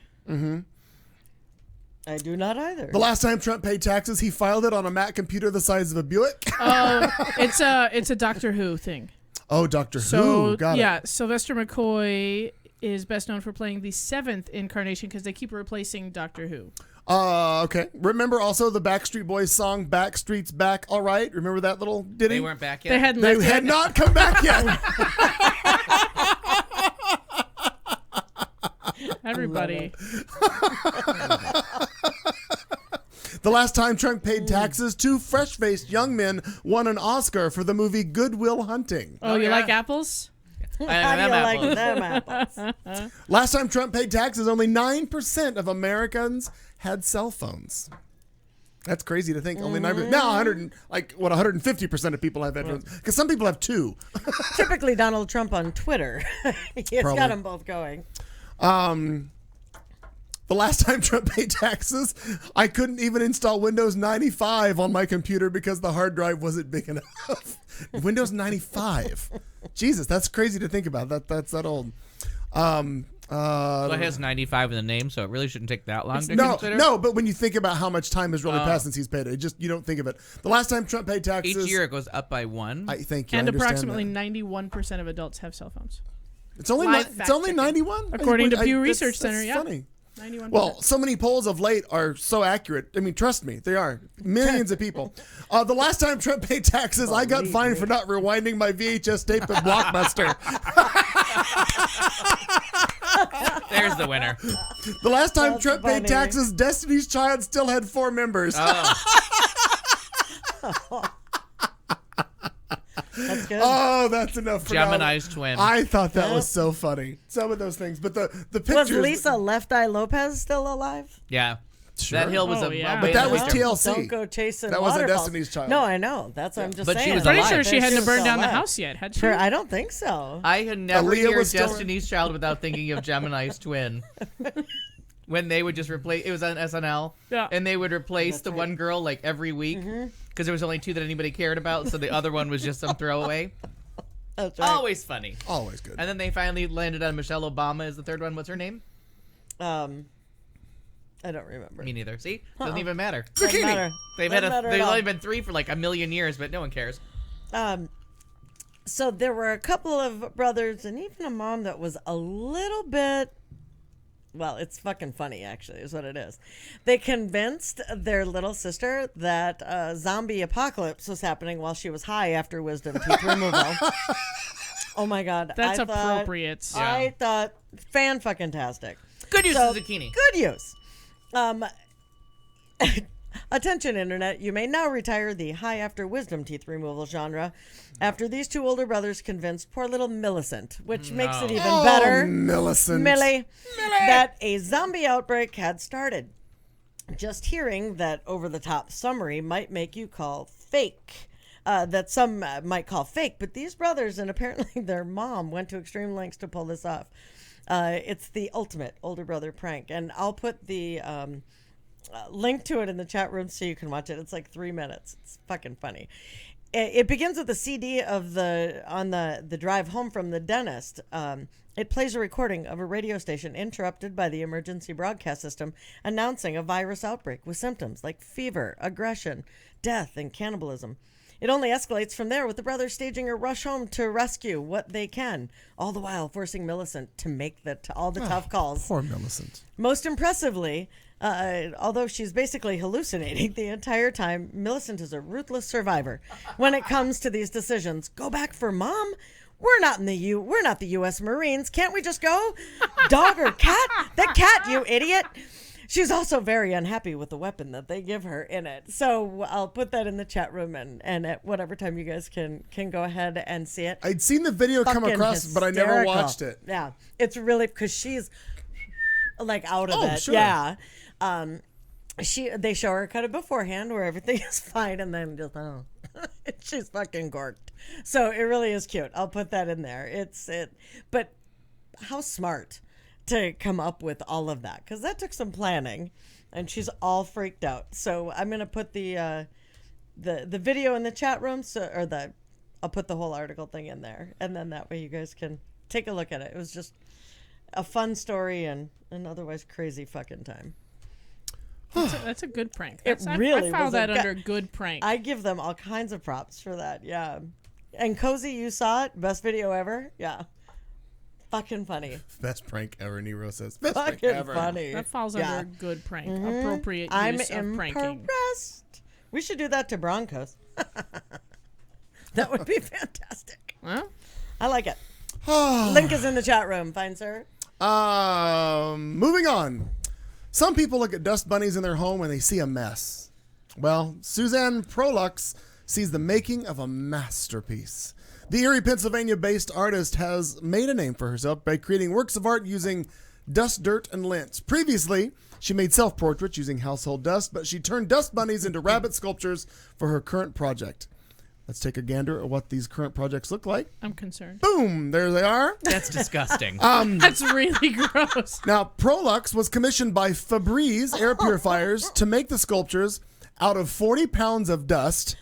I do not either. The last time Trump paid taxes, he filed it on a Mac computer the size of a Buick. Oh, it's a Doctor Who thing. Oh, Doctor So Who. Got yeah, it. Sylvester McCoy is best known for playing the 7th incarnation because they keep replacing Doctor Who. Okay. Remember also the Backstreet Boys song "Backstreet's Back"? All right. Remember that little ditty? They weren't back yet. They hadn't They left had yet. not come back yet. Everybody. The last time Trump paid taxes, two fresh-faced young men won an Oscar for the movie Good Will Hunting. Oh, you yeah. like apples? How do you like them apples? Last time Trump paid taxes, only 9% of Americans had cell phones. That's crazy to think. Only 9%. Now 150% of people have headphones because some people have two. Typically Donald Trump on Twitter. It's Probably. got them both going. The last time Trump paid taxes, I couldn't even install Windows 95 on my computer because the hard drive wasn't big enough. Windows 95. Jesus, that's crazy to think about. That's that old. Well, it has 95 in the name, so it really shouldn't take that long to consider. No, but when you think about how much time has really passed since he's paid it, you don't think of it. The last time Trump paid taxes, Each year it goes up by one. Thank you. And I understand approximately that. 91% of adults have cell phones. It's only Live it's fact only checking. 91 According to Pew that's- Research that's Center, yeah. Funny. 91%. Well, so many polls of late are so accurate. I mean, trust me, they are. Millions of people. The last time Trump paid taxes, I got fined for not rewinding my VHS tape of Blockbuster. There's the winner. The last time That's Trump funny. paid taxes, Destiny's Child still had 4 members. That's good. Oh, that's enough for now. Gemini's twin. I thought that was so funny. Some of those things, but the Was pictures. Lisa Left Eye Lopez still alive? Yeah. Sure. That hill was Oh, a yeah. But that was Western. TLC. Don't go chasing That wasn't waterfalls. Destiny's Child. No, I know. That's what I'm just But she saying. was Pretty alive. sure she hadn't was burned still down the alive. house yet, had she? Sure, I don't think so. I had never Aaliyah heard was still- Destiny's Child without thinking of Gemini's twin. When they would just replace, it was on SNL, Yeah. and they would replace the one girl like every week because there was only 2 that anybody cared about, so the other one was just some throwaway. That's right. Always funny. Always good. And then they finally landed on Michelle Obama as the third one. What's her name? I don't remember. Me neither. See, doesn't even matter. Doesn't matter. They've Doesn't had matter at they've all. only been 3 for like a million years, but no one cares. So there were a couple of brothers and even a mom that was a little bit. Well, it's fucking funny, actually, is what it is. They convinced their little sister that a zombie apocalypse was happening while she was high after wisdom teeth removal. Oh my God. That's I thought- appropriate. I thought fan-fucking-tastic. Good use So, of zucchini. Good use. Attention, Internet. You may now retire the high after wisdom teeth removal genre after these 2 older brothers convinced poor little Millicent, which makes it even better, Millicent. Millie, that a zombie outbreak had started. Just hearing that over-the-top summary might make you call fake. That some might call fake, but these brothers and apparently their mom went to extreme lengths to pull this off. It's the ultimate older brother prank, and I'll put the link to it in the chat room so you can watch it. It's like 3 minutes. It's fucking funny. It begins with a CD of on the drive home from the dentist. It plays a recording of a radio station interrupted by the emergency broadcast system announcing a virus outbreak with symptoms like fever, aggression, death, and cannibalism. It only escalates from there, with the brothers staging a rush home to rescue what they can, all the while forcing Millicent to make all the tough calls. Poor Millicent. Most impressively, although she's basically hallucinating the entire time, Millicent is a ruthless survivor when it comes to these decisions. Go back for mom? We're not the U.S. Marines. Can't we just go? Dog or cat? The cat, you idiot. She's also very unhappy with the weapon that they give her in it. So I'll put that in the chat room, and at whatever time you guys can go ahead and see it. I'd seen the video come Fucking across, but I never hysterical. watched it. Yeah, it's really because she's like out of Oh, it. sure. Yeah. They show her cut it beforehand where everything is fine, and then just she's fucking gorked. So it really is cute. I'll put that in there. But how smart to come up with all of that, because that took some planning, and she's all freaked out. So I'm gonna put the video in the chat room, I'll put the whole article thing in there, and then that way you guys can take a look at it. It was just a fun story and an otherwise crazy fucking time. That's a good prank. I really found was that under good prank. I give them all kinds of props for that. Yeah. And Cozy, you saw it? Best video ever? Yeah. Fucking funny. Best prank ever, Nero says. Best prank Fucking ever. funny. That falls Yeah. under good prank. Appropriate I'm use of pranking. impressed. We should do that to Broncos. That would be fantastic. Well, I like it. Link is in the chat room. Fine, sir. Moving on. Some people look at dust bunnies in their home and they see a mess. Well, Suzanne Prolux sees the making of a masterpiece. The Erie, Pennsylvania-based artist has made a name for herself by creating works of art using dust, dirt, and lint. Previously, she made self-portraits using household dust, but she turned dust bunnies into rabbit sculptures for her current project. Let's take a gander at what these current projects look like. I'm concerned. Boom! There they are. That's disgusting. That's really gross. Now, Prolux was commissioned by Febreze Air Purifiers to make the sculptures out of 40 pounds of dust,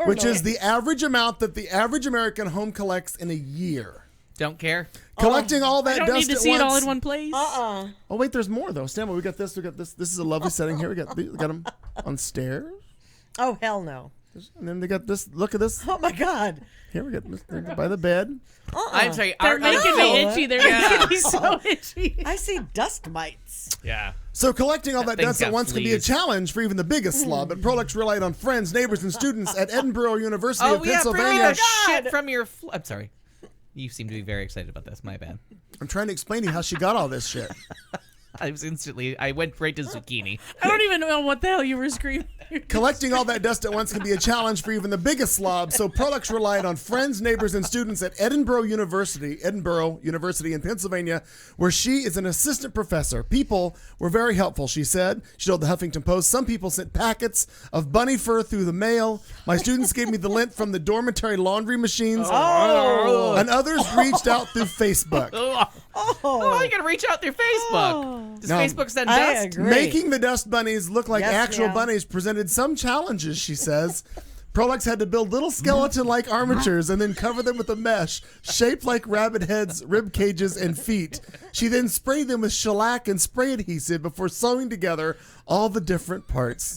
which is the average amount that the average American home collects in a year. Don't care. Collecting all that I don't dust need to at see once. it all in one place. Oh, wait, there's more, though. Stand by. We got this. We got this. This is a lovely setting here. We got them on stairs. Oh, hell no. And then they got this. Look at this. Oh, my God. Here we got this by the bed. I'm sorry. They're making me No. itchy. They're making me so itchy. I see dust mites. Yeah. So collecting all that thing's dust at got once can be a fleas. challenge for even the biggest slob, but Prolux relied on friends, neighbors, and students at Edinburgh University of yeah, bring Pennsylvania. the shit from your. I'm sorry. You seem to be very excited about this. My bad. I'm trying to explain to you how she got all this shit. I went right to zucchini. I don't even know what the hell you were screaming. Collecting all that dust at once can be a challenge for even the biggest slob, so Prolux relied on friends, neighbors, and students at Edinburgh University in Pennsylvania, where she is an assistant professor. People were very helpful, she said. She told the Huffington Post, some people sent packets of bunny fur through the mail. My students gave me the lint from the dormitory laundry machines. And others reached out through Facebook. Oh, you gotta reach out through Facebook. Does No. Facebook send I dust? agree. Making the dust bunnies look like Yes, actual meow. bunnies presented some challenges, she says. Prolux had to build little skeleton-like armatures and then cover them with a mesh shaped like rabbit heads, rib cages, and feet. She then sprayed them with shellac and spray adhesive before sewing together all the different parts.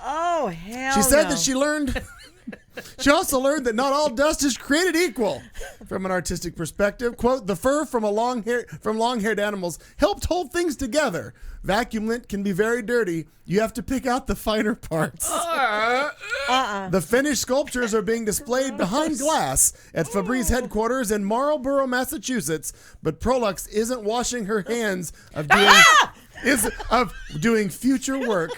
Oh, hell She said no. that she learned... She also learned that not all dust is created equal. From an artistic perspective, quote, the fur from long-haired animals helped hold things together. Vacuum lint can be very dirty. You have to pick out the finer parts. The finished sculptures are being displayed behind glass at Febreze headquarters in Marlborough, Massachusetts. But Prolux isn't washing her hands of doing future work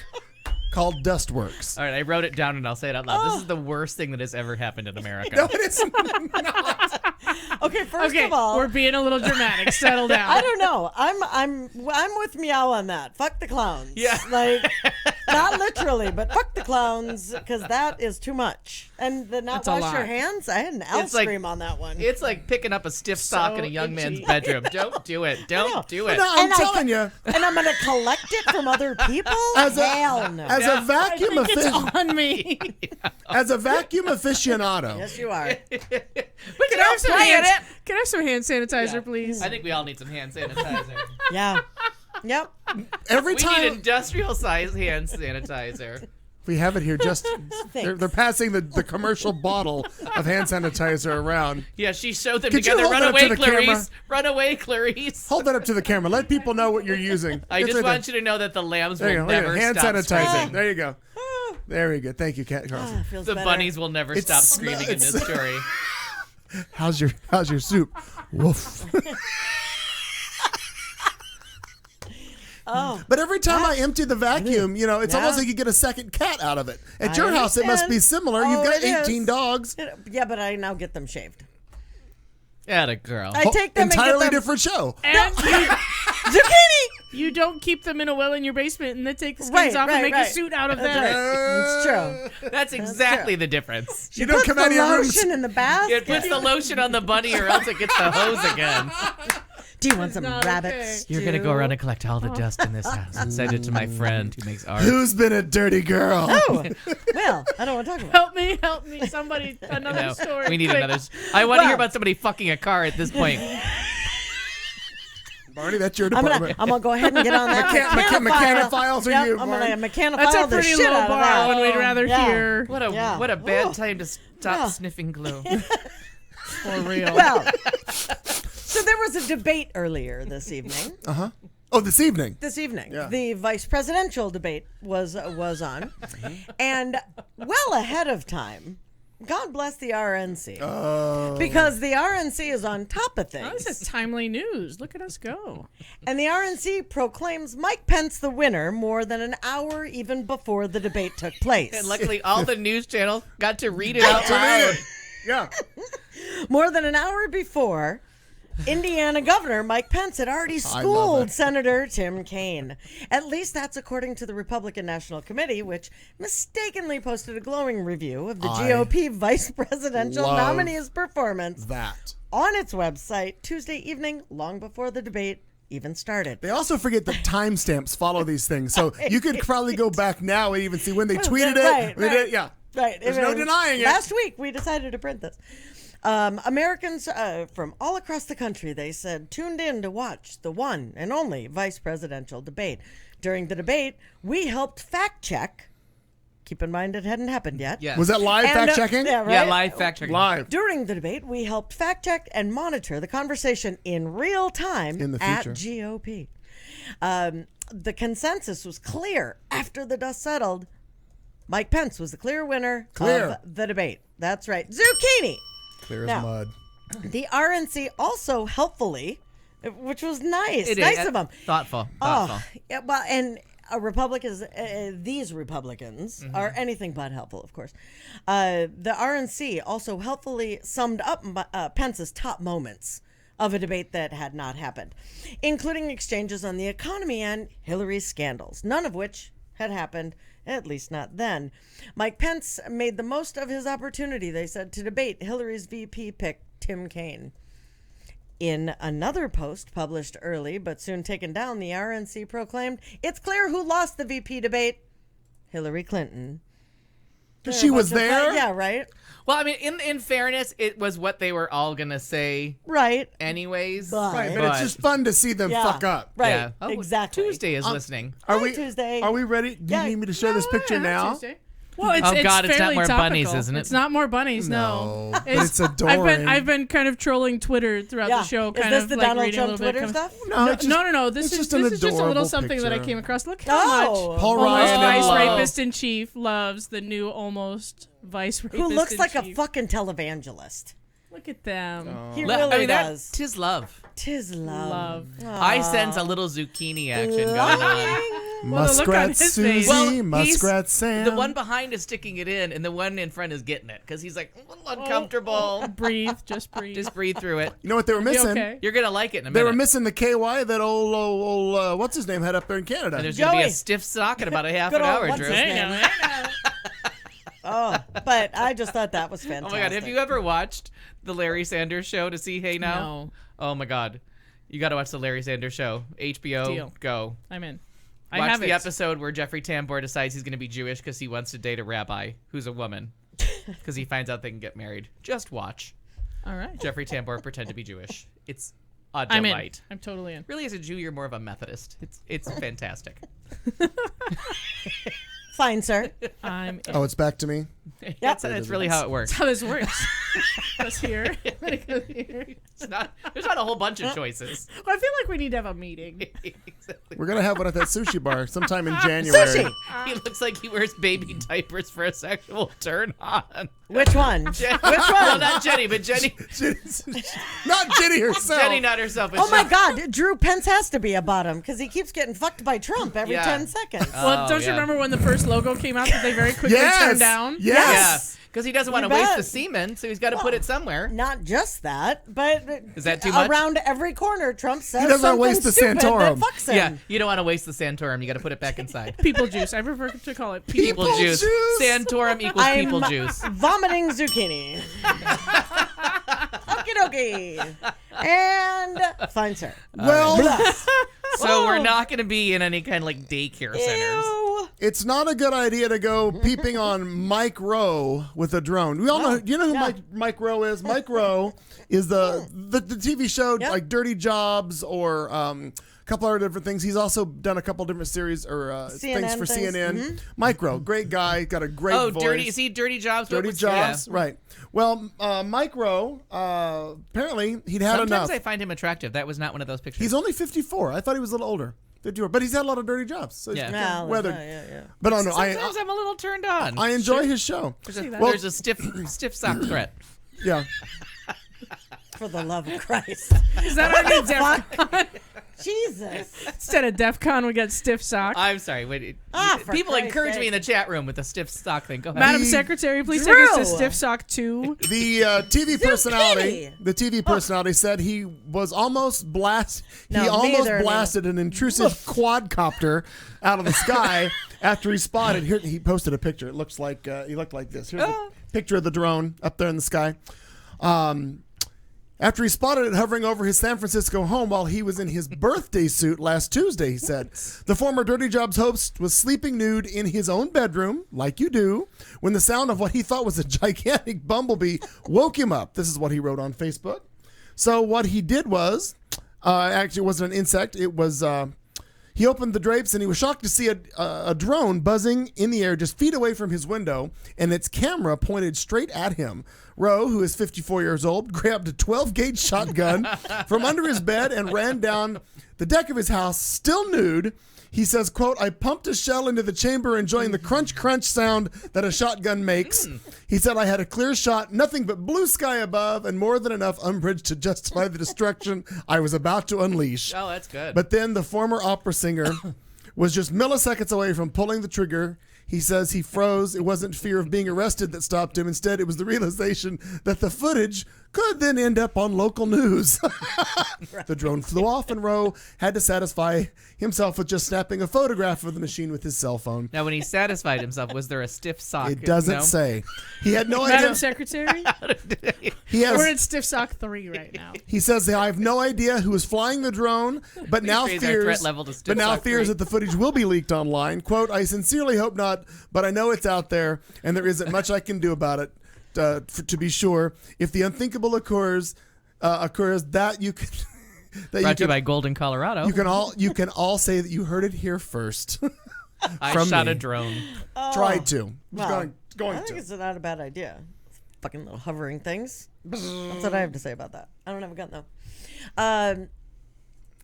called Dustworks. All right, I wrote it down and I'll say it out loud. This is the worst thing that has ever happened in America. No, it is not. Okay, first Okay, of all, we're being a little dramatic. Settle down. I don't know. I'm with Meow on that. Fuck the clowns. Yeah. Like, not literally, but fuck the clowns, because that is too much. And the not That's a wash your lot. hands. I had an L It's like- scream on that one. It's like picking up a stiff sock in a young man's itchy. bedroom. Don't do it. Don't do it. No, I'm And I- telling you, And I'm gonna collect it from other people? Hell no. as a vacuum It's on me. as a vacuum aficionado, Yes, you are. But Can you I have don't some play hand, it. Can I have some hand sanitizer, please? I think we all need some hand sanitizer. Yeah. Yep. every We time need industrial size hand sanitizer. We have it here. Just they're passing the commercial bottle of hand sanitizer around. Yeah, she showed them Could you together. hold Run that up away, to the camera? Clarice. Run away, Clarice. Hold that up to the camera. Let people know what you're using. I It's just right want you to know that the lambs there. will There you go. never Hand stop sanitizer. screaming. There you go. There we go. Thank you, Cat Carlson. Feels The better. bunnies will never It's stop sm- screaming in it's- this story. How's your soup? Woof. Oh, But every time I empty the vacuum, it's Yeah. almost like you get a second cat out of it. At I your house, it must be understand. similar. Oh, You've got it is. 18 dogs. yeah, but I now get them shaved. Atta girl. I take them Entirely and get them. different show. And Zucchini. you don't keep them in a well in your basement and then take the skins Right, off and right, make right. a suit out of That's them. right. It's true. That's exactly the difference. You don't Put come the out of your room. lotion in the bath. It puts the lotion on the bunny or else it gets the hose again. Do you want some not rabbit okay. stew? You're going to go around and collect all the dust in this house and send it to my friend who makes art. Who's been a dirty girl? Oh, well, I don't want to talk about it. Help me, somebody, another No, story. we need quick. another. I want to hear Well- about somebody fucking a car at this point. Barney, that's your I'm department. gonna go ahead and get on that Mecanophiles are Yep, you, I'm Barney. gonna mechanophile That's a the pretty shit low out of bar that. when we'd rather Yeah. hear. What a Yeah. what a bad Ooh. time to stop Yeah. sniffing glue. For real. Well, so there was a debate earlier this evening. Oh, this evening. This evening, Yeah. the vice presidential debate was on, and well ahead of time. God bless the RNC. Because the RNC is on top of Oh, this things. is timely news. Look at us go. And the RNC proclaims Mike Pence the winner more than an hour even before the debate took place. And luckily, all the news channels got to read it out loud. Yeah. More than an hour before, Indiana Governor Mike Pence had already love schooled it. Senator Tim Kaine. At least that's according to the Republican National Committee, which mistakenly posted a glowing review of the I GOP vice presidential love nominee's performance That. on its website Tuesday evening, long before the debate even started. They also forget that timestamps follow these things. So you could probably go back now and even see when they tweeted it. Right, when they right. did it. Yeah. Right. There's no denying it. Last week, we decided to print this. Americans from all across the country, they said, tuned in to watch the one and only vice presidential debate. During the debate, we helped fact check. Keep in mind it hadn't happened yet. Yeah. Was that live And, fact checking? Yeah, right? Yeah, live fact checking. Live. During the debate, we helped fact check and monitor the conversation in real time In the at future. GOP. The consensus was clear after the dust settled. Mike Pence was the clear winner Clear. of the debate. That's right. Zucchini. Clear as Now, mud. The RNC also helpfully, which was nice, It nice is. of them. Thoughtful. Oh, yeah, well, and these Republicans are anything but helpful, of course. The RNC also helpfully summed up Pence's top moments of a debate that had not happened, including exchanges on the economy and Hillary's scandals, none of which had happened, at least not then. Mike Pence made the most of his opportunity, they said, to debate Hillary's VP pick, Tim Kaine. In another post published early but soon taken down, the RNC proclaimed, it's clear who lost the VP debate, Hillary Clinton. She was Bunch of- there? Yeah, right? Well, I mean, in fairness, it was what they were all gonna say Right. anyways. But- Right, but it's just fun to see them Yeah. fuck up. Right. Yeah. Oh, Exactly. Tuesday is listening. Are Hi, we Tuesday. Are we ready? Do Yeah. you need me to show this picture now? Well, it's, Oh, God, it's not fairly more bunnies, topical. isn't it? It's not more bunnies, No, no. but it's adoring. I've been kind of trolling Twitter throughout Yeah. the show. Is Kind this of the like Donald reading a Trump little bit. Twitter stuff? No, it's just, No. it's This is just an just a little adorable something that I picture. came across. Look how much Paul almost Ryan and vice love. rapist in chief loves the new almost vice rapist Who looks in like a chief. fucking televangelist. Look at them. He I really mean, that does. tis love. Tis love. I sense a little zucchini action going on. Well, the look on Muskrat his Susie, face. Well, Muskrat Sam. The one behind is sticking it in, and the one in front is getting it because he's like a little uncomfortable. Breathe, just breathe. Just breathe through it. You know what they were Be missing? okay. You're gonna like it in a They minute. were missing the KY that old what's his name had up there in Canada. And there's gonna be a Joey. stiff sock in about a half Good an old hour, what's Drew. his Hey, name? now, hey, now. Oh, but I just thought that was Oh fantastic. my god, have you ever watched the Larry Sanders Show to see Hey Now? No. Oh my god. You gotta watch the Larry Sanders Show. HBO, Deal. go. I'm in. I Watch have the it. episode where Jeffrey Tambor decides he's gonna be Jewish because he wants to date a rabbi who's a woman. Because he finds out they can get married. Just watch All right. Jeffrey Tambor pretend to be Jewish. It's a I'm in. delight. I'm totally in. Really, as a Jew, you're more of a Methodist. It's fantastic. Fine, sir. I'm in. Oh, it's back to me. That's really how it works. That's how this works. Goes here. Then it goes here. There's not a whole bunch of choices. Well, I feel like we need to have a meeting. Exactly. We're gonna have one at that sushi bar sometime in January. Sushi. He looks like he wears baby diapers for a sexual turn on. Which one? Which one? Well, not Jenny, but Jenny. Not Jenny herself. Jenny, not herself. But Oh my God, Drew Pence has to be a bottom because he keeps getting fucked by Trump every Yeah. 10 seconds. Well, don't you yeah. remember when the first logo came out that they very quickly Yes. turned down? Yes. Yeah, because he doesn't want to You waste bet. the semen, so he's got to put it somewhere. Not just that, but Is that too much? around every corner, Trump says doesn't something waste the stupid Santorum. that fucks him. Yeah, you don't want to waste the Santorum. You got to put it back inside. People juice. I prefer to call it people. People juice. juice. Santorum equals I'm people juice. vomiting zucchini. Okie dokie. And fine, sir. Well, So we're not going to be in any kind of like daycare centers. Ew. it's not a good idea to go peeping on Mike Rowe with a drone. We all know. Do you know who Mike Rowe is? Mike Rowe is the TV show Yeah. like Dirty Jobs or a couple other different things. He's also done a couple different series or things for things. CNN. Mike Rowe, great guy, got a great Oh, voice. dirty. Is he Dirty Jobs? Dirty What's- Jobs, yeah. right? Well, Mike Rowe apparently he'd had Sometimes enough. I find him attractive. That was not one of those pictures. He's only 54. I thought he was a little older. But he's had a lot of dirty jobs. So he's Yeah. kind of Well, weathered. yeah. But no, Sometimes I'm a little turned on. I enjoy his show. There's a stiff sock threat. Yeah. For the love of Christ. Is that our new DEFCON? Jesus. Instead of DEFCON, we got stiff sock. I'm sorry. Wait, For people Christ's encourage sake. me in the chat room with the stiff sock thing. Go ahead. Madam The- Secretary, please Drew. take us to stiff sock 2. The TV personality said he was almost he No, almost neither, blasted an intrusive quadcopter out of the sky after he spotted. Here he posted a picture. It looks like he looked like this. Here's a picture of the drone up there in the sky. After he spotted it hovering over his San Francisco home while he was in his birthday suit last Tuesday, he said. The former Dirty Jobs host was sleeping nude in his own bedroom, like you do, when the sound of what he thought was a gigantic bumblebee woke him up. This is what he wrote on Facebook. So what he did was, actually it wasn't an insect, it was... he opened the drapes and he was shocked to see a drone buzzing in the air just feet away from his window, and its camera pointed straight at him. Rowe, who is 54 years old, grabbed a 12-gauge shotgun from under his bed and ran down the deck of his house, still nude. He says, quote, I pumped a shell into the chamber, enjoying the crunch, crunch sound that a shotgun makes. He said, I had a clear shot, nothing but blue sky above, and more than enough umbrage to justify the destruction I was about to unleash. Oh, that's good. But then the former opera singer was just milliseconds away from pulling the trigger. He says he froze. It wasn't fear of being arrested that stopped him. Instead, it was the realization that the footage could then end up on local news. The drone flew off, and Rowe had to satisfy himself with just snapping a photograph of the machine with his cell phone. Now, when he satisfied himself, was there a stiff sock? It doesn't No? say. He had no Madam idea. Secretary, He we're has. at stiff sock 3 right now. He says, I have no idea who was flying the drone, but now raise our threat fears, level to but now Stiff fears Sock that the footage will be leaked online. Quote, I sincerely hope not, but I know it's out there, and there isn't much I can do about it, to be sure. If the unthinkable occurs, that you can... That Brought to you by Golden, Colorado. you can all say that you heard it here first. I from shot me. a drone. Tried to. Well, Was going I think to. it's not a bad idea. Fucking little hovering things. That's what I have to say about that. I don't have a gun though.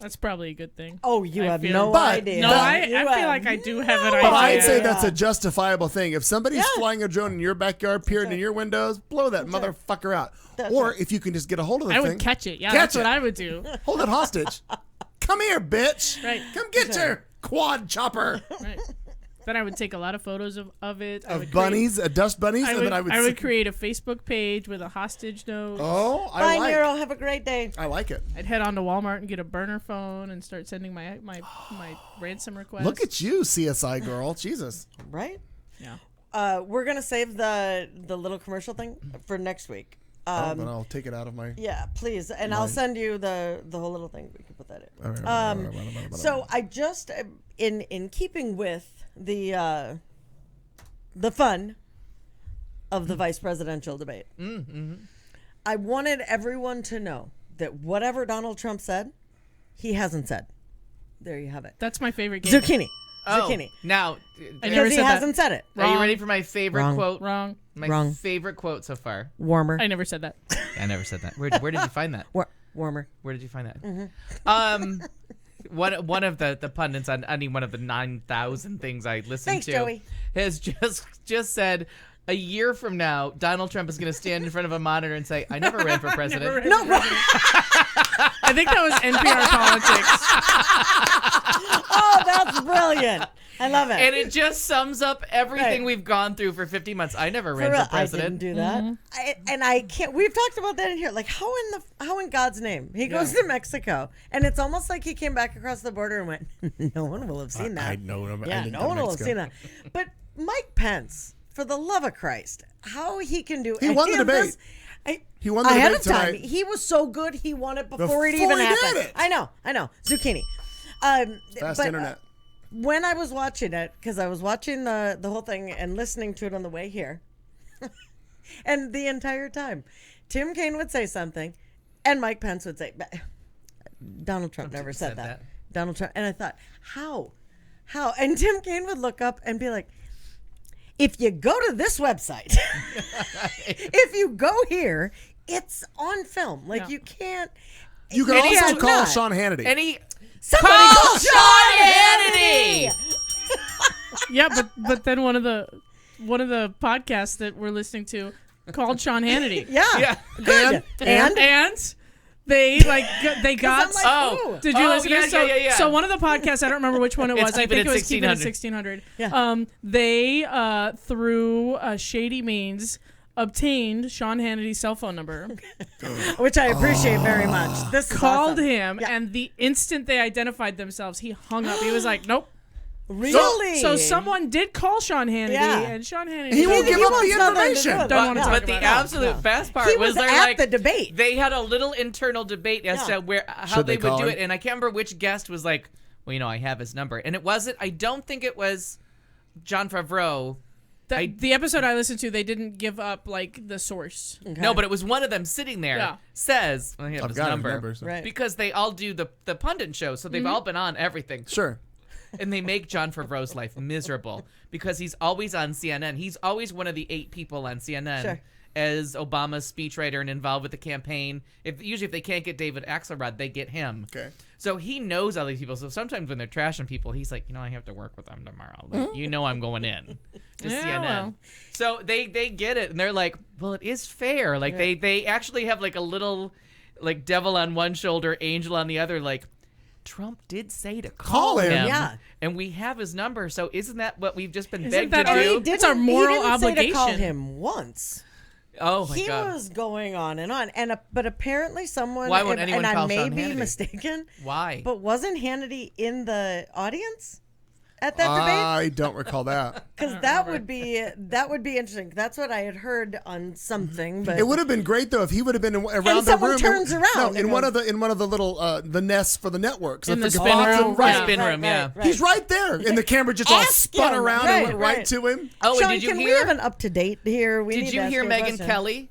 That's probably a good thing. Oh, you I have feel- no But- idea. No, I You feel have like I do have an But idea. I'd say that's a justifiable thing. If somebody's Yeah. flying a drone in your backyard, peering in your windows, blow that motherfucker out. That's Or right. if you can just get a hold of the I thing, would catch it. Yeah, Catch that's what it. I would do. hold it hostage. Come here, bitch. Right. Come get your quad chopper Right. Then I would take a lot of photos of it. I would of create- bunnies, dust bunnies, I and would, then I would. I would create a Facebook page with a hostage note. Oh, I Bye, like. Nero. Have a great day. I like it. I'd head on to Walmart and get a burner phone and start sending my ransom request. Look at you, CSI girl. Jesus. Right? Yeah. We're gonna save the little commercial thing for next week. Then I'll take it out of my. Yeah, please, and I'll send you the whole little thing. We can put that in. All right. So I just in keeping with the fun of the vice presidential debate, I wanted everyone to know that whatever Donald Trump said, he hasn't said. There you have it. That's my favorite game. Zucchini. Zucchini. Now, I never Because he said that. hasn't said it. are you Wrong. ready for my favorite Wrong. quote? Wrong. My Wrong. favorite quote so far. Warmer. I never said that. I never said that. Where did you find that? Warmer. Where did you find that? Mm-hmm. One of the pundits on any one of the 9,000 things I listened Thanks, to Joey. has just said a year from now Donald Trump is going to stand in front of a monitor and say, "I never ran for president." No, I think that was NPR politics. oh, that's brilliant. I love it. And it just sums up everything Right. we've gone through for 50 months. I never ran For real, for president. I didn't do that. And I can't. We've talked about that in here. Like how in God's name he goes to Mexico, and it's almost like he came back across the border and went, "No one will have seen that." I know. I Yeah, didn't no go to one will have Mexico. seen that. But Mike Pence, for the love of Christ, how he can do? He won the any of debate. this- He won the ahead debate of time. tonight. He was so good. He won it before it Before even he did happened. it. I know. Zucchini. Fast but, internet. When I was watching it, because I was watching the whole thing and listening to it on the way here, and the entire time, Tim Kaine would say something, and Mike Pence would say, Donald Trump never said that. Donald Trump. And I thought, how? And Tim Kaine would look up and be like, if you go to this website, if you go here, it's on film. Like Yeah. you can't. You can can't also call not. Sean Hannity. Somebody Call call Sean Hannity! Yeah, but then one of the podcasts that we're listening to called Sean Hannity. Yeah. Yeah. And And they got. I'm like, Oh. ooh. Did you Oh, listen to yeah, this? So, yeah. so one of the podcasts, I don't remember which one it It's was. I Keep It think at it was Keep It at 1600. 1600. Yeah. They through shady means obtained Sean Hannity's cell phone number, Which I appreciate very much. This is called awesome. him, Yeah. and the instant they identified themselves, he hung up. He was like, "Nope." Really? So someone did call Sean Hannity, Yeah. and Sean Hannity. He won't He give up wants the nothing to do information. with it. Don't wanna talk But the about it. absolute best part He was was they're at like the debate. They had a little internal debate as Yeah. to how Should they they would call do him? it, and I can't remember which guest was like, "Well, I have his number," and it wasn't. I don't think it was John Favreau. The episode I listened to, they didn't give up like the source. No, but it was one of them sitting there. Yeah. Says, "I have I've his got his number," number, so- Right. because they all do the pundit show, so they've all been on everything. Sure. And they make John Favreau's life miserable because he's always on CNN. He's always one of the 8 people on CNN Sure. as Obama's speechwriter and involved with the campaign. Usually if they can't get David Axelrod, they get him. Okay. So he knows all these people. So sometimes when they're trashing people, he's like, I have to work with them tomorrow. Like, I'm going in to Yeah, CNN. well. So they get it, and they're like, well, it is fair. Like they actually have like a little like devil on one shoulder, angel on the other. Like Trump did say to call him. Yeah. and we have his number. So isn't that what we've just been Isn't begged that to our- do? He It's our didn't- moral he didn't say to call obligation. him once. Oh my He god! was going on, but apparently someone. Why won't anyone and call I may Sean be Hannity? mistaken. Why? But wasn't Hannity in the audience at that debate? I don't recall that. Because that would be interesting. That's what I had heard on something. But It would have been great though if he would have been around the someone room. turns around No, and in one goes- of the little the nests for the networks. In That's the like spin awesome, room? right? Yeah. Spin room, yeah. He's right there, and the camera just all Ask spun him. around Right, and went right right. to him. Oh, and Sean, did you can hear? we have an up to date here? We Did need you to ask hear a Megyn question. Kelly?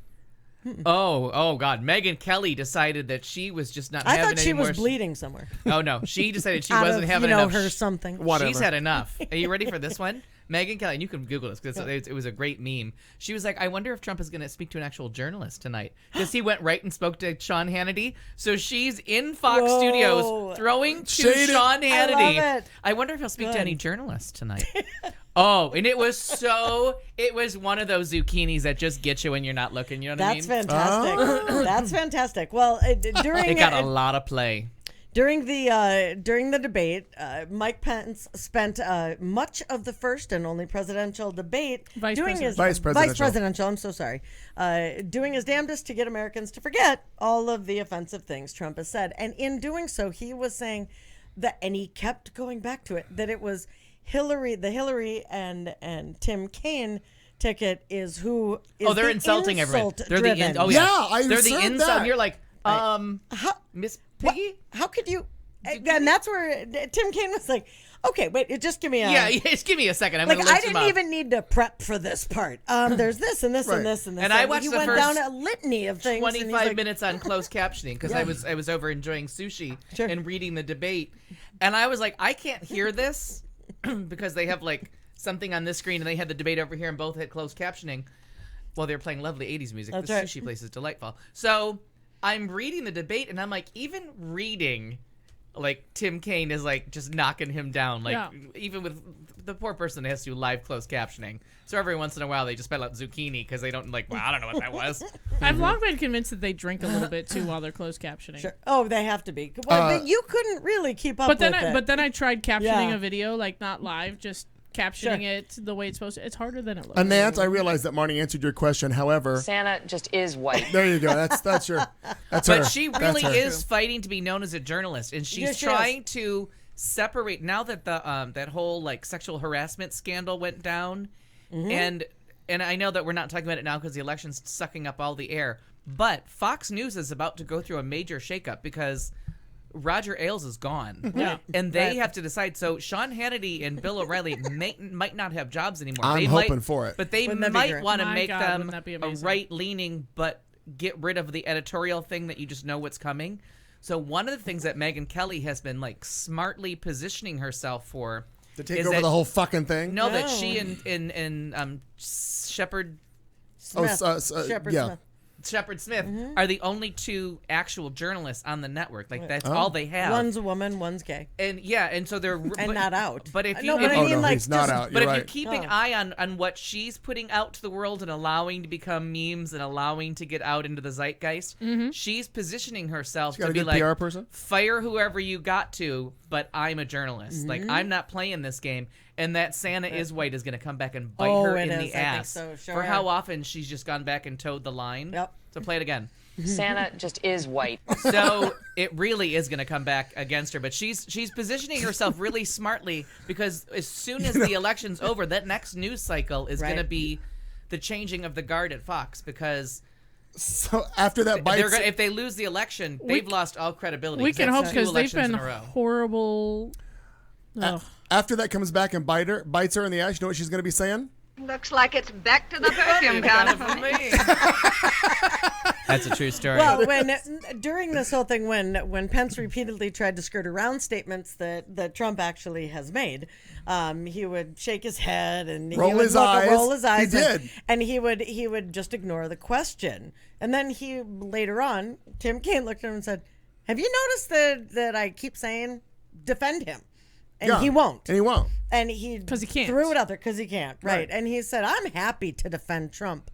Oh God! Megyn Kelly decided that she was just not I having thought she any was more. bleeding somewhere. Oh no, she decided she Out wasn't of, having enough. her something. Whatever. She's had enough. Are you ready for this one? Megyn Kelly, and you can Google this because it was a great meme. She was like, I wonder if Trump is going to speak to an actual journalist tonight. Because he went right and spoke to Sean Hannity. So she's in Fox Whoa. Studios throwing to Shade it. Sean Hannity. I love it. I wonder if he'll speak to Good. any journalist tonight. Oh, and it was one of those zucchinis that just get you when you're not looking. You know what I mean? That's fantastic. That's fantastic. Well, during It got a lot of play. During the debate, Mike Pence spent much of the first and only presidential debate Vice doing presidential. his Vice presidential. vice presidential. I'm so sorry. Doing his damnedest to get Americans to forget all of the offensive things Trump has said, and in doing so, he was saying that, and he kept going back to it, that it was the Hillary and Tim Kaine ticket is who is They're the insulting everyone. They're insult-driven. the Yeah, I they're the observed insult. that. And you're like, Miss Piggy. How could you? And that's where Tim Kaine was like, "Okay, wait, just give me a Yeah, just give me a second. I'm like gonna I list them didn't up. even need to prep for this part. There's this and this Right. and this and this. And I watched he the went first down a litany of things. and he's 25 like, minutes on closed captioning because I was over enjoying sushi Sure. and reading the debate, and I was like, I can't hear this because they have like something on this screen and they had the debate over here and both had closed captioning while they were playing lovely 80s music. That's the right. sushi place is delightful. So I'm reading the debate and I'm like, even reading, like Tim Kaine is like just knocking him down. Like even with the poor person that has to do live closed captioning. So every once in a while they just spell out zucchini because they don't like, well, I don't know what that was. I've long been convinced that they drink a little bit too while they're closed captioning. Sure. Oh, they have to be. Well, but you couldn't really keep up But then, with it. I tried captioning Yeah. a video, like not live, just captioning it the way it's supposed to. It's harder than it looks. Nance, I realize that Marnie answered your question. However, Santa just is white. there you go. That's her. That's But her. she That's really her. is fighting to be known as a journalist, and she's Yes, she trying to separate now that the that whole like sexual harassment scandal went down, and I know that we're not talking about it now because the election's sucking up all the air, but Fox News is about to go through a major shakeup because Roger Ailes is gone. Yeah. And they have to decide. So Sean Hannity and Bill O'Reilly might not have jobs anymore. I'm they hoping might, for it. But they Wouldn't that be might great? want to My make God, them wouldn't that be a amazing? right-leaning, but get rid of the editorial thing that you just know what's coming. So one of the things that Megyn Kelly has been like smartly positioning herself for to take is over that- the whole fucking thing. No, that No. she and Shepard Smith. Shepard yeah. Smith. Shepard Smith are the only two actual journalists on the network. Like that's Oh. all they have. One's a woman, one's gay, and so they're and not out. But if you no, but I Oh, mean, no, like, he's not just- out. But You're if right. you keep an Oh. eye on what she's putting out to the world and allowing to become memes and allowing to get out into the zeitgeist, she's positioning herself She got to a be good like, PR person? fire whoever you got to, but I'm a journalist. Mm-hmm. Like, I'm not playing this game. And that Santa is white is going to come back and bite Oh, her it in is. the I think ass so, sure. for how often she's just gone back and towed the line. Yep. So play it again. Santa just is white. So it really is going to come back against her, but she's positioning herself really smartly because as soon as the election's over, that next news cycle is going to Right. be the changing of the guard at Fox because So after that they're bites, if they lose the election, they've lost all credibility. We can hope That's because two they've elections been in a row. horrible. Ugh. after that comes back and bites her in the ass, you know what she's going to be saying? Looks like it's back to the perfume counter. That's a true story. Well, during this whole thing, when Pence repeatedly tried to skirt around statements that Trump actually has made, he would shake his head and he Roll would his look- eyes. roll his eyes, He and- did. and he would just ignore the question. And then he later on, Tim Kaine looked at him and said, "Have you noticed that I keep saying defend him?" And Yeah. he won't. And he won't. And he 'Cause he can't. threw it out there because he can't. Right. Right. And he said, "I'm happy to defend Trump,"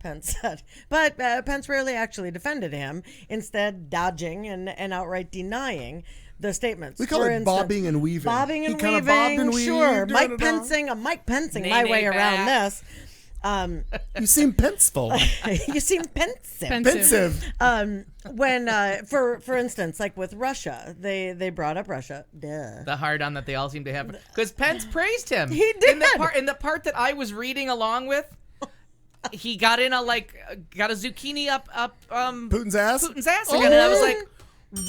Pence said. But Pence rarely actually defended him, instead dodging and outright denying the statements. We call For it instance, bobbing and weaving. Bobbing He and kinda weaving. bobbed and weaved, Sure. doing Mike it all. Pensing Nay, my nay, way around back. this. You seem penseful. You seem pensive. Pensive. When, for instance, like with Russia, they brought up Russia. Duh. the hard on that they all seem to have because Pence praised him. He did. In the part that I was reading along with. He got in got a zucchini up Putin's ass? Putin's ass again, and I was like,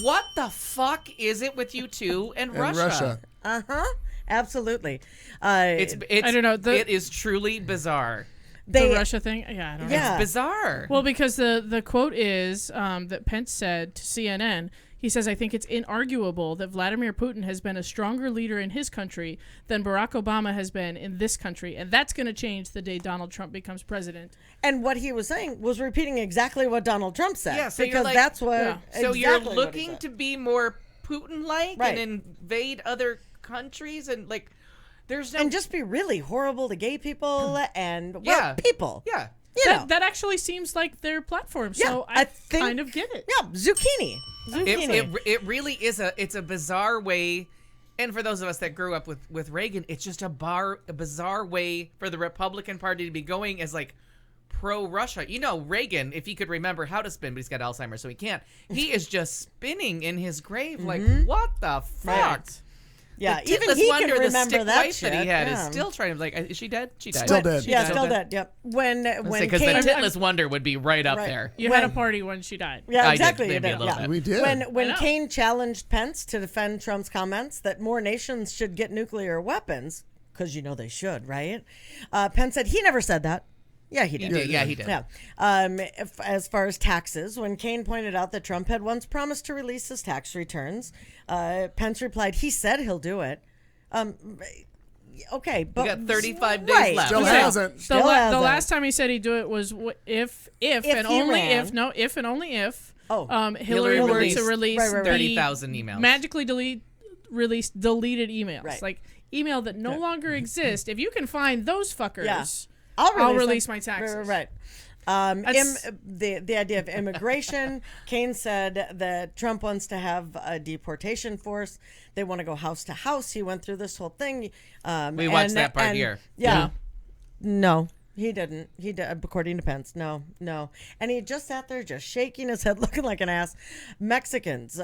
"What the fuck is it with you two and And Russia?" Absolutely. It's I don't know, it is truly bizarre. The Russia thing. Yeah, I don't know. Yeah. It's bizarre. Well, because the quote is that Pence said to CNN, he says, "I think it's inarguable that Vladimir Putin has been a stronger leader in his country than Barack Obama has been in this country, and that's going to change the day Donald Trump becomes president." And what he was saying was repeating exactly what Donald Trump said. Yeah, so you're because like- that's what. Yeah. So exactly you're what he looking said. to be more Putin-like Right. and invade other countries and like, there's no and just be really horrible to gay people and well, Yeah. people. yeah. You know. That actually seems like their platform, Yeah, so I I think- kind of get it. Yeah, zucchini. It really is it's a bizarre way, and for those of us that grew up with Reagan, it's just a bizarre way for the Republican Party to be going as like pro-Russia. You know, Reagan, if he could remember how to spin, but he's got Alzheimer's, so he can't. He is just spinning in his grave like, what the fuck? Right. Yeah, The even Titless he Wonder, can the remember stick that wife shit. that he had yeah. is still trying to like. Is she dead? She died. Still dead. She Yeah, died. still dead. Yep. When Because the Kane, Titless Wonder would be right up Right. there. You When- had a party when she died. yeah, I did, exactly. you maybe a did, little yeah. bit. We did. When I know. Kane challenged Pence to defend Trump's comments that more nations should get nuclear weapons, because you know they should, right? Pence said he never said that. Yeah, he did. Yeah, he did. Yeah. As far as taxes, when Kane pointed out that Trump had once promised to release his tax returns, Pence replied, he said he'll do it. okay, but We got 35 days right. left. Still Yeah. hasn't. Still the hasn't. last time he said he'd do it was if and he only ran. if and only if Oh. Hillary were to release Right. 30,000 emails. magically release deleted emails, Right. like email that no longer exist. If you can find those fuckers, Yeah. I'll release my taxes. Right. That's- The idea of immigration, Kane said that Trump wants to have a deportation force. They want to go house to house. He went through this whole thing. We watched that part here. Yeah. No, he didn't. He did, according to Pence. No. And he just sat there just shaking his head, looking like an ass. Mexicans.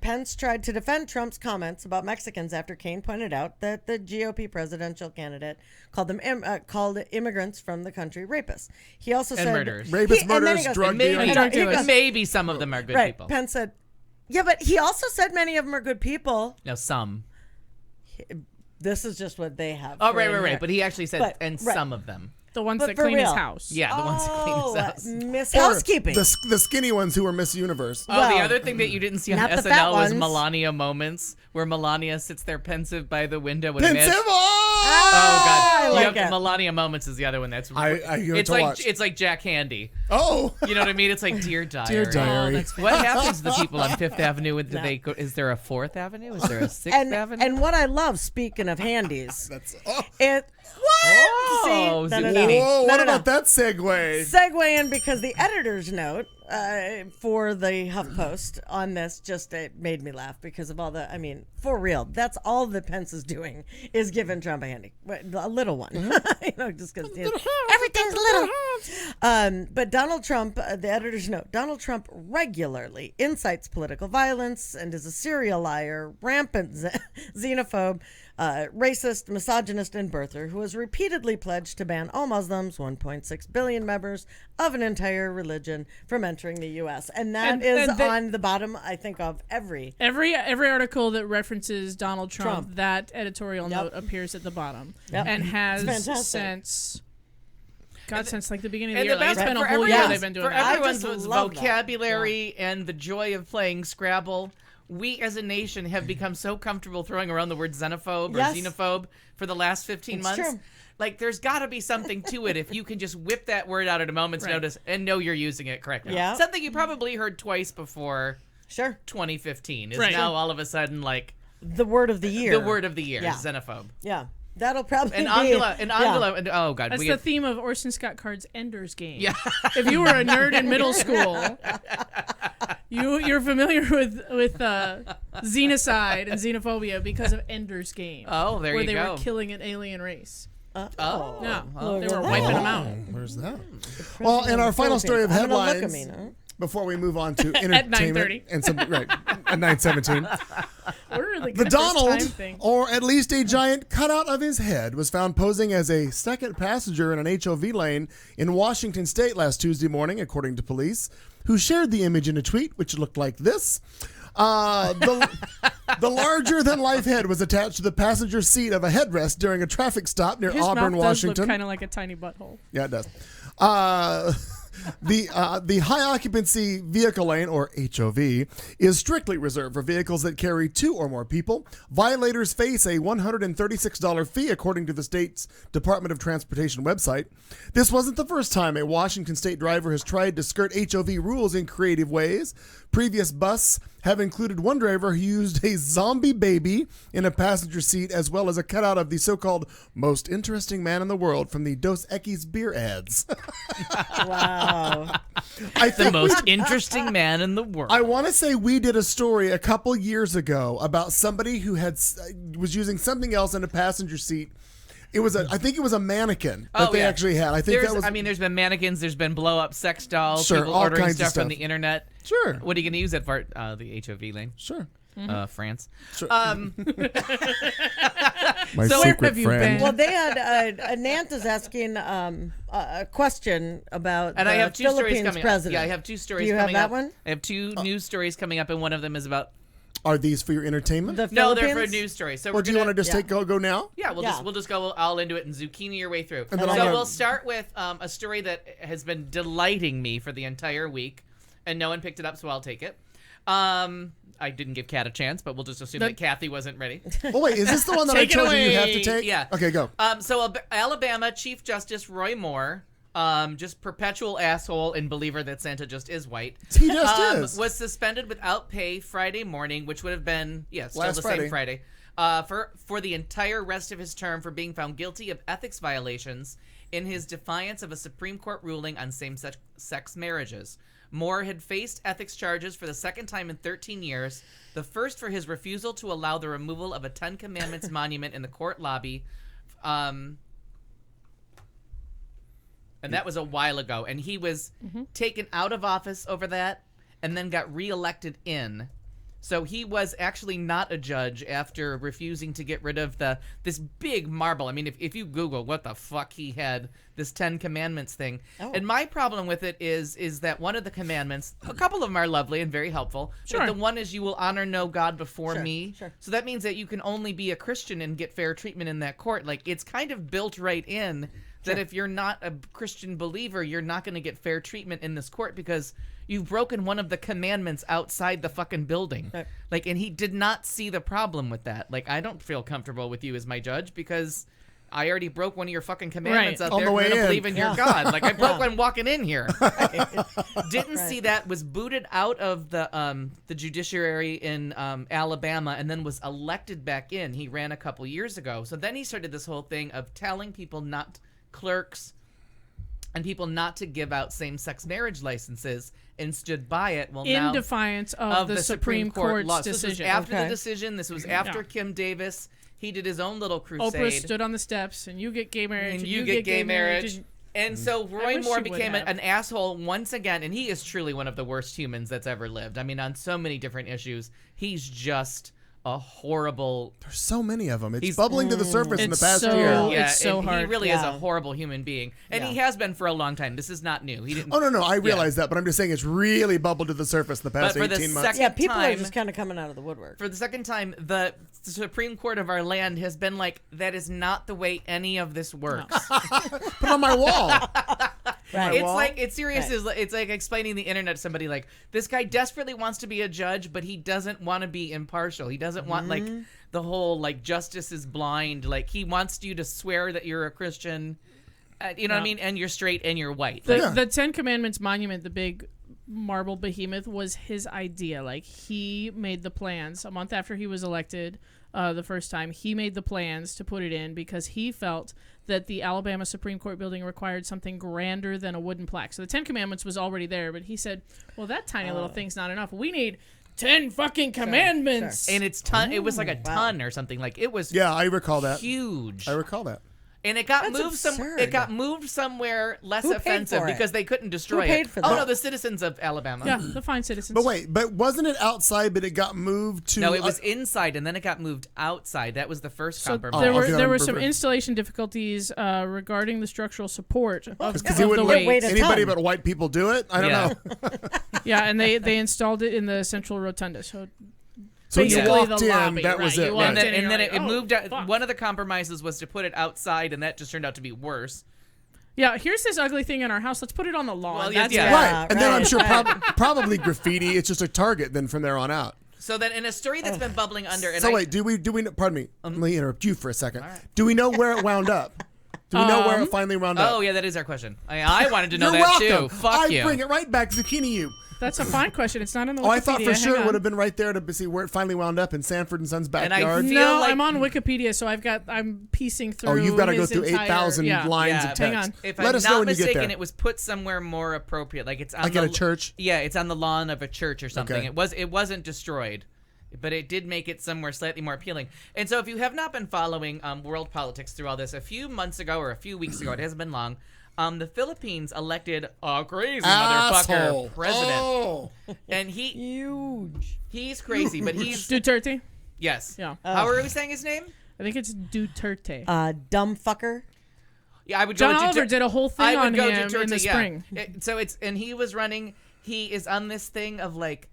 Pence tried to defend Trump's comments about Mexicans after Kane pointed out that the GOP presidential candidate called immigrants from the country rapists. He also And said murderers. Rapists, and then he murderers, goes, drug Maybe, dealers. drug dealers. maybe some of them are good right. people. Pence said, yeah, but he also said many of them are good people. No, some. This is just what they have. Oh, for right. in here. But he actually said, But- and right. some of them. The ones But that for clean his real. house. Yeah, the ones that clean his house. Miss Or Housekeeping. The skinny ones who were Miss Universe. Oh, the Well, other thing that you didn't see on not the fat SNL was ones. Melania moments, where Melania sits there pensive by the window with a Pensive! man. Oh! Oh God! I You like have it. Melania moments is the other one. That's I give it it's to like watch. it's like Jack Handy. Oh! You know what I mean? It's like Dear Diary. Dear Diary. What happens to the people on Fifth Avenue? Do they go, is there a Fourth Avenue? Is there a Sixth Avenue? And what I love, speaking of handies, That's it what? Oh, See, zucchini. Whoa, No, what no, no. about that segue? Segue in because the editor's note for the HuffPost on this just it made me laugh because of all the. I mean, for real, that's all that Pence is doing is giving Trump a handy, a little one. You know, just because everything's little. But Donald Trump, the editor's note: Donald Trump regularly incites political violence and is a serial liar, rampant xenophobe. Racist, misogynist, and birther who has repeatedly pledged to ban all Muslims, 1.6 billion members of an entire religion, from entering the U.S. And that is on the bottom, I think, of every article that references Donald Trump. Trump. That editorial Yep. note appears at the bottom Yep. and It's has fantastic. since like the beginning of And the year. the Like, best it's been a for whole everyone- year they've been doing for that. I just everyone's love that. vocabulary and the joy of playing Scrabble. We as a nation have become so comfortable throwing around the word xenophobe or Yes. xenophobe for the last 15 It's months. true. Like, there's got to be something to it if you can just whip that word out at a moment's Right. notice and know you're using it correctly. Yeah. Something you probably heard twice before Sure 2015 is Right. now all of a sudden like the word of the year. the word of the year, Yeah. xenophobe. Yeah, that'll probably And be Angela, yeah. and oh God, That's we the have, theme of Orson Scott Card's Ender's Game. Yeah. If you were a nerd in middle school, you're familiar with xenocide and xenophobia because of Ender's Game. Oh, there where you they go. were killing an alien race. Oh, Yeah, Look they at were that. wiping them out. Where's that? Well, and our final story of I'm gonna look at headlines me now. before we move on to entertainment At 9:30. and some right at 9:17. We're really The good at this Donald, time thing. or at least a giant cutout of his head, was found posing as a second passenger in an HOV lane in Washington State last Tuesday morning, according to police, who shared the image in a tweet, which looked like this. The larger-than-life head was attached to the passenger seat of a headrest during a traffic stop near His Auburn, mouth does Washington. look kind of like a tiny butthole. Yeah, it does. The high occupancy vehicle lane, or HOV, is strictly reserved for vehicles that carry 2 or more people. Violators face a $136 fee, according to the state's Department of Transportation website. This wasn't the first time a Washington state driver has tried to skirt HOV rules in creative ways. Previous busts have included one driver who used a zombie baby in a passenger seat, as well as a cutout of the so-called most interesting man in the world from the Dos Equis beer ads. Wow. I the think most interesting man in the world. I want to say we did a story a couple years ago about somebody who was using something else in a passenger seat. It was I think it was a mannequin that they actually had. I think that was. I mean, there's been mannequins, there's been blow up sex dolls, Sure, people all ordering kinds of stuff from stuff. the internet. Sure. What are you going to use that for? The HOV lane? Sure. France. Sure. My So where secret have you friend. been? Well, they had Nanta's asking a question about And the I have 2 Philippines stories coming president. up. Yeah, I have 2 stories Do you have coming that up. one? I have 2 news stories coming up, and one of them is about. Are these for your entertainment? The No, they're for a Philippines? news story. So or we're do you want to just yeah. go now? Yeah, we'll Yeah. just go all into it and zucchini your way through. And then I I'll So go- we'll start with a story that has been delighting me for the entire week, and no one picked it up, so I'll take it. I didn't give Kat a chance, but we'll just assume that Kathy wasn't ready. Oh wait, is this the one that I Take it told you you have to away. take? Yeah. Okay, go. So Alabama Chief Justice Roy Moore, just perpetual asshole and believer that Santa just is white. He just is. Was suspended without pay Friday morning, which would have been still Last the same Friday. For the entire rest of his term for being found guilty of ethics violations in his defiance of a Supreme Court ruling on same-sex marriages. Moore had faced ethics charges for the second time in 13 years, the first for his refusal to allow the removal of a Ten Commandments monument in the court lobby. And that was a while ago. And he was taken out of office over that and then got reelected in. So he was actually not a judge after refusing to get rid of this big marble. I mean, if you Google what the fuck he had, this Ten Commandments thing. Oh. And my problem with it is that one of the commandments, a couple of them are lovely and very helpful. Sure. But the one is you will honor no God before me. Sure. So that means that you can only be a Christian and get fair treatment in that court. Like, it's kind of built right in that if you're not a Christian believer, you're not going to get fair treatment in this court because you've broken one of the commandments outside the fucking building. Right. Like, and he did not see the problem with that. Like, I don't feel comfortable with you as my judge because I already broke one of your fucking commandments out On there. the way I don't in. believe in your God. Like, I broke one walking in here. Didn't see that, was booted out of the judiciary in Alabama and then was elected back in. He ran a couple years ago. So then he started this whole thing of telling people not clerks and people not to give out same-sex marriage licenses and stood by it. Well, In now, defiance of the Supreme Court's law. So decision. this was after Okay. the decision. This was after Kim Davis. He did his own little crusade. Oprah stood on the steps, and you get gay marriage, and you get gay marriage. And so Roy wish Moore you would became have. an asshole once again, and he is truly one of the worst humans that's ever lived. I mean, on so many different issues, he's just a horrible. There's so many of them. It's He's- bubbling to the surface in the It's past so- year. Yeah, it's so and hard. he really is a Yeah. horrible human being, and he Yeah. has been for a long time. This is not new. He didn't. Oh no, I realize that, but I'm just saying it's really bubbled to the surface in the past But for the 18 months. Yeah, people are time- just kind of coming out of the woodwork. For the second time, the Supreme Court of our land has been like, that is not the way any of this works. Put it on my wall. Right. It's like, it's serious. It's like explaining the internet to somebody like, this guy desperately wants to be a judge, but he doesn't want to be impartial. He doesn't want like the whole like justice is blind. Like he wants you to swear that you're a Christian, you know what I mean? And you're straight and you're white. The Ten Commandments monument, the big marble behemoth, was his idea. Like, he made the plans a month after he was elected the first time. He made the plans to put it in because he felt that the Alabama Supreme Court building required something grander than a wooden plaque. So the Ten Commandments was already there, but he said, well, that tiny little thing's not enough. We need 10 fucking commandments. And it's it was like a ton or something. Like it was Yeah, I recall that. huge. I recall that. And it got That's moved absurd. It got moved somewhere less Who paid offensive for it? because they couldn't destroy Who paid it. for Oh that? no, the citizens of Alabama. yeah, the fine citizens. But wait, but wasn't it outside? But it got moved to. No, it was inside, and then it got moved outside. That was the first So compromise. there Oh, were okay, there I'm were some perfect. installation diffiencies regarding the structural support of because he of wouldn't the let weight. a anybody ton. but white people do it. I don't Yeah. know. Yeah, and they installed it in the central rotunda. So So you basically walked the in. lobby, That was right, it. you Right. walked in and then you're it like, moved out. fuck. One of the compromises was to put it outside, and that just turned out to be worse. Yeah, here's this ugly thing in our house. Let's put it on the lawn. Well, That's yeah. it. Right, and then I'm right, sure probably graffiti. It's just a target then from there on out. So then, in a story that's been bubbling under, and So I, wait, do we? Pardon me. Let me interrupt you for a second. Do we know where it wound up? Do we know where it finally wound up? oh yeah, that is our question. I wanted to know You're that welcome. too. Fuck I you. bring it right back, zucchini. You. That's a fine question. It's not in the Wikipedia. Oh, I thought for sure Hang it on. would have been right there to see where it finally wound up in Sanford and Son's And I backyard. feel No, like- I'm on Wikipedia, so I'm piecing through. Oh, you've got to go his through entire- 8,000 yeah. lines Yeah, of hang text. on. If Let I'm us know not when you get mistaken, there. it was put somewhere more appropriate, like it's on Like at a church? Yeah, it's on the lawn of a church or something. Okay. It wasn't destroyed, but it did make it somewhere slightly more appealing. And so, if you have not been following world politics through all this, a few months ago or a few weeks ago, it hasn't been long. The Philippines elected a crazy Asshole. motherfucker president, Oh. and Huge. he's crazy, but he's Duterte. yes. Yeah. How are we saying his name? I think it's Duterte. Dumb fucker. Yeah, I would John go Oliver Duterte. did a whole thing I would on go him Duterte, in the yeah. spring. So it's and he was running. He is on this thing of like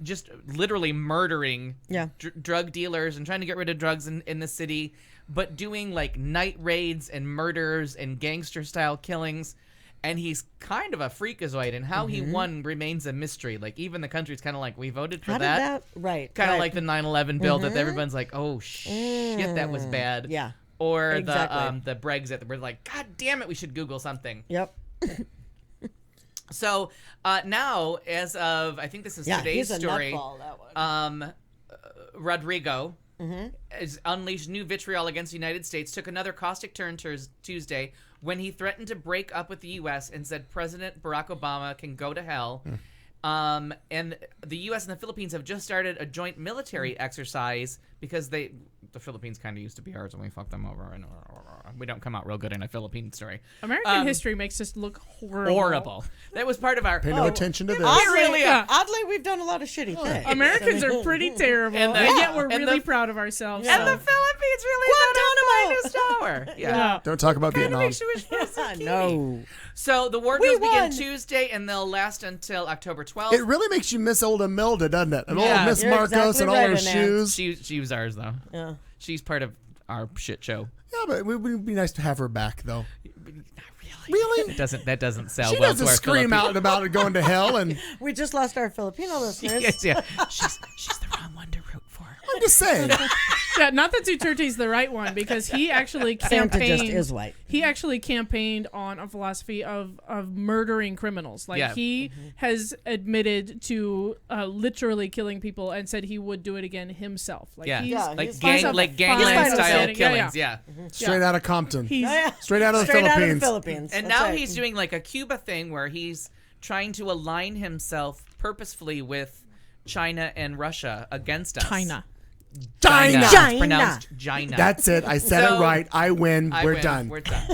just literally murdering Yeah. drug dealers and trying to get rid of drugs in the city, but doing like night raids and murders and gangster style killings. And he's kind of a freakazoid, and how he won remains a mystery. Like, even the country's kind of like, we voted for How that. did that? Right. Kind of right. like the 9/11 bill that everyone's like, oh shit, that was bad. Yeah. Or Exactly. the Brexit, we're like, God damn it, we should Google something. Yep. So now, as of, I think this is Yeah, today's he's a story, nutball, that one. Rodrigo has unleashed new vitriol against the United States, took another caustic turn Tuesday when he threatened to break up with the U.S. and said President Barack Obama can go to hell. And the U.S. and the Philippines have just started a joint military exercise because the Philippines kind of used to be ours and we fucked them over. And we don't come out real good in a Philippine story. American history makes us look horrible. Horrible. That was part of our... Pay no attention to this. Oddly, we've done a lot of shitty things. Americans are pretty terrible, And and, the- yet we're and really the- proud of ourselves. And so. the Philippines really is our finest hour. Yeah. Don't talk about Vietnam. Makes you wish for a zucchini. No. So the war We drills begin won. Tuesday, and they'll last until October 12th. It really makes you miss old Imelda, doesn't it? And Yeah. old Miss You're Marcos exactly and all right her in that. shoes. She was ours, though. Yeah. She's part of our shit show. Yeah, but it would be nice to have her back, though. Not Really? That doesn't sell She well doesn't to our scream out about it going to hell, and We just lost our Filipino listeners. Yes, yeah. She's the wrong one to root for. I'm just saying. Yeah, not that Duterte's the right one, because he actually Santa campaigned. just is white. He actually campaigned on a philosophy of murdering criminals. Like Yeah. he has admitted to literally killing people and said he would do it again himself. Like Yeah, he's, Yeah, like he's gang, fine. like He's gangland fine style with it. Yeah, killings. Yeah. Straight out of Compton. he's Straight out of the Straight out of the Philippines. Philippines. And That's now right. he's doing like a Cuba thing where he's trying to align himself purposefully with China and Russia against us. China. China. It's China. pronounced China. That's it. I said So- it right. I win. I We're win. done. We're done.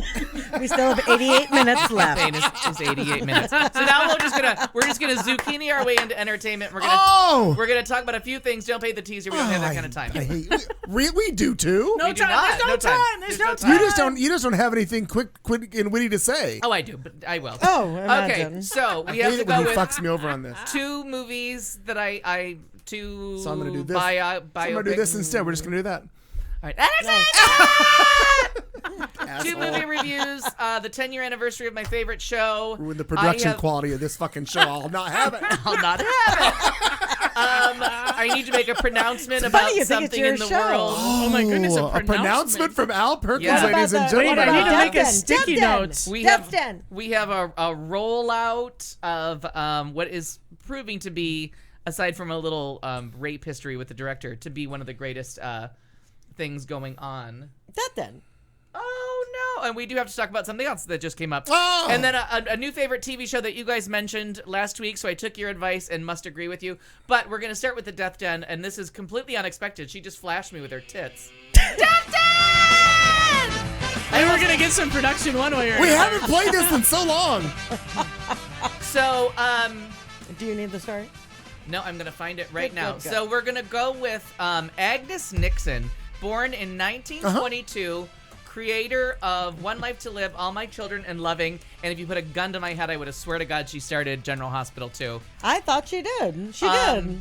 We still have 88 minutes left. Pain is 88 minutes. So now we're just gonna zucchini our way into entertainment. We're gonna talk about a few things. Don't pay the teaser. We don't have that kind of time. I hate. We do too. No We do time. not. There's no No time. time. There's no There's no time. You just don't have anything quick and witty to say. Oh, I do, but I will. Oh, Okay, imagine. so we I have hate to it when go he with fucks me over on this. two movies that I two. So I'm gonna do this. Bio, So I'm gonna do this instead. We're just gonna do that. All right. Two movie reviews. The 10-year anniversary of my favorite show. Ruin the production I have- quality of this fucking show. I'll not have it. I'll not have it. I need to make a pronouncement funny about you think it's something your in the show. world. Oh my goodness, a A pronouncement from Al Perkins, Yeah. ladies and What about gentlemen. I need to Dev make a Den, sticky Dev Den. notes. We Dev have Den. we have a rollout of what is proving to be, aside from a little rape history with the director, to be one of the greatest things going on. That then. Oh no! And we do have to talk about something else that just came up. Oh! And then a new favorite TV show that you guys mentioned last week, so I took your advice and must agree with you. But we're gonna start with the Death Den, and this is completely unexpected. She just flashed me with her tits. Death Den! And we're gonna get some production one way or We another. haven't played this in so long. So Do you need the story? no, I'm gonna find it right Good, now. good, good. So we're gonna go with Agnes Nixon, born in 1922. Creator of One Life to Live, All My Children, and Loving. And if you put a gun to my head, I would have swear to God she started General Hospital too. I thought she did. She did.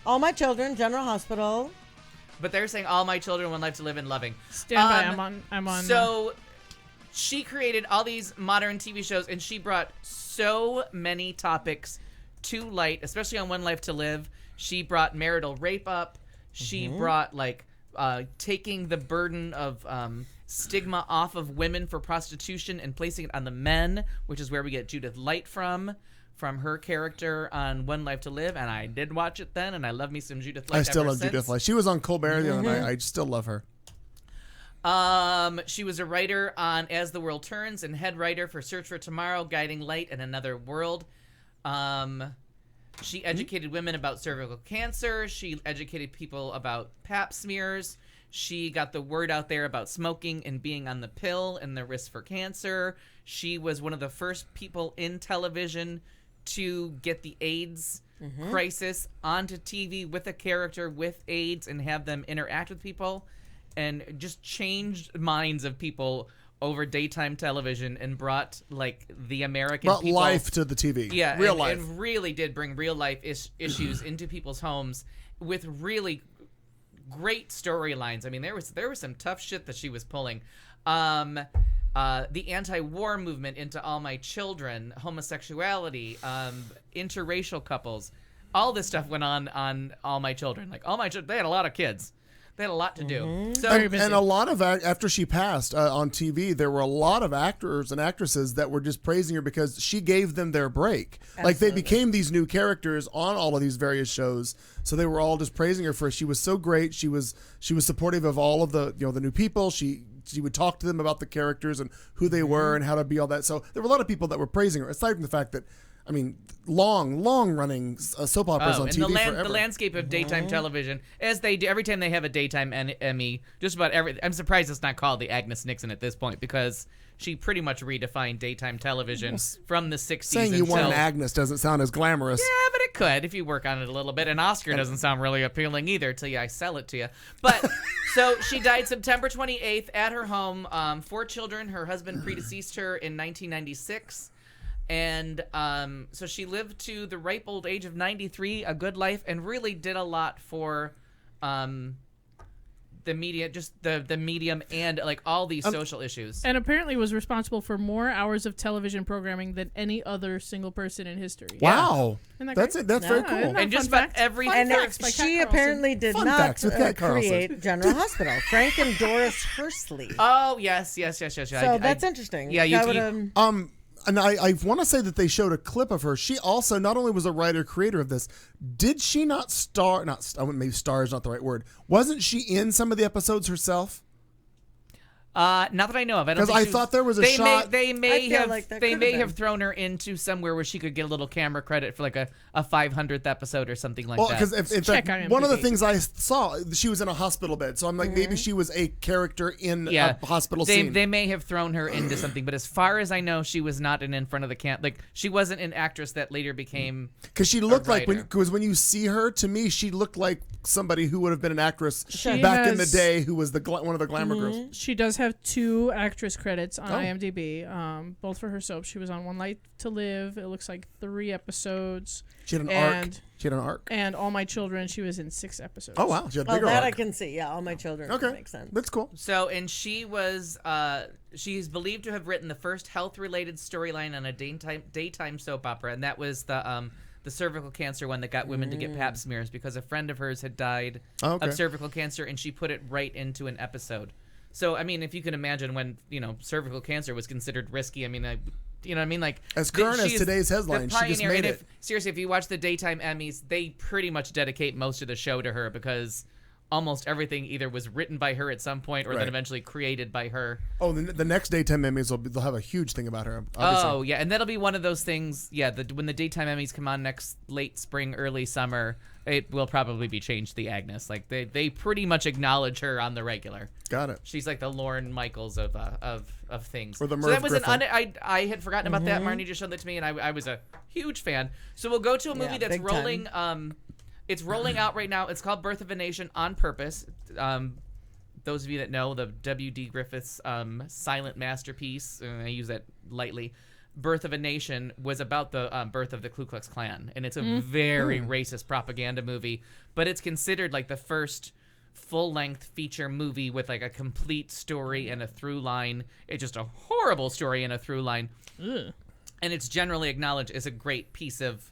All My Children, General Hospital. But they're saying All My Children, One Life to Live, and Loving. Stand by. I'm on. So she created all these modern TV shows, and she brought so many topics to light, especially on One Life to Live. She brought marital rape up. She brought like taking the burden of stigma off of women for prostitution and placing it on the men, which is where we get Judith Light from her character on One Life to Live. And I did watch it then, and I love me some Judith Light. I still ever love since. Judith Light. She was on Colbert the other night. I still love her. She was a writer on As the World Turns and head writer for Search for Tomorrow, Guiding Light and Another World. She educated women about cervical cancer. She educated people about pap smears. She got the word out there about smoking and being on the pill and the risk for cancer. She was one of the first people in television to get the AIDS crisis onto TV with a character with AIDS and have them interact with people, and just changed minds of people over daytime television and brought like the American Brought people life to the TV. yeah, Real and, life. and really did bring real life issues into people's homes with really great storylines. I mean, there was some tough shit that she was pulling. the anti-war movement into All My Children, homosexuality, interracial couples. All this stuff went on All My Children. Like, All My Children, they had a lot of kids. They had a lot to do. So And a lot of after she passed on TV, there were a lot of actors and actresses that were just praising her because she gave them their break. Like they became these new characters on all of these various shows, so they were all just praising her for she was so great. She was supportive of all of the the new people. She would talk to them about the characters and who they were and how to be all that. So there were a lot of people that were praising her. Aside from the fact that, I mean, long running soap operas on and TV forever. the landscape of daytime television, as they do every time they have a daytime Emmy, just about every. I'm surprised it's not called the Agnes Nixon at this point because she pretty much redefined daytime television from the 60s. Saying you want an Agnes doesn't sound as glamorous. Yeah, but it could if you work on it a little bit. And Oscar doesn't sound really appealing either till I sell it to you. But so she died September 28th at her home. 4 children. Her husband predeceased her in 1996. And so she lived to the ripe old age of 93, a good life, and really did a lot for the media, just the medium and like all these social issues. And apparently was responsible for more hours of television programming than any other single person in history. Wow. Isn't that That's great? it. That's very Yeah, cool. isn't that And just fun about fact? every Fun And facts by Kat she Carlson. apparently did Fun not facts with Kat Carlson. create General Hospital. Frank and Doris Hursley. Oh, yes. So that's interesting. Yeah, That you- would, And I want to say that they showed a clip of her. She also not only was a writer creator of this, did she not star? Maybe star is not the right word. Wasn't she in some of the episodes herself? Not that I know of. I don't 'Cause think I she was- thought there was a they shot- May, they may I feel have. like that they could've may been. have thrown her into somewhere where she could get a little camera credit for like a 500th episode or something like Well, that. because in Check fact, IMDb. one of the things I saw, she was in a hospital bed. So I'm like, maybe she was a character in a hospital scene. They may have thrown her into something, but as far as I know, she was not in front of the camp. Like she wasn't an actress that later became. Because she looked like writer. when you see her, to me, she looked like somebody who would have been an actress She back in the has- day, who was one of the glamour girls. She does have 2 actress credits on Oh. IMDb, both for her soap. She was on One Life to Live. It looks like 3 episodes. She had an arc. And- She had an arc. And All My Children, she was in 6 episodes. Oh wow, she had a oh, bigger that arc. I can see. Yeah, All My Children. Okay, Makes sense. that's cool. So, and she was, she's believed to have written the first health-related storyline on a daytime soap opera, and that was the cervical cancer one that got women to get pap smears because a friend of hers had died Oh, okay. of cervical cancer, and she put it right into an episode. So, I mean, if you can imagine when, cervical cancer was considered risky, I mean, you know what I mean? Like As current as she's today's headline, the she just pioneer. made And it. Seriously, if you watch the daytime Emmys, they pretty much dedicate most of the show to her because almost everything either was written by her at some point or Right. then eventually created by her. Oh, the next daytime Emmys they'll have a huge thing about her. Obviously. Oh, yeah, and that'll be one of those things, when the daytime Emmys come on next late spring, early summer, it will probably be changed to Agnes. Like, they pretty much acknowledge her on the regular. Got it. She's like the Lorne Michaels of things. Or the so that Merv was Griffin. I had forgotten about that. Marnie just showed that to me, and I was a huge fan. So we'll go to a movie Yeah, that's big time. rolling. It's rolling out right now. It's called Birth of a Nation on purpose. Those of you that know the W.D. Griffith's silent masterpiece, and I use that lightly, Birth of a Nation was about the birth of the Ku Klux Klan, and it's a very racist propaganda movie, but it's considered like the first full-length feature movie with like a complete story and a through line. It's just a horrible story and a through line, and it's generally acknowledged as a great piece of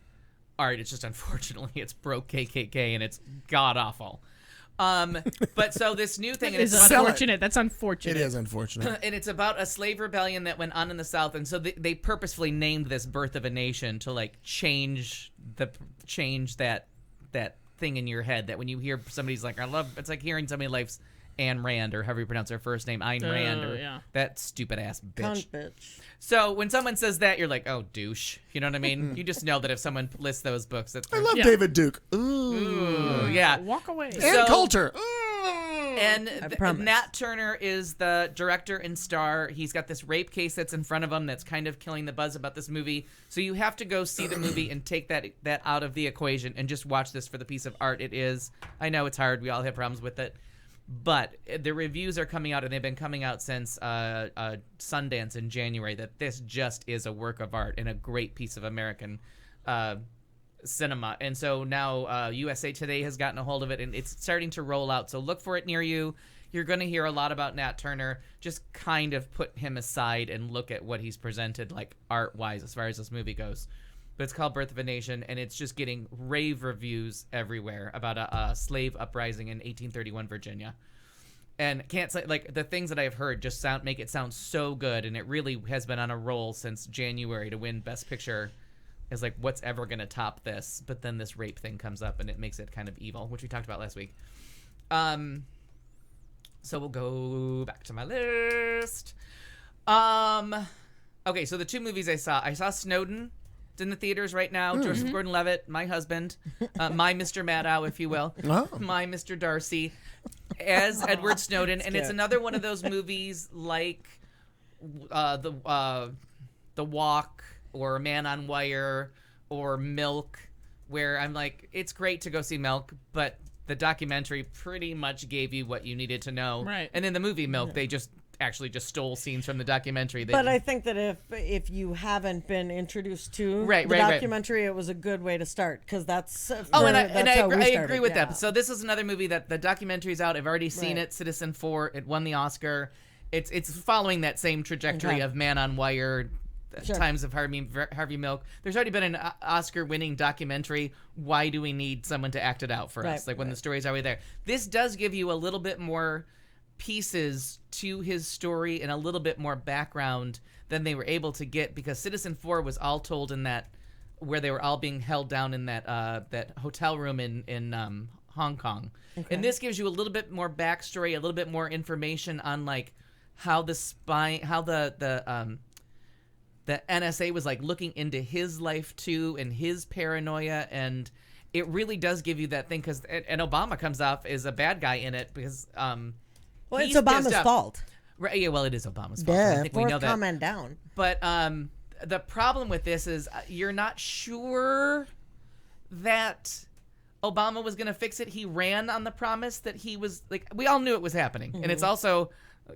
art. It's just unfortunately it's broke KKK and it's god awful. But so this new thing and It's it's about unfortunate. That's unfortunate. It is unfortunate. and it's about a slave rebellion that went on in the South, and so they purposefully named this Birth of a Nation to like change that thing in your head that when you hear somebody's like it's like hearing somebody likes Ayn Rand or however you pronounce her first name, Ayn Rand, or yeah. that stupid ass bitch. Cunt bitch. So when someone says that, you're like, oh, douche. You know what I mean? You just know that if someone lists those books, that I love Yeah. David Duke. Ooh. Ooh, yeah. Walk away. And So- Coulter. And promise. Nat Turner is the director and star. He's got this rape case that's in front of him that's kind of killing the buzz about this movie. So you have to go see the movie and take that out of the equation and just watch this for the piece of art it is. I know it's hard. We all have problems with it. But the reviews are coming out, and they've been coming out since Sundance in January, that this just is a work of art and a great piece of American cinema. And so now USA Today has gotten a hold of it, and it's starting to roll out. So look for it near you. you're going to hear a lot about Nat Turner. Just kind of put him aside and look at what he's presented, like art-wise, as far as this movie goes. But it's called Birth of a Nation, and it's just getting rave reviews everywhere about a slave uprising in 1831 Virginia. And can't say, like, the things that I've heard just make it sound so good, and it really has been on a roll since January to win Best Picture. Is like, what's ever going to top this? But then this rape thing comes up, and it makes it kind of evil, which we talked about last week. So we'll go back to my list. Okay, so the 2 movies I saw Snowden. It's in the theaters right now. Joseph Gordon-Levitt, my husband, my Mr. Maddow, if you will, my Mr. Darcy, as Edward Snowden, and it's another one of those movies like The Walk or Man on Wire or Milk, where I'm like, it's great to go see Milk, but the documentary pretty much gave you what you needed to know. Right. And in the movie Milk, they just stole scenes from the documentary. But I think that if you haven't been introduced to the documentary, it was a good way to start, because that's I agree with that. So this is another movie that the documentary's out. I've already seen it. Citizen 4. It won the Oscar. It's following that same trajectory of Man on Wire, Times of Harvey Milk. There's already been an Oscar-winning documentary. Why do we need someone to act it out for us? Like when the story's already there. This does give you a little bit more pieces to his story and a little bit more background than they were able to get, because Citizen 4 was all told in that, where they were all being held down in that that hotel room in Hong Kong. And this gives you a little bit more backstory, a little bit more information on like how the NSA was like looking into his life too, and his paranoia, and it really does give you that thing, because and Obama comes off as a bad guy in it, because well, it's Obama's fault. Right? Yeah, well, it is Obama's fault. Yeah, I think we know that. comment down. But the problem with this is you're not sure that Obama was going to fix it. He ran on the promise that he was, like, we all knew it was happening. And it's also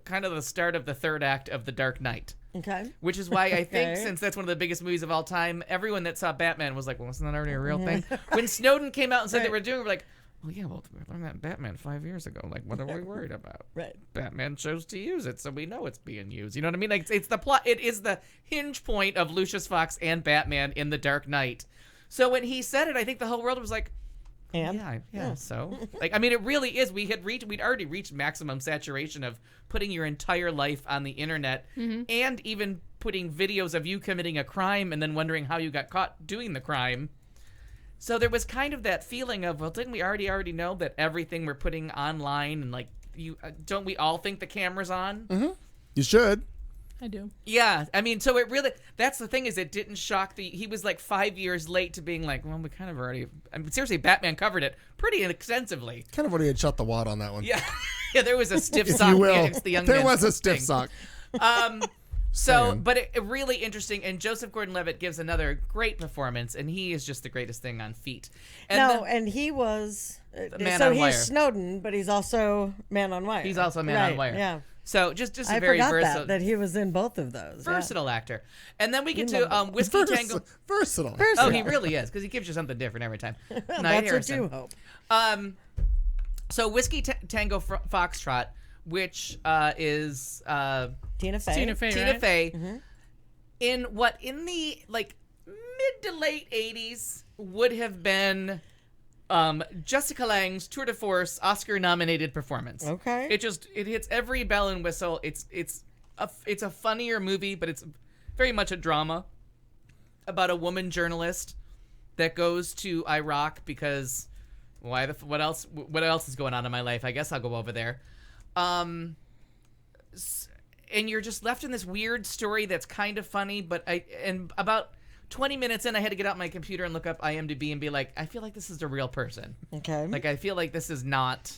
kind of the start of the third act of The Dark Knight. Okay. Which is why I think, since that's one of the biggest movies of all time, everyone that saw Batman was like, well, isn't that already a real thing? When Snowden came out and said they were doing it, we're like, well, yeah, well, we learned that Batman 5 years ago. Like, what are we worried about? Right. Batman chose to use it, so we know it's being used. You know what I mean? Like, it's the plot. It is the hinge point of Lucius Fox and Batman in The Dark Knight. So when he said it, I think the whole world was like, yeah. So, like, I mean, it really is. We'd already reached maximum saturation of putting your entire life on the internet, and even putting videos of you committing a crime and then wondering how you got caught doing the crime. So there was kind of that feeling of, well, didn't we already know that everything we're putting online, and like, don't we all think the camera's on? You should. I do. Yeah, I mean, so it really, that's the thing, is it didn't shock he was like 5 years late to being like, well, we kind of already, I mean, seriously, Batman covered it pretty extensively. Kind of already had shut the wad on that one. Yeah, yeah, there was a stiff If sock. you will. Yeah, it's the young There man's was a stiff thing. sock. So, but it really interesting, and Joseph Gordon-Levitt gives another great performance, and he is just the greatest thing on feet. And and he was Man so on he's Wire. Snowden, but he's also Man on Wire. He's also Man on Wire. Yeah. So just a I very forgot versatile, that he was in both of those. versatile actor. And then we get to Whiskey Tango. Versatile. Oh, he really is, because he gives you something different every time. That's what you hope. So Whiskey Tango Foxtrot, which is Tina Fey. Tina Fey, Tina right? Fey, in the like mid to late 80s would have been Jessica Lange's tour de force Oscar-nominated performance. Okay. It hits every bell and whistle. It's a funnier movie, but it's very much a drama about a woman journalist that goes to Iraq because what else is going on in my life? I guess I'll go over there. And you're just left in this weird story that's kind of funny, but about 20 minutes in, I had to get out my computer and look up IMDb and be like, I feel like this is a real person. Okay. Like, I feel like this is not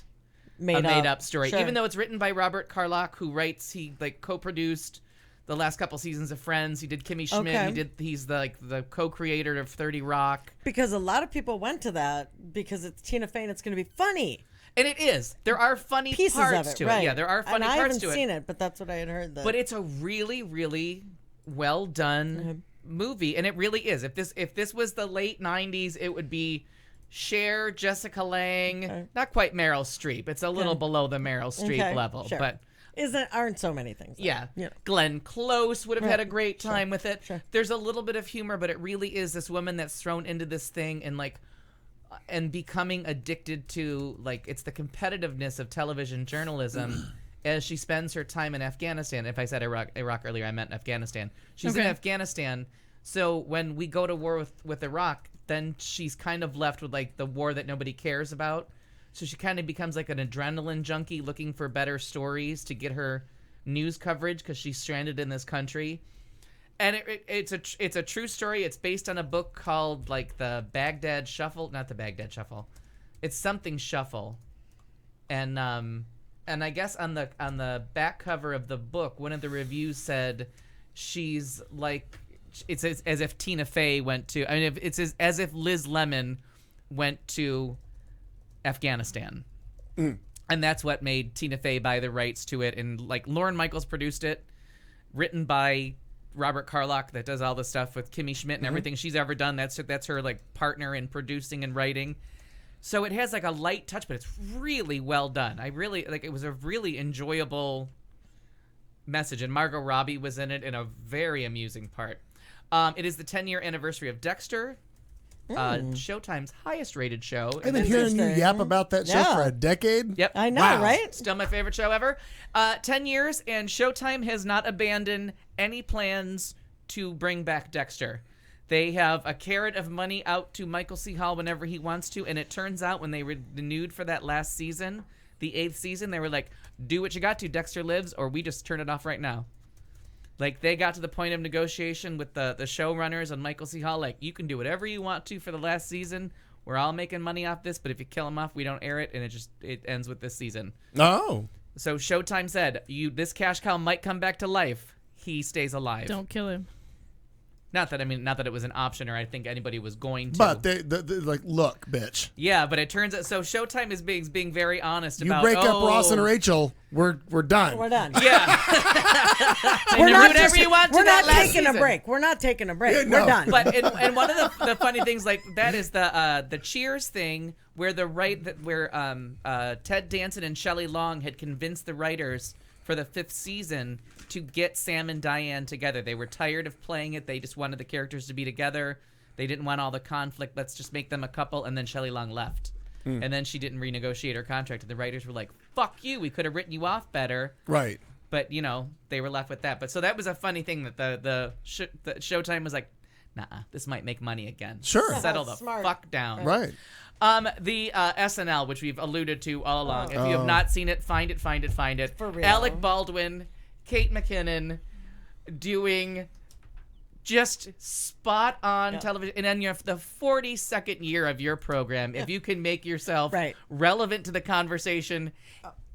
a made made-up story. Sure. Even though it's written by Robert Carlock, he like co-produced the last couple seasons of Friends. He did Kimmy Schmidt. Okay. He's the co-creator of 30 Rock. Because a lot of people went to that because it's Tina Fey and it's going to be funny. And it is. There are funny Pieces parts of it, to right. it. Yeah, there are funny and I parts haven't to it. seen it, but that's what I had heard. But it's a really, really well done movie, and it really is. If this was the late 90s, it would be Cher, Jessica Lange, not quite Meryl Streep. It's a little below the Meryl Streep level, sure. but aren't so many things. yeah. You know. Glenn Close would have had a great time with it. Sure. There's a little bit of humor, but it really is this woman that's thrown into this thing and becoming addicted to, like, it's the competitiveness of television journalism as she spends her time in Afghanistan. If I said Iraq earlier, I meant Afghanistan. She's in Afghanistan, so when we go to war with Iraq, then she's kind of left with, like, the war that nobody cares about. So she kind of becomes like an adrenaline junkie looking for better stories to get her news coverage because she's stranded in this country. And it's a true story. It's based on a book called, like, the Baghdad Shuffle. Not the Baghdad Shuffle. It's something Shuffle. And I guess on the back cover of the book, one of the reviews said she's like, it's as if Tina Fey went to, I mean, it's as if Liz Lemon went to Afghanistan. And that's what made Tina Fey buy the rights to it. And, like, Lorne Michaels produced it, written by Robert Carlock, that does all the stuff with Kimmy Schmidt and everything she's ever done. That's her, like, partner in producing and writing. So it has, like, a light touch, but it's really well done. I really, like, it was a really enjoyable message. And Margot Robbie was in it in a very amusing part. It is the 10-year anniversary of Dexter, Showtime's highest-rated show. I've been hearing you yap about that show for a decade. Yep. I know, Wow. right? Still my favorite show ever. 10 years, and Showtime has not abandoned any plans to bring back Dexter. They have a carrot of money out to Michael C. Hall whenever he wants to, and it turns out when they renewed for that last season, the 8th season, they were like, do what you got to, Dexter lives, or we just turn it off right now. Like, they got to the point of negotiation with the showrunners and Michael C. Hall, like, you can do whatever you want to for the last season. We're all making money off this, but if you kill him off, we don't air it, and it ends with this season. Oh. So Showtime said, this cash cow might come back to life. He stays alive. Don't kill him. Not that it was an option, or I think anybody was going to. But they like, look, bitch. Yeah, but it turns out, so Showtime is being very honest You about. break up Ross and Rachel, we're done. We're done. Yeah. We're not whatever you want to We're that not last taking season. a break. We're not taking a break. Yeah, no. We're done. But and one of the funny things, like, that is the Cheers thing where Ted Danson and Shelley Long had convinced the writers for the 5th season to get Sam and Diane together. They were tired of playing it. They just wanted the characters to be together. They didn't want all the conflict. Let's just make them a couple. And then Shelley Long left. And then she didn't renegotiate her contract. And the writers were like, fuck you. We could have written you off better. Right. But, you know, they were left with that. But so that was a funny thing that the Showtime was like, nah, this might make money again. Sure. Settle the Smart. fuck down. Right. The SNL, which we've alluded to all along. If you have not seen it, find it. For real. Alec Baldwin, Kate McKinnon doing just spot on television. And then you have the 42nd year of your program. If you can make yourself relevant to the conversation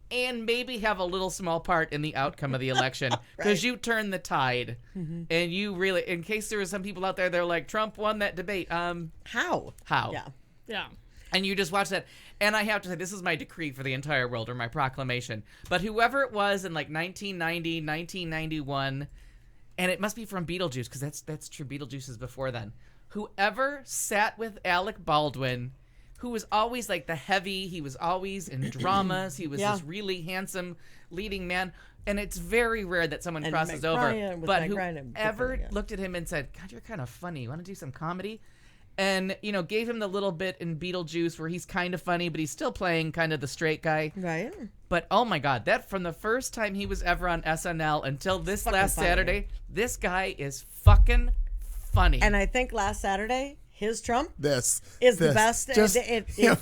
and maybe have a little small part in the outcome of the election, because you turn the tide. And you really, in case there are some people out there, they're like, Trump won that debate. How? How? Yeah. And you just watch that. And I have to say, this is my decree for the entire world, or my proclamation. But whoever it was in, like, 1990, 1991, and it must be from Beetlejuice, because that's true. Beetlejuice is before then. Whoever sat with Alec Baldwin, who was always, like, the heavy, he was always in dramas, he was this really handsome leading man. And it's very rare that someone crosses over. But whoever looked at him and said, God, you're kind of funny. You want to do some comedy? And, you know, gave him the little bit in Beetlejuice where he's kind of funny, but he's still playing kind of the straight guy. Right. But, oh, my God, that from the first time he was ever on SNL until this last Saturday, this guy is fucking funny. And I think last Saturday, his Trump is the best. Just, Yeah.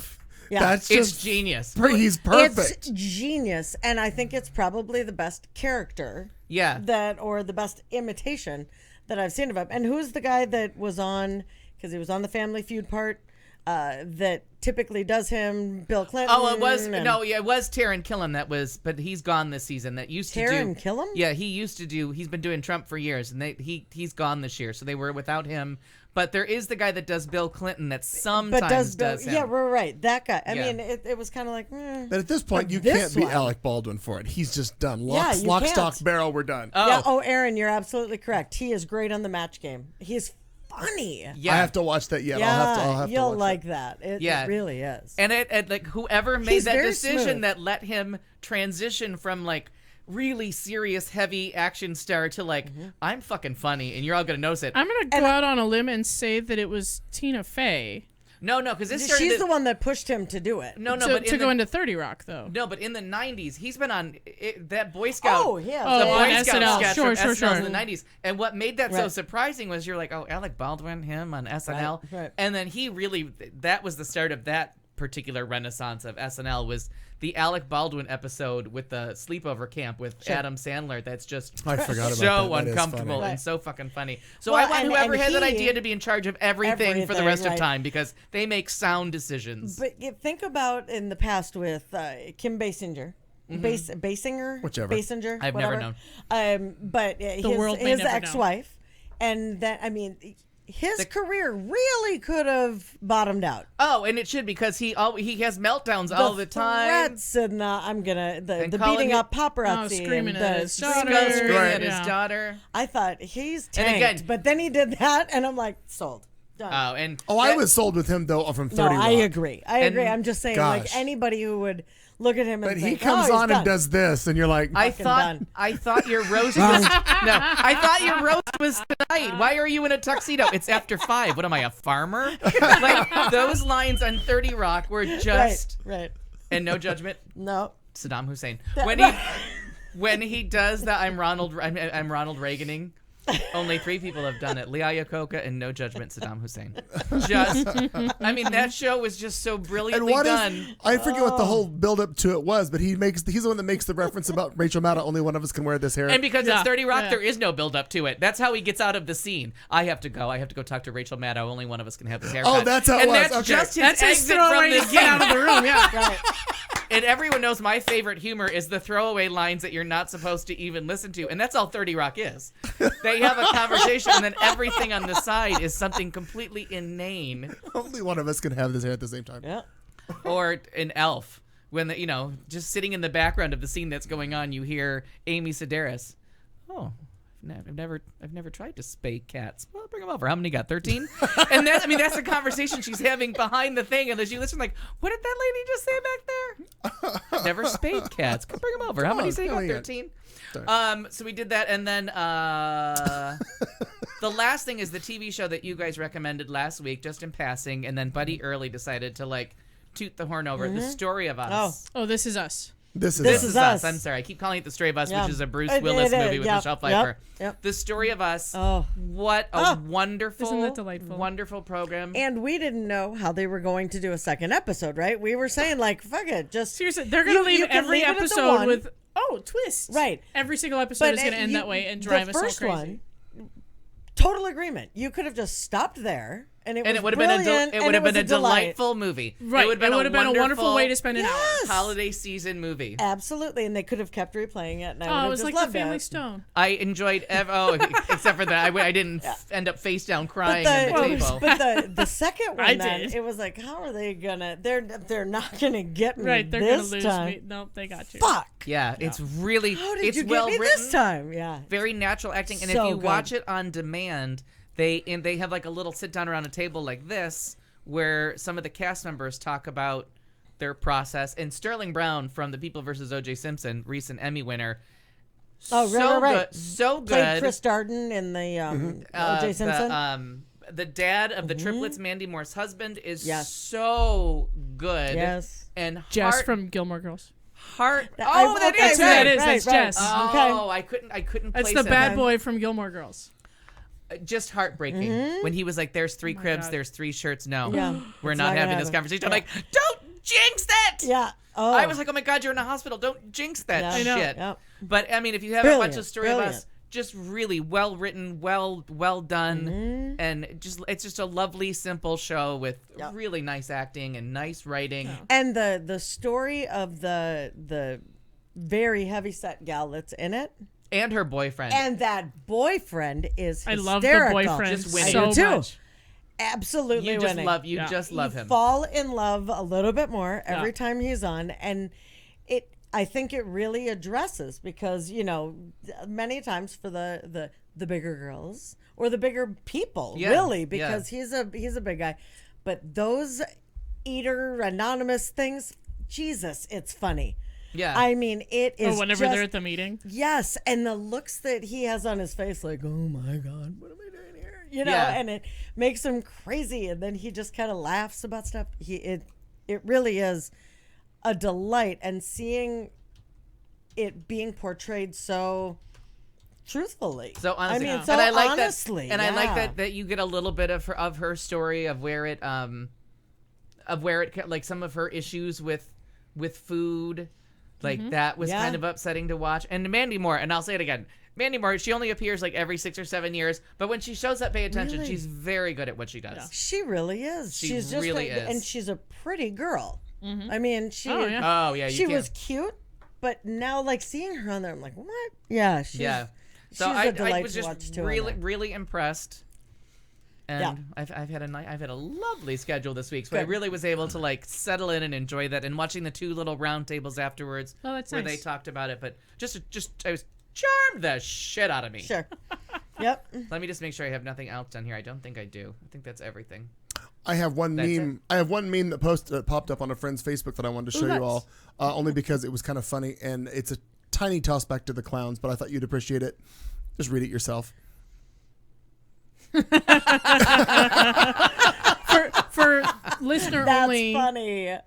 That's it's just genius. He's perfect. It's genius, and I think it's probably the best character. Yeah. Or the best imitation that I've seen of him. And who's the guy that was on? Because he was on the Family Feud part. That typically does him, Bill Clinton. Oh, it was it was Taron Killam but he's gone this season. That used to do Taron Killam? Yeah, he used to do. He's been doing Trump for years, and he's gone this year, so they were without him. But there is the guy that does Bill Clinton that sometimes does him. Yeah, we're right. That guy. I mean, it was kind of like. But at this point, you can't be Alec Baldwin for it. He's just done. Lock, stock, barrel. We're done. Oh. Yeah. Oh, Aaron, you're absolutely correct. He is great on the Match Game. He's funny. Yeah. I have to watch that yet. Yeah, I'll have to you'll watch like that. that. It Yeah. really is. And it like whoever made He's that very decision smooth. that let him transition from like really serious heavy action star to like I'm fucking funny and you're all gonna notice it. I'm gonna go out on a limb and say that it was Tina Fey No, because this started. She's the one that pushed him to do it. No, to, but to go into 30 Rock though. No, but in the 90s, he's been on that Boy Scout. Oh, yeah. The Oh, Boy on Scout SNL. sketch Sure, from sure, SNL sure. in the 90s. And what made that so Right. surprising was you're like, oh, Alec Baldwin, him on SNL. Right. And then he really, that was the start of that particular renaissance of SNL was the Alec Baldwin episode with the sleepover camp with Adam Sandler. That's just I forgot about so that. That is uncomfortable funny. and so fucking funny. So Well, I want and- whoever and had that he- idea to be in charge of everything for the rest of right. time because they make sound decisions. But you think about in the past with Kim Basinger. Basinger? Whichever. Basinger? I've never whatever. known. But world may his never know. ex-wife. And that, I mean, his career really could have bottomed out. Oh, and it should because he has meltdowns all the time. Threats and I'm gonna the And calling beating it- up paparazzi, Oh, screaming and at the his screaming daughter. Screaming Right. at his Yeah. daughter. I thought he's And tanked, again- but then he did that, and I'm like, sold. Done. Oh, and Oh, I that- was sold with him though from no, 30 Rock. I agree. I agree. And- I'm just saying, Gosh. like anybody who would look at him and But he think, comes oh, he's on done. and does this, and you're like, I fucking thought done. I thought your roast was I thought your roast was tonight. Why are you in a tuxedo? It's after 5. What am I, a farmer? Like those lines on 30 Rock were just right. and no judgment. No, Saddam Hussein. That- When he does that, I'm Ronald Reaganing. Only 3 people have done it: Lee Iacocca and No Judgment Saddam Hussein. Just, I mean, that show was just so and brilliantly what done. is? I forget what the whole build up to it was, but he's the one that makes the reference about Rachel Maddow. Only one of us can wear this hair. And because Yeah, it's 30 Rock, yeah. there is no build up to it. That's how he gets out of the scene. I have to go talk to Rachel Maddow. Only one of us can have his haircut. Oh, that's how it and was. that's Okay. just his That's his exit throwaway from to the get out of scene. the room. Yeah. right. And everyone knows my favorite humor is the throwaway lines that you're not supposed to even listen to. And that's all 30 Rock is. They have a conversation, and then everything on the side is something completely inane. Only one of us can have this hair at the same time. Yeah. Or an elf. When, just sitting in the background of the scene that's going on, you hear Amy Sedaris. Oh, I've never tried to spay cats. Well, bring them over. How many you got? 13? And that's the conversation she's having behind the thing. And as you listen, like, what did that lady just say back there? I've never spayed cats. Come bring them over. How many say you got? 13? So we did that, and then the last thing is the TV show that you guys recommended last week, just in passing, and then Buddy Early decided to like toot the horn over The Story of Us. Oh, This Is Us. This is This us. is Us. us. I'm sorry. I keep calling it The Story of Us, Yeah. which is a Bruce It Willis is. movie with Yep. Michelle Pfeiffer. Yep. The Story of Us. Oh. What a wonderful, Isn't that delightful? wonderful program. And we didn't know how they were going to do a second episode, right? We were saying like, fuck it, just Seriously, they're gonna You- leave you can every leave it at the episode one. with twist. Right. Every single episode is gonna end you- that way and drive the us all first crazy. one, total agreement. You could have just stopped there, and it would was have been brilliant, it would have was been a delight. delightful movie. Right. It would have been, a wonderful way to spend an hour. Yes. holiday season movie. Absolutely, and they could have kept replaying it. And I would Oh, have it was just like the loved Family it. Stone. I enjoyed except for that I didn't end up face down crying at the table. But the second one, I then, did. it was like, how are they gonna? They're not gonna get me Right, they're this gonna lose time. me. Nope, they got you. Fuck! Yeah, it's really How did it's you get well me written. this time? Yeah. Very natural acting, and So if you good. watch it on demand, they have like a little sit down around a table like this, where some of the cast members talk about their process. And Sterling Brown from The People vs. O.J. Simpson, recent Emmy winner. Oh, so right. Good, so Played good. Chris Darden in the O.J. Simpson. The dad of the triplets, Mandy Moore's husband, is Yes. so good. Yes. And Jess from Gilmore Girls. that okay, is who that right, is. right, That's right. Jess. Oh, I couldn't That's place the him. bad boy from Gilmore Girls. Just heartbreaking when he was like, "There's 3 cribs, God. there's 3 shirts." No, Yeah, we're it's not not gonna having this happen. conversation. I'm Yeah. like, "Don't jinx it!" Yeah. Oh. I was like, "Oh my God, you're in a hospital. Don't jinx that Yeah. I know. shit." Yep. But I mean, if you haven't watched The Story of Brilliant. Us, just really well written, well done, and it's just a lovely, simple show with Yep. really nice acting and nice writing. And the story of the very heavyset gal that's in it, And her boyfriend. and that boyfriend is I hysterical. love the boyfriend Just winning. so I do too. much. Absolutely you just winning. love Yeah. just love You him. fall in love a little bit more every Yeah. time he's on, and I think it really addresses because, you know, many times for the bigger girls or the bigger people, Yeah, really, yeah. because he's a big guy. But those eater anonymous things, Jesus, it's funny. Yeah. I mean, it is. whenever just, they're at the meeting. yes, and the looks that he has on his face, like, oh my God, what am I doing here? You know, Yeah. and it makes him crazy. And then he just kind of laughs about stuff. It really is a delight, and seeing it being portrayed so truthfully. So honestly, I mean, so and I like honestly, that, and I like yeah. that you get a little bit of her story of where it like some of her issues with food, like that was Yeah. kind of upsetting to watch. And Mandy Moore, and I'll say it again, Mandy Moore, she only appears like every 6 or 7 years, but when she shows up, pay attention. Really? She's very good at what she does. She really is. She She's just really and is. she's a pretty girl. I mean, she Oh, yeah. Oh yeah, you she can't- was cute, but now like seeing her on there, I'm like, what? Yeah, she's, yeah. So she's I a delight was to just watch too. really impressed. And Yeah. I've had a lovely schedule this week, so I Good. really was able to like settle in and enjoy that. And watching the 2 little round tables afterwards, Oh, that's where nice. they talked about it. But just I was charmed the shit out of me. Sure. Yep. Let me just make sure I have nothing else on here. I don't think I do. I think that's everything. I have one That's meme. I have one meme that popped up on a friend's Facebook that I wanted to show Ooh, you nice. all, only because it was kind of funny, and it's a tiny toss back to the clowns, but I thought you'd appreciate it. Just read it yourself. For listener That's only funny.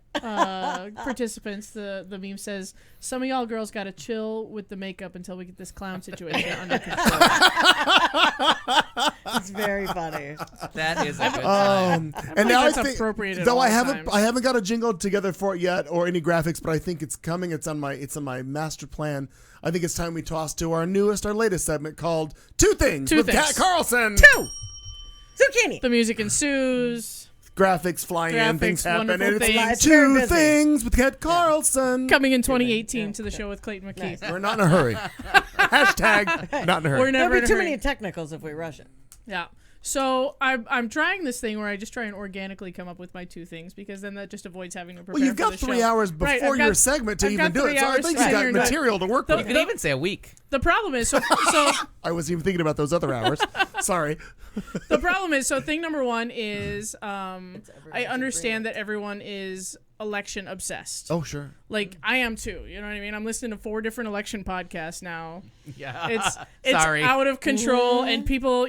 participants, the meme says, "Some of y'all girls got to chill with the makeup until we get this clown situation under control." It's very funny. That is a good time. And now that's I think, appropriate at though all I haven't times. I haven't got a jingle together for it yet or any graphics, but I think it's coming. It's on my master plan. I think it's time we toss to our latest segment called Two Things Two with Things. Kat Carlson. Zucchini. The music ensues. Graphics fly in, things Graphics, happen, and wonderful it's things. It's very Two busy. Things with Kat Carlson. Coming in 2018 to the show with Clayton McKee. We're not in a hurry. Hashtag not in a hurry. We're never There'll in be a too hurry. many technicals if we rush it. Yeah. So I'm trying this thing where I just try and organically come up with my 2 things because then that just avoids having to prepare. Well, you've for got the 3 show. hours Right, before I've your got- segment to I've even got do 3 it. So I hours think to you got sit here and- material to work You with. can even say a week. The problem is so I wasn't even thinking about those other hours. Sorry. the problem is so thing number 1 is I understand that everyone is election obsessed. Oh, sure. Like I am too. You know what I mean? I'm listening to 4 different election podcasts now. Yeah. It's Sorry. out of control, and people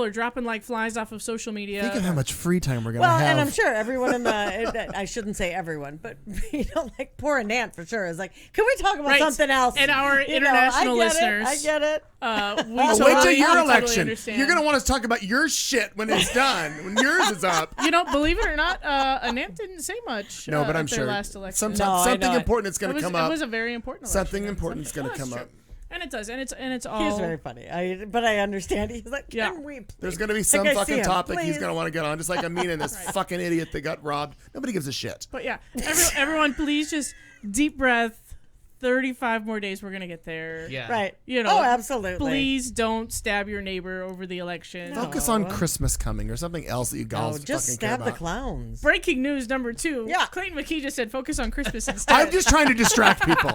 are dropping like flies off of social media. Think of how much free time we're going to Well, have. and I'm sure everyone in the, I shouldn't say everyone, but, you know, like poor Nant for sure is like, can we talk about Right. something else? And our You know, international I get listeners. I get it. We Oh, totally, wait till we your totally election. understand. You're going to want us to talk about your shit when it's done, when yours is up. You know, believe it or not, Anant didn't say much. No, but I'm at their sure last election. sometimes No, I something know it. important is going to come It up. was a very important election. Something important is going to That's come true. up. And it does, and it's all. He's very funny. But I understand. He's like, can Yeah. we please? There's going to be some Like, I see fucking him. topic he's Please. going to want to get on, just like Amin and this fucking idiot that got robbed. Nobody gives a shit. But yeah, everyone, please just deep breath. 35 more days, we're gonna get there. Yeah. Right. You know, Oh, absolutely. Please don't stab your neighbor over the election. Focus on Christmas coming or something else that you Oh, guys just fucking care stab the about. clowns. Breaking news number 2. Yeah. Clayton McKee just said focus on Christmas instead. I'm just trying to distract people.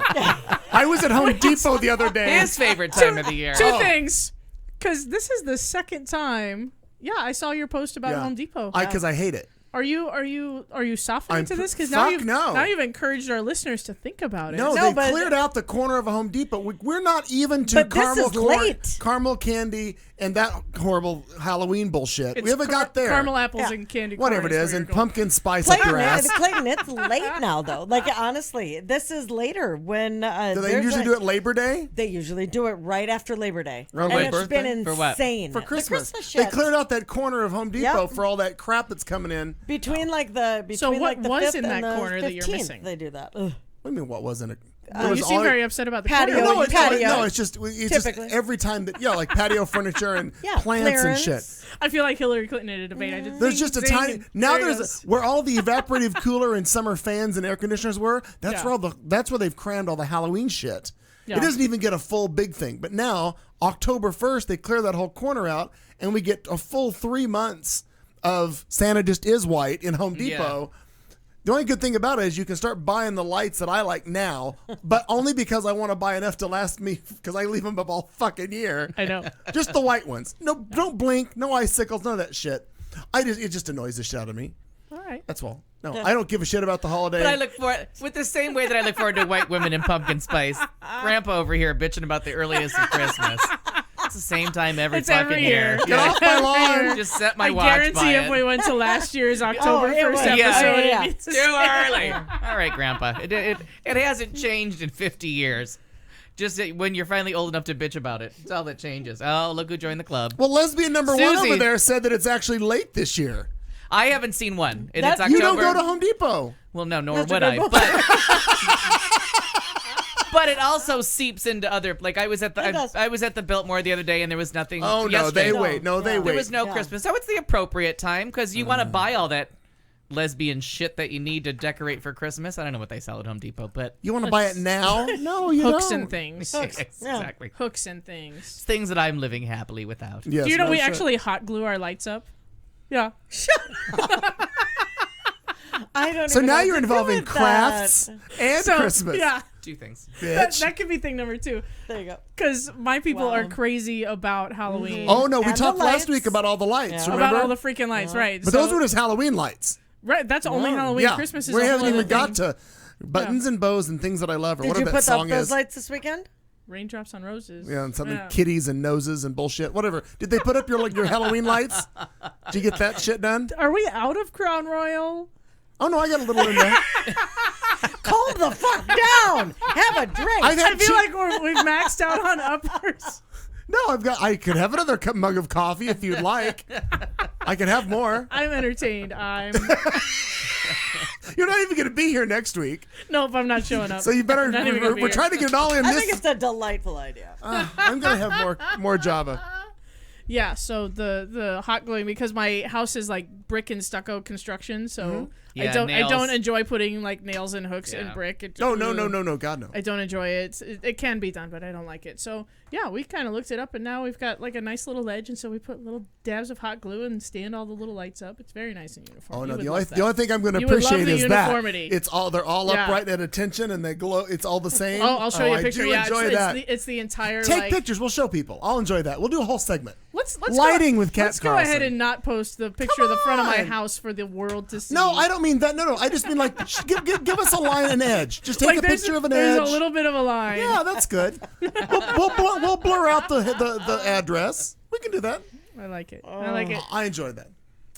I was at Home Depot the other day. His favorite time of the year. Two things, because this is the second time. Yeah, I saw your post about Yeah. Home Depot. Because I hate it. Are you softening I'm to this? Because fuck no. now you've encouraged our listeners to think about it. No, No, they but- cleared out the corner of a Home Depot. We're not even to But this caramel is late. caramel candy and that horrible Halloween bullshit. It's we haven't got there. Caramel apples Yeah. and candy. Whatever it corn is, where and you're going. pumpkin spice up your ass. Clayton, it's late now though. Like honestly, this is later when Do they usually do it Labor Day? They usually do it right after Labor Day. Around and my it's been birthday? For what? insane. For The Christmas. Christmas They shit. cleared out that corner of Home Depot Yep. for all that crap that's coming in. between like the between So what like the was 5th in and that the corner that you're 15th, missing? They do that. Ugh. What do you mean? What wasn't it? You seem very upset about the Patio. corner. No, it's patio. no, it's just just Typically. every time that like patio furniture and Yeah, plants and clearance. shit. I feel like Hillary Clinton in a debate. I just There's zing, just a zing, tiny and now. there it There's goes. where all the evaporative cooler and summer fans and air conditioners were. That's Yeah. where that's where they've crammed all the Halloween shit. Yeah. It doesn't even get a full big thing. But now October 1st, they clear that whole corner out, and we get a full 3 months of Santa just is white in Home Depot. The only good thing about it is you can start buying the lights that I like now, but only because I want to buy enough to last me, because I leave them up all fucking year. I know. Just the white ones. No, don't blink. No icicles. None of that shit. It just annoys the shit out of me. All right. That's all. No, I don't give a shit about the holiday. But I look for with the same way that I look forward to white women and pumpkin spice. Grandpa over here bitching about the earliest of Christmas. It's the same time every It's fucking every year. Get off my lawn. Just set my I watch guarantee by if it. we went to last year's October it 1st was. episode, Yeah. it'd be the Too same. early. All right, Grandpa. It hasn't changed in 50 years. Just that when you're finally old enough to bitch about it. That's all that changes. Oh, look who joined the club. Well, lesbian number one Susie. over there said that it's actually late this year. I haven't seen one. And it's October. You don't go to Home Depot. Well, no, nor That's a would good I. point. But it also seeps into other. Like I was at It does. the Biltmore the other day, and there was nothing. Oh, no, yesterday. they wait. No, they Yeah. wait. There was no Yeah. Christmas, so it's the appropriate time because you want to buy all that lesbian shit that you need to decorate for Christmas. I don't know what they sell at Home Depot, but You want to buy it now? No, you Hooks don't. and things. exactly Hooks and things. It's things that I'm living happily without. Yes, Do you know no we shit. actually hot glue our lights up? Yeah. I don't. So even now know you're what to do involving with crafts that. and So, Christmas. yeah. Two things. Bitch. That could be thing number 2. There you go. Because my people Wow. are crazy about Halloween. Oh no, we And the talked last lights. week about all the lights. Yeah. Remember? About all the freaking lights, right? but So- those were just Halloween lights. right. That's only Halloween. Yeah, Christmas is we a haven't whole even other got thing. to buttons and bows and things that I love, or Did you whatever that put song up those is. lights this weekend? Raindrops on roses. Yeah, and something Yeah. kitties and noses and bullshit. Whatever. Did they put up your Halloween lights? Did you get that shit done? Are we out of Crown Royal? Oh no, I got a little in there. Calm the fuck down. Have a drink. I've had I feel chi- like we've maxed out on uppers. No, I could have another mug of coffee if you'd like. I can have more. I'm entertained. You're not even going to be here next week, Nope, I'm not showing up. so you better. I'm not even gonna be We're here. trying to get it all in I this. think it's a delightful idea. I'm going to have more Java. Yeah, so the hot gluing, because my house is like brick and stucco construction, so Yeah, I don't nails. enjoy putting like nails and hooks in Yeah. brick. It, No, God no. I don't enjoy it. It can be done, but I don't like it. So yeah, we kind of looked it up, and now we've got like a nice little ledge, and so we put little dabs of hot glue and stand all the little lights up. It's very nice and uniform. Oh You no, would the only love the only thing I'm going to You would love appreciate the is uniformity. that they're all Yeah. upright at attention and they glow. It's all the same. Oh, I'll show you a picture. I do Yeah, enjoy that. it's the entire Take like, pictures. We'll show people. I'll enjoy that. We'll do a whole segment. Let's Lighting go, with Kat Let's go Carlson. ahead and not post the picture of the front of my on. house for the world to see. No, I don't mean that. No. I just mean like give us a line and edge. Just take like a there's picture of an there's edge. a little bit of a line. Yeah, that's good. we'll blur out the address. We can do that. I like it. I like it. I enjoyed that.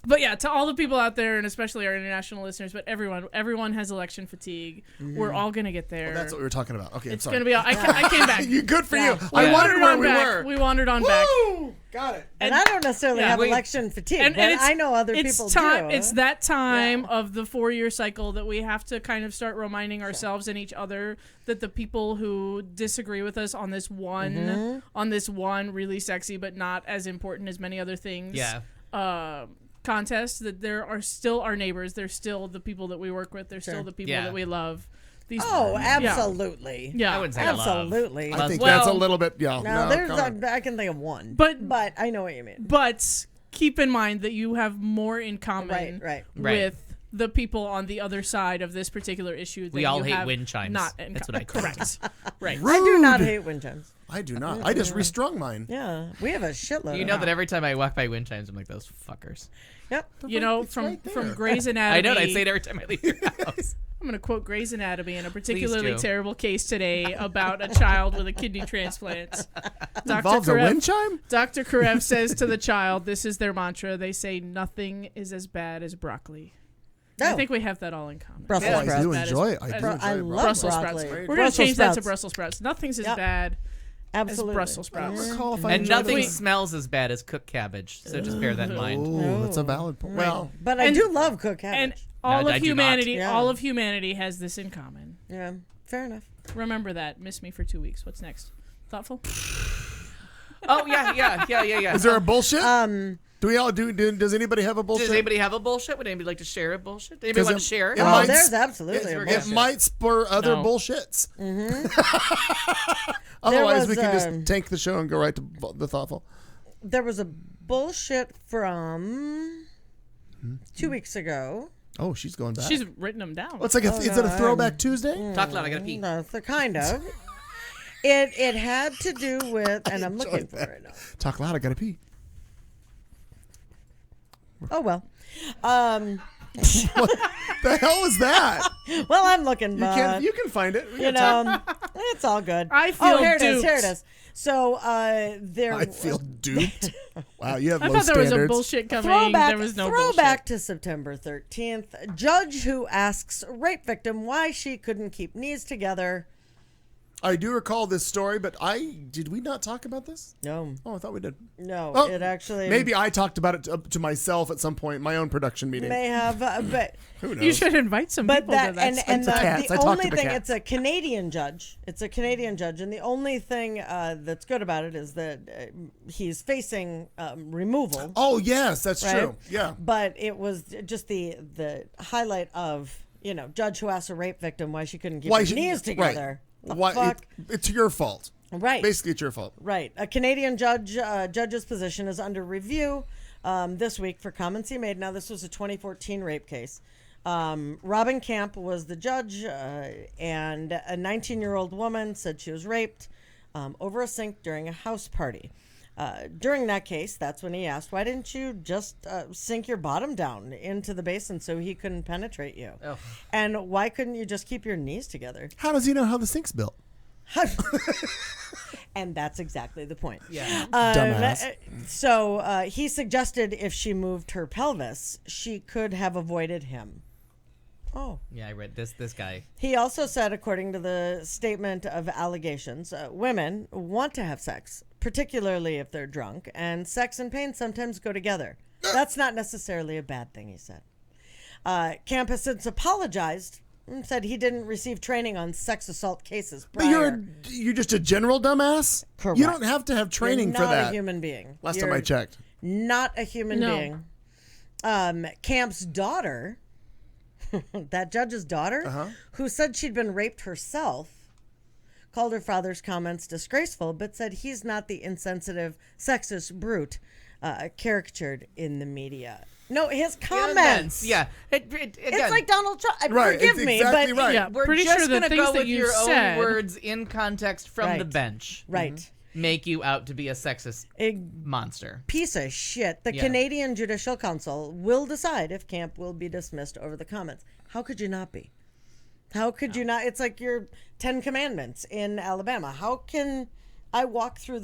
But yeah, to all the people out there, and especially our international listeners, but everyone has election fatigue. We're all gonna get there. That's what we were talking about. Okay, it's I'm sorry. gonna be. I came back. Good for Yeah. you. I wondered where we were. We wandered on back. Woo! Got it. And I don't necessarily yeah, have we- election fatigue, And but it's, I know other it's people time, do. It's that time of the 4-year cycle that we have to kind of start reminding ourselves and each other that the people who disagree with us on this one, really sexy but not as important as many other things, contest, that there are still our neighbors. They're still the people that we work with. They're still the people Yeah. that we love. These, Oh, yeah. absolutely. Yeah. I wouldn't say Absolutely. love. I think Well, that's a little bit. Yeah. Now, no, there's come on. I can think of one. But- I know what you mean. But keep in mind that you have more in common Right. with the people on the other side of this particular issue. Than We all you hate have wind chimes. Not in That's what I call correct. Right. I do not Rude. hate wind chimes. I do not. I just restrung mine. Yeah, we have a shitload. You of know them. that every time I walk by wind chimes, I'm like, those fuckers. Yep. You know, It's from right there. from Grey's Anatomy. I know. I say it every time I leave your house. I'm going to quote Grey's Anatomy in a particularly do. terrible case today about a child with a kidney transplant. Involves a wind chime? Dr. Karev says to the child, this is their mantra. They say, nothing is as bad as broccoli. I No. think we have that all in common. Brussels Oh, I sprouts. do That is- enjoy. that I is- do I enjoy love Brussels broccoli. sprouts. We're going to Brussels change that to sprouts. Brussels sprouts. Nothing's as Yep. bad Absolutely. as Brussels sprouts. recall if I And enjoyed nothing it. smells as bad as cooked cabbage. So just bear that in mind. Oh, that's a valid point. Well, But I And- do love cooked cabbage. And all I of do humanity, not. Yeah. all of humanity has this in common. yeah, fair enough. Remember that. Miss me for 2 weeks. What's next? Thoughtful? Oh yeah. is there a bullshit? Do we all do? Does anybody have a bullshit? Does anybody have a bullshit? Would anybody like to share a bullshit? Anybody 'Cause want it- to share? it Oh, might- there's absolutely a we're It bullshit. might spur other No. bullshits. Otherwise, we can was, just tank the show and go right to the thoughtful. There was a bullshit from 2 weeks ago. Oh, she's going back. She's written them down. Well, it's like is it a throwback Tuesday? Talk loud. I gotta pee. No, the kind of. It had to do with, and I'm looking for it now. Talk loud. I gotta pee. Oh well. What the hell is that? Well, I'm looking, but You can find it. We you got time. know, it's all good. I feel here it is. duped. Here it is. So there. I feel duped. Wow, you have I low thought there was a standards. bullshit coming. Throwback, there was no throwback to September 13th. Judge who asks rape victim why she couldn't keep knees together. I do recall this story, but did we not talk about this? No, Oh, I thought we did. no, Oh, it actually Maybe I talked about it to myself at some point in my own production meeting. may have, but Who knows? bullshit. You should invite some but people that to that. and the cats. I the talked only to the thing cats. it's a Canadian judge. It's a Canadian judge, and the only thing that's good about it is that he's facing removal. Oh yes, that's Right? true. Yeah. But it was just the highlight of judge who asked a rape victim why she couldn't keep her knees together. The Why? fuck? It's your fault. Right. Basically, it's your fault. Right. A Canadian judge's position is under review this week for comments he made. Now, this was a 2014 rape case. Robin Camp was the judge, and a 19-year-old woman said she was raped over a sink during a house party. During that case, that's when he asked, why didn't you just sink your bottom down into the basin so he couldn't penetrate you? Oh. And why couldn't you just keep your knees together? How does he know how the sink's built? And that's exactly the point. Yeah. Dumbass. So he suggested if she moved her pelvis, she could have avoided him. Oh. Yeah, I read this guy. He also said, according to the statement of allegations, women want to have sex, particularly if they're drunk, and sex and pain sometimes go together. That's not necessarily a bad thing, he said. Camp has since apologized and said he didn't receive training on sex assault cases prior. But you're just a general dumbass? Correct. You don't have to have training You're for not that. a human being. Last time I checked. Not a human No. being. Camp's daughter, that judge's daughter, who said she'd been raped herself, called her father's comments disgraceful, but said he's not the insensitive, sexist brute caricatured in the media. No, his comments. Yeah. Again, It's like Donald Trump. Right, Forgive it's me, exactly but right. Yeah, we're pretty just sure the gonna things go that with you your said. own words in context from the Right. bench. Right. Make you out to be a sexist A monster. piece of shit. The Yeah. Canadian Judicial Council will decide if Camp will be dismissed over the comments. How could you not be? How could you not? It's like your 10 Commandments in Alabama. How can I walk through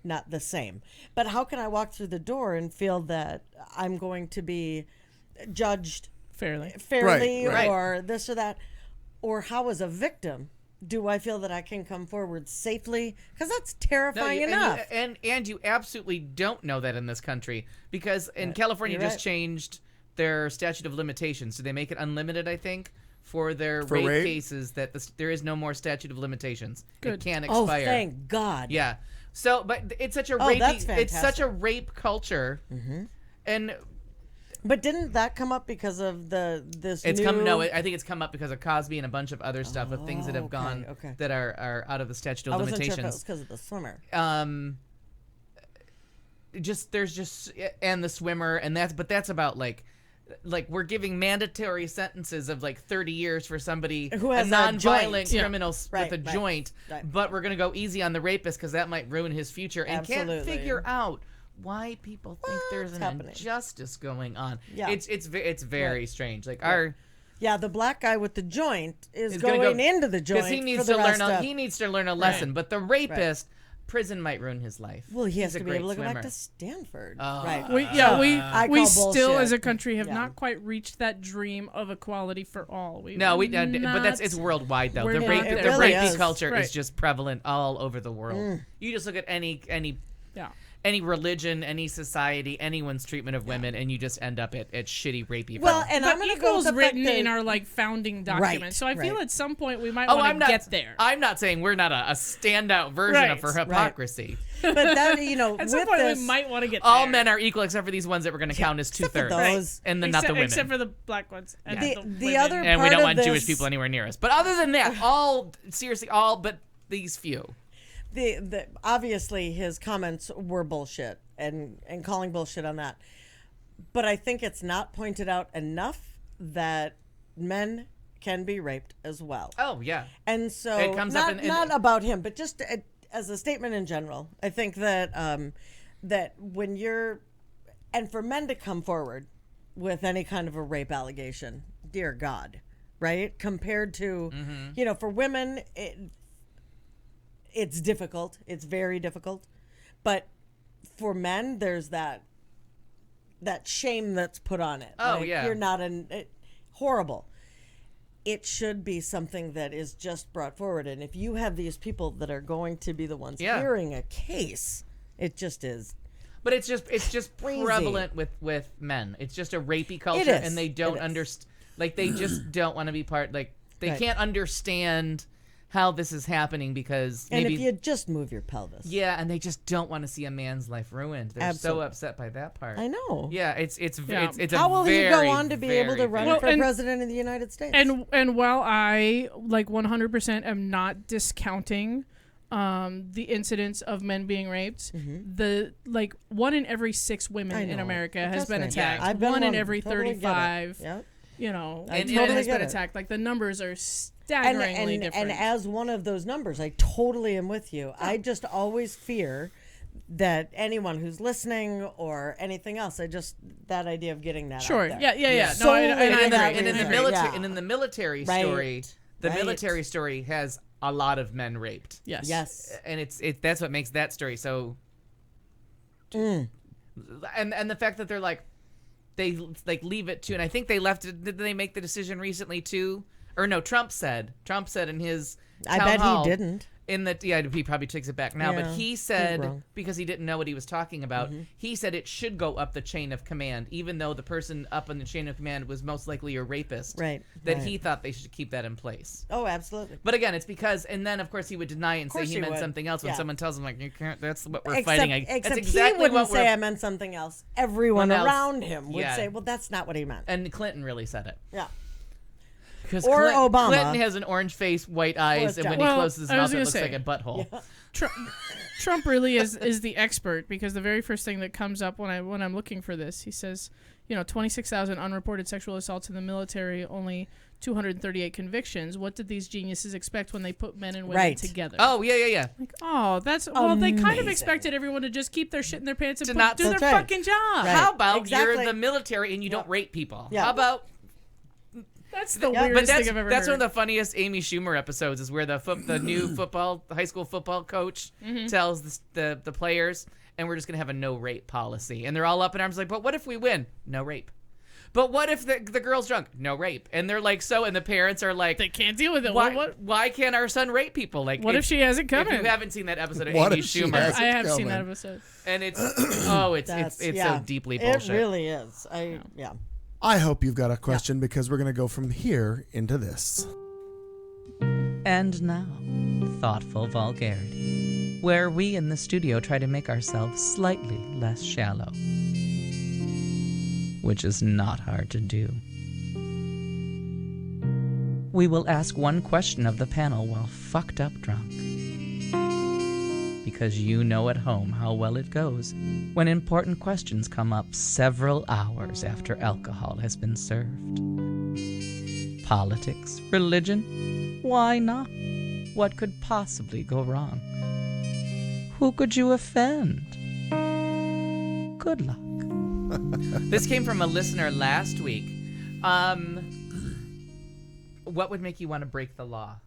not the same, but how can I walk through the door and feel that I'm going to be judged fairly. fairly Right. or this or that? Or how, as a victim, do I feel that I can come forward safely? Because that's terrifying enough. And you absolutely don't know that in this country because in California You're just right. changed their statute of limitations. So they make it unlimited, I think, for their For rape rape? cases that there is no more statute of limitations. Good. It can't Oh, expire. thank God. Yeah. So, but it's such a Oh, that's it's such a fantastic. rape culture, and But didn't that come up because of this it's new... come. No, I think it's come up because of Cosby and a bunch of other stuff of things that have okay, gone okay. that are out of the statute of I wasn't sure if it limitations. was because of the swimmer. There's just and the swimmer and that's about like we're giving mandatory sentences of like 30 years for somebody Who has a a non-violent joint. criminal Right, with a right, joint, right. but we're gonna go easy on the rapist because that might ruin his future and can't Absolutely. figure out why people think there's an happening? injustice going on. Yeah. It's very strange. Like our Yeah, the black guy with the joint is is gonna going go into the joint because he needs for the to rest learn. of... He needs to learn a lesson. But the rapist, prison might ruin his life. Well, he has He's a to be great able to go back swimmer. to Stanford. Oh. Right. We I we call still bullshit. as a country have Yeah. not quite reached that dream of equality for all. No, but that's it's not- worldwide though. we're The not rape, there. the It really rapey is. culture Right. is just prevalent all over the world. You just look at any Yeah. religion, any society, anyone's treatment of women, and you just end up at shitty rapey. Well, fellas. and But I'm going to go equal with is the fact written that... in our like founding documents, so I feel right. at some point we might oh, want I'm to not get there. I'm not saying we're not a standout version Right. of her hypocrisy. But that, At some with point this... we might want to get All there. men are equal except for these ones that we're going to count as except for 2/3, those. and then not the women. except for the black ones. And The women. other and we part don't of want Jewish this- people anywhere near us. But other than that, all but these few. The obviously his comments were bullshit and calling bullshit on that. But I think it's not pointed out enough that men can be raped as well. Oh yeah. And so, It comes up not about him, but just as a statement in general, I think that that when you're, and for men to come forward with any kind of a rape allegation, dear God, right? Compared to, for women, it's difficult. It's very difficult. But for men, there's that shame that's put on it. Oh, Like, yeah. You're not horrible. It should be something that is just brought forward. And if you have these people that are going to be the ones hearing a case, it just is. But it's just Crazy. prevalent with men. It's just a rapey culture, is. and they don't It is. understand. Like they just don't want to be part. Like they Right. can't understand how this is happening because And maybe if you just move your pelvis. yeah, and they just don't want to see a man's life ruined. They're Absolutely. so upset by that part. I know. Yeah, it's Yeah. it's a How will he very, go on to be able to very, run very- for and- president of the United States? And while I 100% am not discounting the incidence of men being raped, the 1 in every 6 women I in know. America has Trust been me. attacked. I've been 1 in one. every Totally get it. 35, Yep. has totally been get it. attacked. Like the numbers are And, staggeringly and different. as one of those numbers, I totally am with you. I just always fear that anyone who's listening or anything else, that idea of getting that sure, out there. yeah. So No, many I and, in the, that and in the reason. military, Yeah. and in the military Right. story, the Right. military story has a lot of men raped. yes. Yes. And it's that's what makes that story so. Mm. And the fact that they're they leave it to, and I think they left it. Did they make the decision recently too? Or no, Trump said in his I town bet hall, he didn't. He probably takes it back now, but Yeah, he he's said, wrong. because he didn't know what he was talking about, he said it should go up the chain of command, even though the person up in the chain of command was most likely a rapist. Right, That right. he thought they should keep that in place. Oh, absolutely. But again, it's because, and then of course he would deny and say course he he meant would. something else when Yeah. someone tells him you can't. That's what we're Except, fighting. except That's exactly he wouldn't what say we're. I meant something else. Everyone One else. around him would Yeah. say, well, that's not what he meant. And Clinton really said it. Yeah. Because Or Obama. Clinton has an orange face, white eyes, and when he Well, closes his I was mouth, it gonna looks say- like a butthole. Trump really is the expert, because the very first thing that comes up when I'm looking for this, he says, 26,000 unreported sexual assaults in the military, only 238 convictions. What did these geniuses expect when they put men and women Right. together? Oh yeah. Like, that's they kind of Amazing. expected everyone to just keep their shit in their pants and To not- do their That's right. fucking job. Right. How about Exactly. you're the military and you don't rape people? Yeah. How about? That's the Yeah, but weirdest But thing I've ever that's heard. one of the funniest Amy Schumer episodes is where the new high school football coach tells the players, and we're just gonna have a no rape policy, and they're all up in arms like, but what if we win? No rape. But what if the girl's drunk? No rape. And they're like, and the parents are like, They can't deal with it. why, why can't our son rape people? Like, What if she has it coming? If you haven't seen that episode of What Amy if she Schumer, has I have seen coming. that episode. and it's so deeply bullshit. It really is. Yeah. I hope you've got a question because we're going to go from here into this. And now, thoughtful vulgarity, where we in the studio try to make ourselves slightly less shallow, which is not hard to do. We will ask one question of the panel while fucked up drunk. Because you know at home how well it goes when important questions come up several hours after alcohol has been served. Politics, religion, why not? What could possibly go wrong? Who could you offend? Good luck. This came from a listener last week. What would make you want to break the law?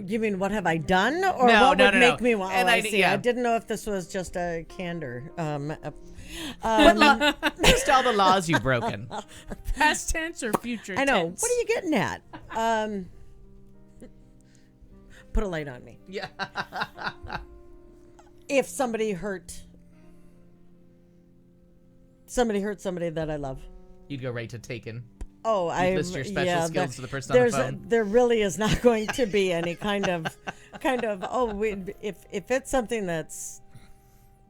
You mean what have I done, or No, what no, would no, make no. me want? And I I- see. yeah. I didn't know if this was just a candor. List all the laws you've broken. Past tense or future I know. tense? What are you getting at? Put a light on me. Yeah. If somebody hurt somebody that I love. You'd go right to Taken. Oh, I list your special skills to the person on the phone. There really is not going to be any kind of if it's something that's,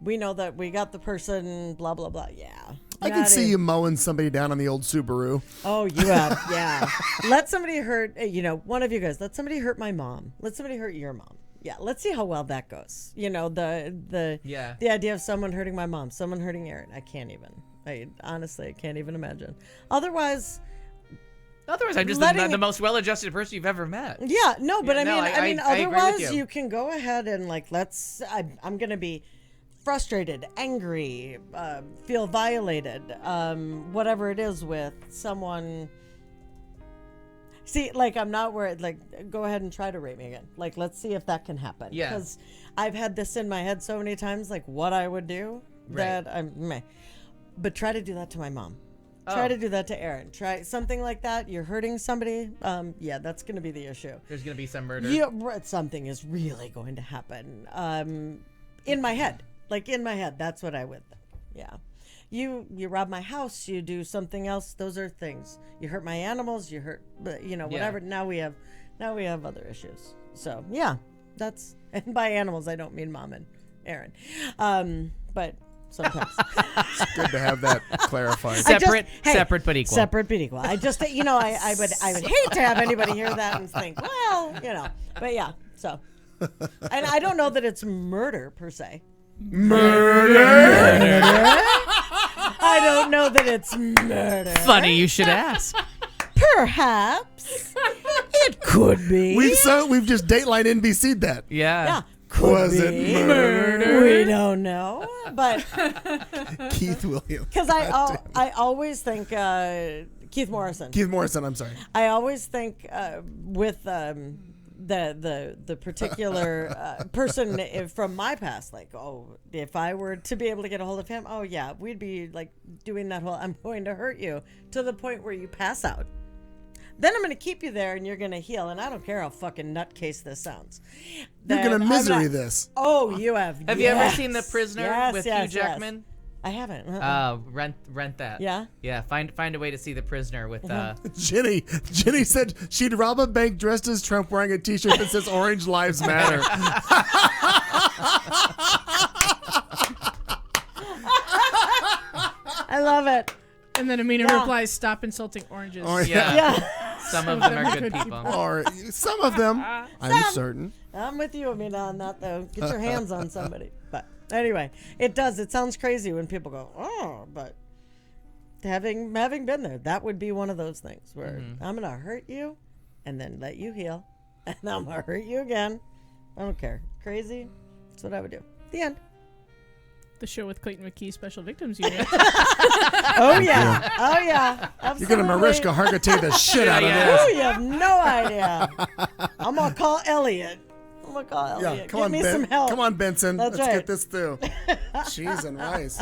we know that we got the person, blah blah blah. Yeah, I can see you mowing somebody down on the old Subaru. Oh, you have, yeah. Let somebody hurt, one of you guys. Let somebody hurt my mom. Let somebody hurt your mom. Yeah, let's see how well that goes. The Yeah. the idea of someone hurting my mom, someone hurting Aaron. I can't even. I honestly can't even imagine. Otherwise, I'm just letting the it- most well-adjusted person you've ever met. yeah, no, but Yeah, no, I mean, I agree with otherwise you. you can go ahead and like, I'm gonna be frustrated, angry, feel violated, whatever it is with someone. See, like, I'm not worried. Like, go ahead and try to rape me again. Like, let's see if that can happen. Yeah. Because I've had this in my head so many times, like what I would do that I'm meh. But try to do that to my mom. Try to do that to Aaron. Try something like that. You're hurting somebody. Yeah, that's going to be the issue. There's gonna be some murder. Yeah, something is really going to happen. In my head, that's what I would think. Yeah, you rob my house, you do something else. Those are things. You hurt my animals. You hurt, whatever. Now we have other issues. So yeah, that's, and by animals I don't mean Mom and Aaron, but sometimes. It's good to have that clarified. Separate but equal. Separate but equal. I just, I would hate to have anybody hear that and think, well, but yeah. So, and I don't know that it's murder per se. Murder. I don't know that it's murder. Funny you should ask. Perhaps it could be. We've just Dateline NBC'd that. Yeah. Was Could it be. murder? We don't know, but Keith Williams. because I always think Keith Morrison. Keith Morrison, I'm sorry. I always think with the particular person from my past, like, oh, if I were to be able to get a hold of him, oh yeah, we'd be like doing that whole I'm going to hurt you to the point where you pass out. Then I'm going to keep you there and you're going to heal. And I don't care how fucking nutcase this sounds. You're going to misery this. Oh, you have. Have you ever seen The Prisoner with Hugh Jackman? I haven't. Rent that. Yeah? Yeah, find a way to see The Prisoner with Jenny said she'd rob a bank dressed as Trump wearing a t-shirt that says Orange Lives Matter. I love it. And then Amina Yeah. replies, "Stop insulting oranges." Oh, Yeah. Some of them are good people. Or some of them, I'm certain. I'm with you, Amina, on that, though. Get your hands on somebody. But anyway, it sounds crazy when people go, oh, but having been there, that would be one of those things where I'm going to hurt you and then let you heal. And I'm going to hurt you again. I don't care. Crazy? That's what I would do. The end. The show with Clayton McKee, Special Victims Unit. Oh, yeah. Oh, yeah. You're Absolutely. going to Mariska Hargitay the shit out of Yeah. this. Oh, you have no idea. I'm going to call Elliot. Yeah, come Give on, me some help. Come on, Benson. That's Let's right. get this through. Cheese and rice.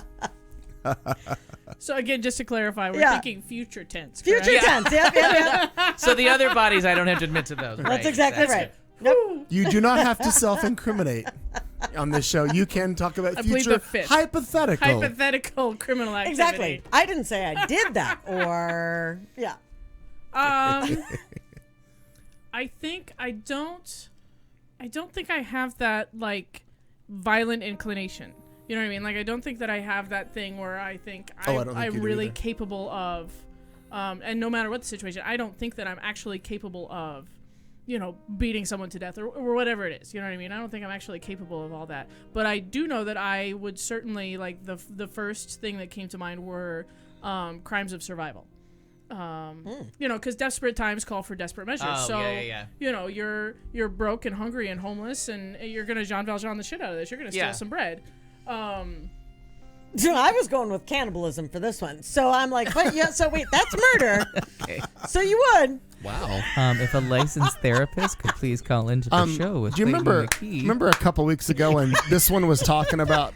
So again, just to clarify, we're Yeah. thinking future tense. Future correct? tense. Yep. So the other bodies, I don't have to admit to those. That's exactly right. good. Yep. You do not have to self-incriminate on this show. You can talk about I plead future the fifth. hypothetical. Hypothetical criminal activity. Exactly. I didn't say I did that, or yeah. I think I don't think I have that like violent inclination. You know what I mean? Like I don't think that I have that thing where I think I don't think I'm you do really either. capable of, and no matter what the situation, I don't think that I'm actually capable of, beating someone to death or whatever it is. You know what I mean? I don't think I'm actually capable of all that. But I do know that I would certainly like the first thing that came to mind were crimes of survival. Because desperate times call for desperate measures. Oh, so, yeah. You're broke and hungry and homeless, and you're gonna Jean Valjean the shit out of this. You're gonna steal Yeah. some bread. So I was going with cannibalism for this one. So I'm like, but yeah. So wait, that's murder. Okay. So you would. Wow. If a licensed therapist could please call into the show with Do you Clayton McKee. remember a couple weeks ago when this one was talking about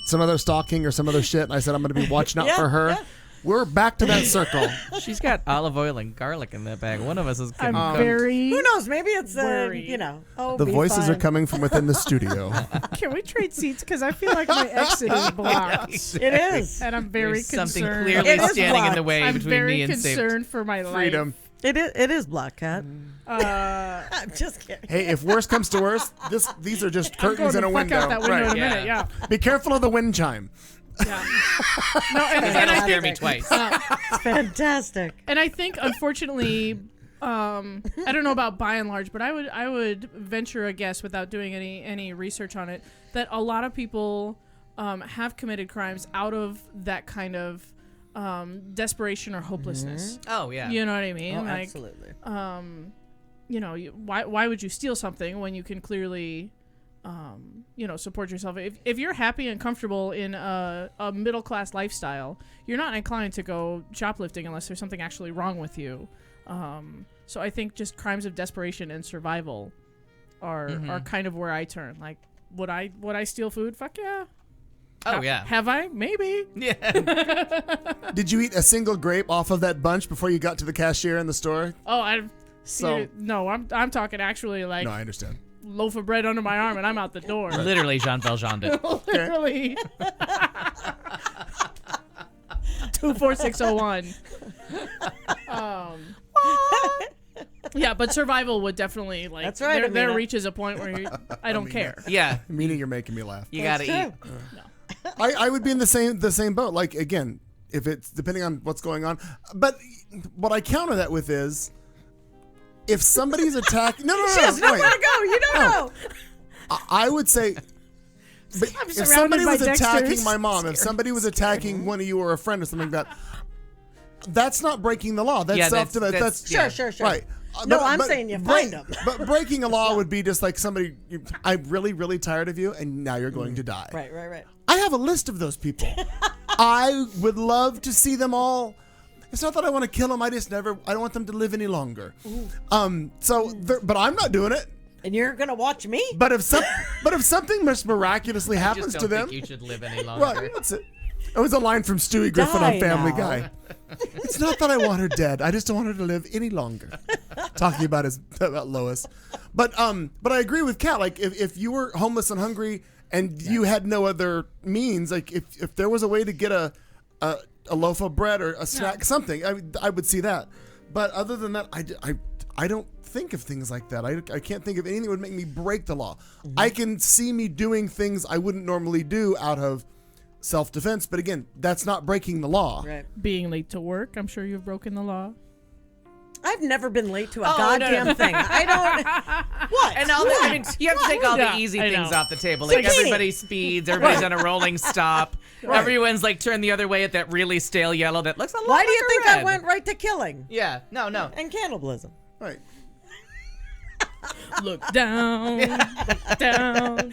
some other stalking or some other shit, and I said I'm going to be watching out Yeah, for her? yeah. We're back to that circle. She's got olive oil and garlic in that bag. One of us is I'm getting very. Who knows? Maybe it's Worried. Oh, The be voices are fine. coming from within the studio. Can we trade seats? Because I feel like my exit is blocked, It is. and I'm very There's something concerned. clearly It is standing in the blocked. way I'm between very me and safe. concerned for my Freedom. It is Black Cat. life. I'm just kidding. Hey, if worse comes to worse, these are just curtains I'm and a going to window. fuck out that window Right. in a minute. Yeah. Yeah. Be careful of the wind chime. Yeah. No, and That'll I scare think me twice. It's fantastic. And I think, unfortunately, I don't know about by and large, but I would venture a guess without doing any research on it that a lot of people have committed crimes out of that kind of desperation or hopelessness. Oh yeah. You know what I mean? Oh, like, absolutely. you know, why would you steal something when you can clearly, you know, support yourself? If you're happy and comfortable in a middle class lifestyle, you're not inclined to go shoplifting unless there's something actually wrong with you. So I think just crimes of desperation and survival are kind of where I turn. Like, would I steal food? Fuck yeah. Oh yeah. Have I? Maybe. Yeah. Did you eat a single grape off of that bunch before you got to the cashier in the store? Oh, So- no. I'm talking actually like No, I understand. loaf of bread under my arm and I'm out the door. Literally Jean Valjean did. Literally. 24601. Yeah, but survival would definitely like. That's right, There Amina. reaches a point where I don't care. Yeah. Meaning you're making me laugh. You gotta eat. I would be in the same boat. Like, again, if it's depending on what's going on. But what I counter that with is, if somebody's attacking, no, She has nowhere wait. to go. You don't know. I would say, but if surrounded somebody by was attacking Dexters. my mom, if somebody was attacking one of you or a friend or something like that, that's not breaking the law. That's Yeah, self-defense. that's- That's yeah. Sure. right. No, I'm saying you find them. But breaking a law would be just like somebody. I'm really, really tired of you, and now you're going to die. Right. I have a list of those people. I would love to see them all. It's not that I want to kill them. I don't want them to live any longer. But I'm not doing it. And you're gonna watch me? But if something just miraculously happens Just to don't them, think you should live any longer. right? That's it. It was a line from Stewie Griffin Die on Family now. Guy. It's not that I want her dead. I just don't want her to live any longer. Talking about Lois, but I agree with Kat. Like, if you were homeless and hungry and you had no other means, like if there was a way to get a loaf of bread or a snack, something, I would see that. But other than that, I don't think of things like that. I can't think of anything that would make me break the law. I can see me doing things I wouldn't normally do out of self-defense, but again, that's not breaking the law. Right. Being late to work, I'm sure you've broken the law. I've never been late to a Oh, no, goddamn no. thing. I don't. What? And all I mean, you have to take all Yeah, the easy I things know. off the table. Like, Zucchini. everybody speeds, everybody's on a rolling stop. Everyone's like turned the other way at that really stale yellow that looks a lot Why like do you a think red. I went right to killing Yeah, no. and cannibalism? Right. Look down, down.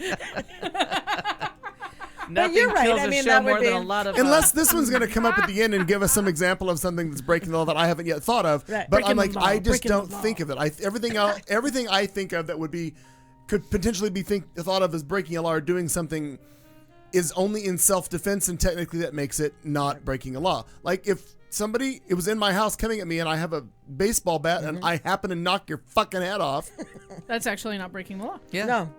Nothing you're right. kills I a mean, show that would more than be- a lot of. Unless this one's going to come up at the end and give us some example of something that's breaking the law that I haven't yet thought of. Right. But I'm Breaking the like, law, I just breaking the don't law. think of it. Everything I think of that could potentially be thought of as breaking a law or doing something is only in self-defense, and technically that makes it not breaking a law. Like, if it was in my house coming at me and I have a baseball bat and I happen to knock your fucking head off. That's actually not breaking the law. yeah. No.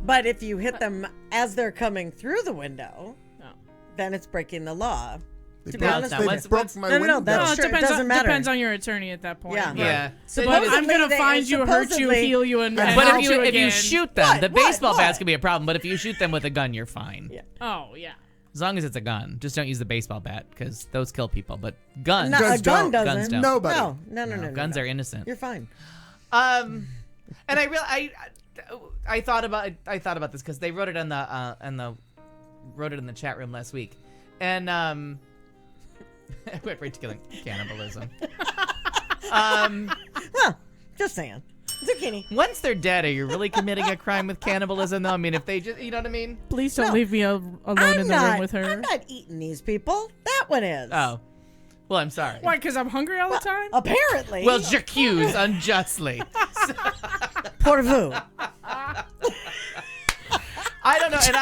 But if you hit them as they're coming through the window, No. then it's breaking the law. They To be broke- honest, they once- broke once- my No, no, window. that's No, it true. It depends. doesn't matter. Depends on your attorney at that point. Yeah. Yeah. But Supposedly I'm gonna they- find you, hurt you, supposedly- heal you, and But hurt if you again. shoot them, What? the baseball What? bats can be a problem. But if you shoot them with a gun, you're fine. Yeah. Oh yeah. As long as it's a gun, just don't use the baseball bat because those kill people. But guns, No, a Guns gun don't. doesn't. Guns don't. Nobody. No. guns no. are innocent. You're fine. And I thought about this because they wrote it on the chat room last week, and I went right to killing cannibalism. Well, just saying. Zucchini. Once they're dead, are you really committing a crime with cannibalism? Though, I mean, if they just, you know what I mean? Please don't No. leave me alone I'm in the not, room with her. I'm not eating these people. That one is. Oh, well, I'm sorry. Why? Because I'm hungry all the time. Apparently. Well, j'accuse unjustly. pour vous. I don't know, and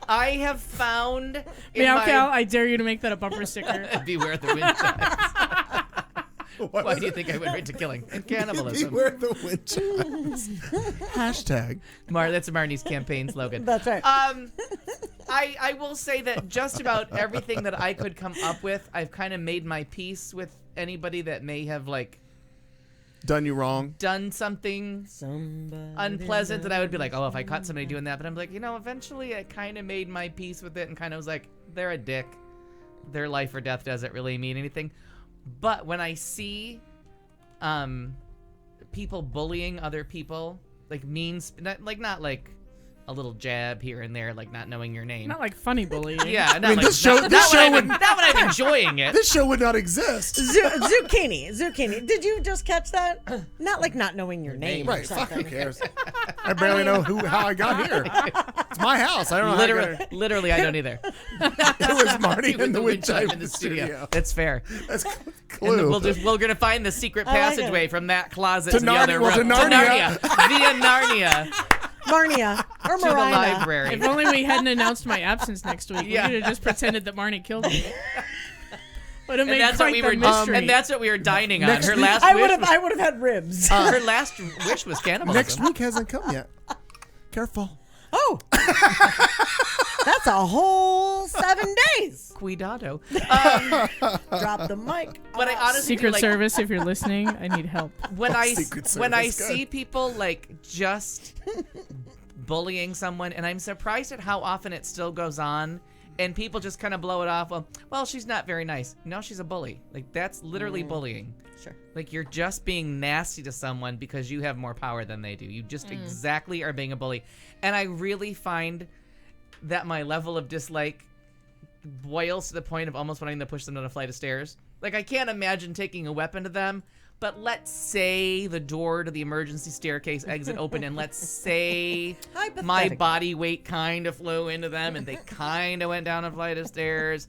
I have found in Meow my Cal, I dare you to make that a bumper sticker. beware the wind chimes. Why do you think I went right to killing and cannibalism? Beware the wind chimes. Hashtag. That's Marnie's campaign slogan. That's right. I will say that just about everything that I could come up with, I've kind of made my peace with anybody that may have like Done you wrong. done something Somebody unpleasant that I would be like, oh, if I caught somebody doing that, but I'm like, eventually I kind of made my peace with it and kind of was like, they're a dick. Their life or death doesn't really mean anything. But when I see people bullying other people, like not like a little jab here and there, like not knowing your name. Not like funny bullying. Yeah, not mean, like this show- not, this not show when would- not when I'm enjoying it. This show would not exist. Zucchini. Did you just catch that? Not like not knowing your name. or Right, fuck, who something. cares? I barely know how I got here. It's my house. I don't know how I got here. Literally, I don't either. It was Marty With in the wind chime in the studio. That's fair. That's And clue. we're gonna find the secret I like passageway it. from that closet To to the Narnia- other well, room. to Narnia. Via Narnia Marnia or to the Marina. library. If only we hadn't announced my absence next week. Yeah. We could have just pretended that Marnie killed me. Would have And made that's quite what we the were. mystery. And that's what we were dining on. Next Her week- last I wish. would have had ribs. Her last wish was cannibalism. Next week hasn't come yet. Careful. Oh, that's a whole 7 days. Cuidado. Drop the mic. But I honestly Secret feel like Service, if you're listening, I need help. when I Secret when I Service, good. see people like just bullying someone, and I'm surprised at how often it still goes on, and people just kind of blow it off. Well, she's not very nice. No, she's a bully. Like that's literally bullying. Sure. Like you're just being nasty to someone because you have more power than they do. You just exactly are being a bully. And I really find that my level of dislike boils to the point of almost wanting to push them down a flight of stairs. Like I can't imagine taking a weapon to them, but let's say the door to the emergency staircase exit opened, and let's say my Hypothetically. body weight kind of flew into them and they kind of went down a flight of stairs.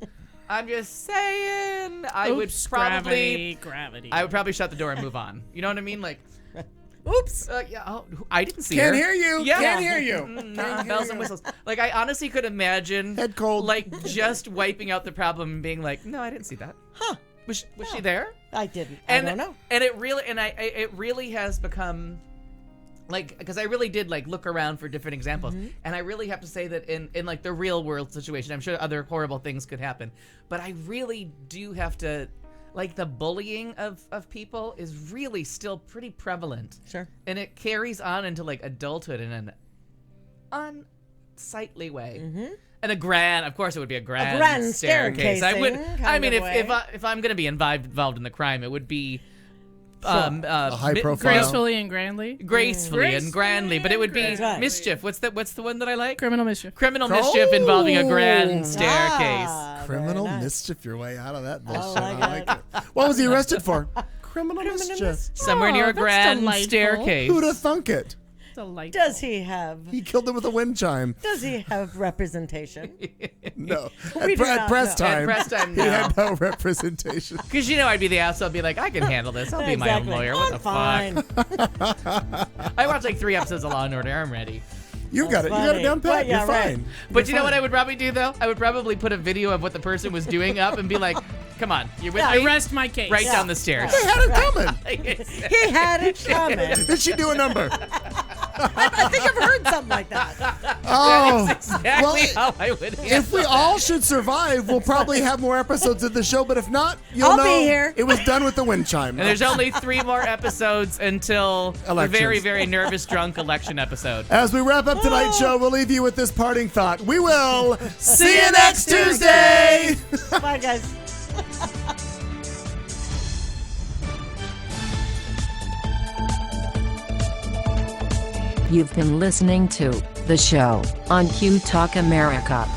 I'm just saying, I would Oops, probably gravity. I would probably shut the door and move on. You know what I mean? Like, Oops. yeah, oh, I didn't see Can't her. hear you. Yeah. Can't hear you. Nah, bells and whistles. Like, I honestly could imagine, Head cold. like, just wiping out the problem and being like, no, I didn't see that. Huh. Was she there? I didn't. And, I don't know. And it really has become, like, because I really did, like, look around for different examples. And I really have to say that in like, the real world situation, I'm sure other horrible things could happen. But I really do have to, like, the bullying of people is really still pretty prevalent. Sure. And it carries on into, like, adulthood in an unsightly way. And of course, it would be a grand staircase. I would. staircasing I kind mean, of way. if I'm gonna be involved in the crime, it would be A high profile. Gracefully and grandly. gracefully and grandly. But it would be That's right. mischief. What's the one that I like? Criminal mischief. Criminal mischief involving a Oh. grand staircase. Ah, Criminal very nice. mischief your way out of that bullshit. like I like it. What was he arrested for? Criminal mischief. Somewhere near a that's grand delightful. staircase. Who'd have thunk it? Delightful. Does he have? He killed him with a wind chime. Does he have representation? No. We do At not press know. time. At press time, He no. had no representation. Because you know I'd be the asshole. I'd be like, I can handle this. I'll be my own Exactly. lawyer. What I'm the fine. fuck? I watched like 3 episodes of Law and Order. I'm ready. You got it. You got it funny. down pat. Well, yeah, You're right. fine. But you know what I would probably do though? I would probably put a video of what the person was doing up and be like, "Come on, you're with Yeah, me? Arrest my case. Right Yeah. down the stairs." They had it coming. He had it coming. Did she do a number? I think I've heard something like that. Oh. Exactly Well, how I would. If we all should survive, we'll probably have more episodes of the show. But if not, you'll I'll know be here. it was done with the wind chime. And there's only 3 more episodes until the Elections. very, very nervous drunk election episode. As we wrap up tonight's show, we'll leave you with this parting thought. We will see you next Tuesday. Bye, guys. You've been listening to The Show on Q Talk America.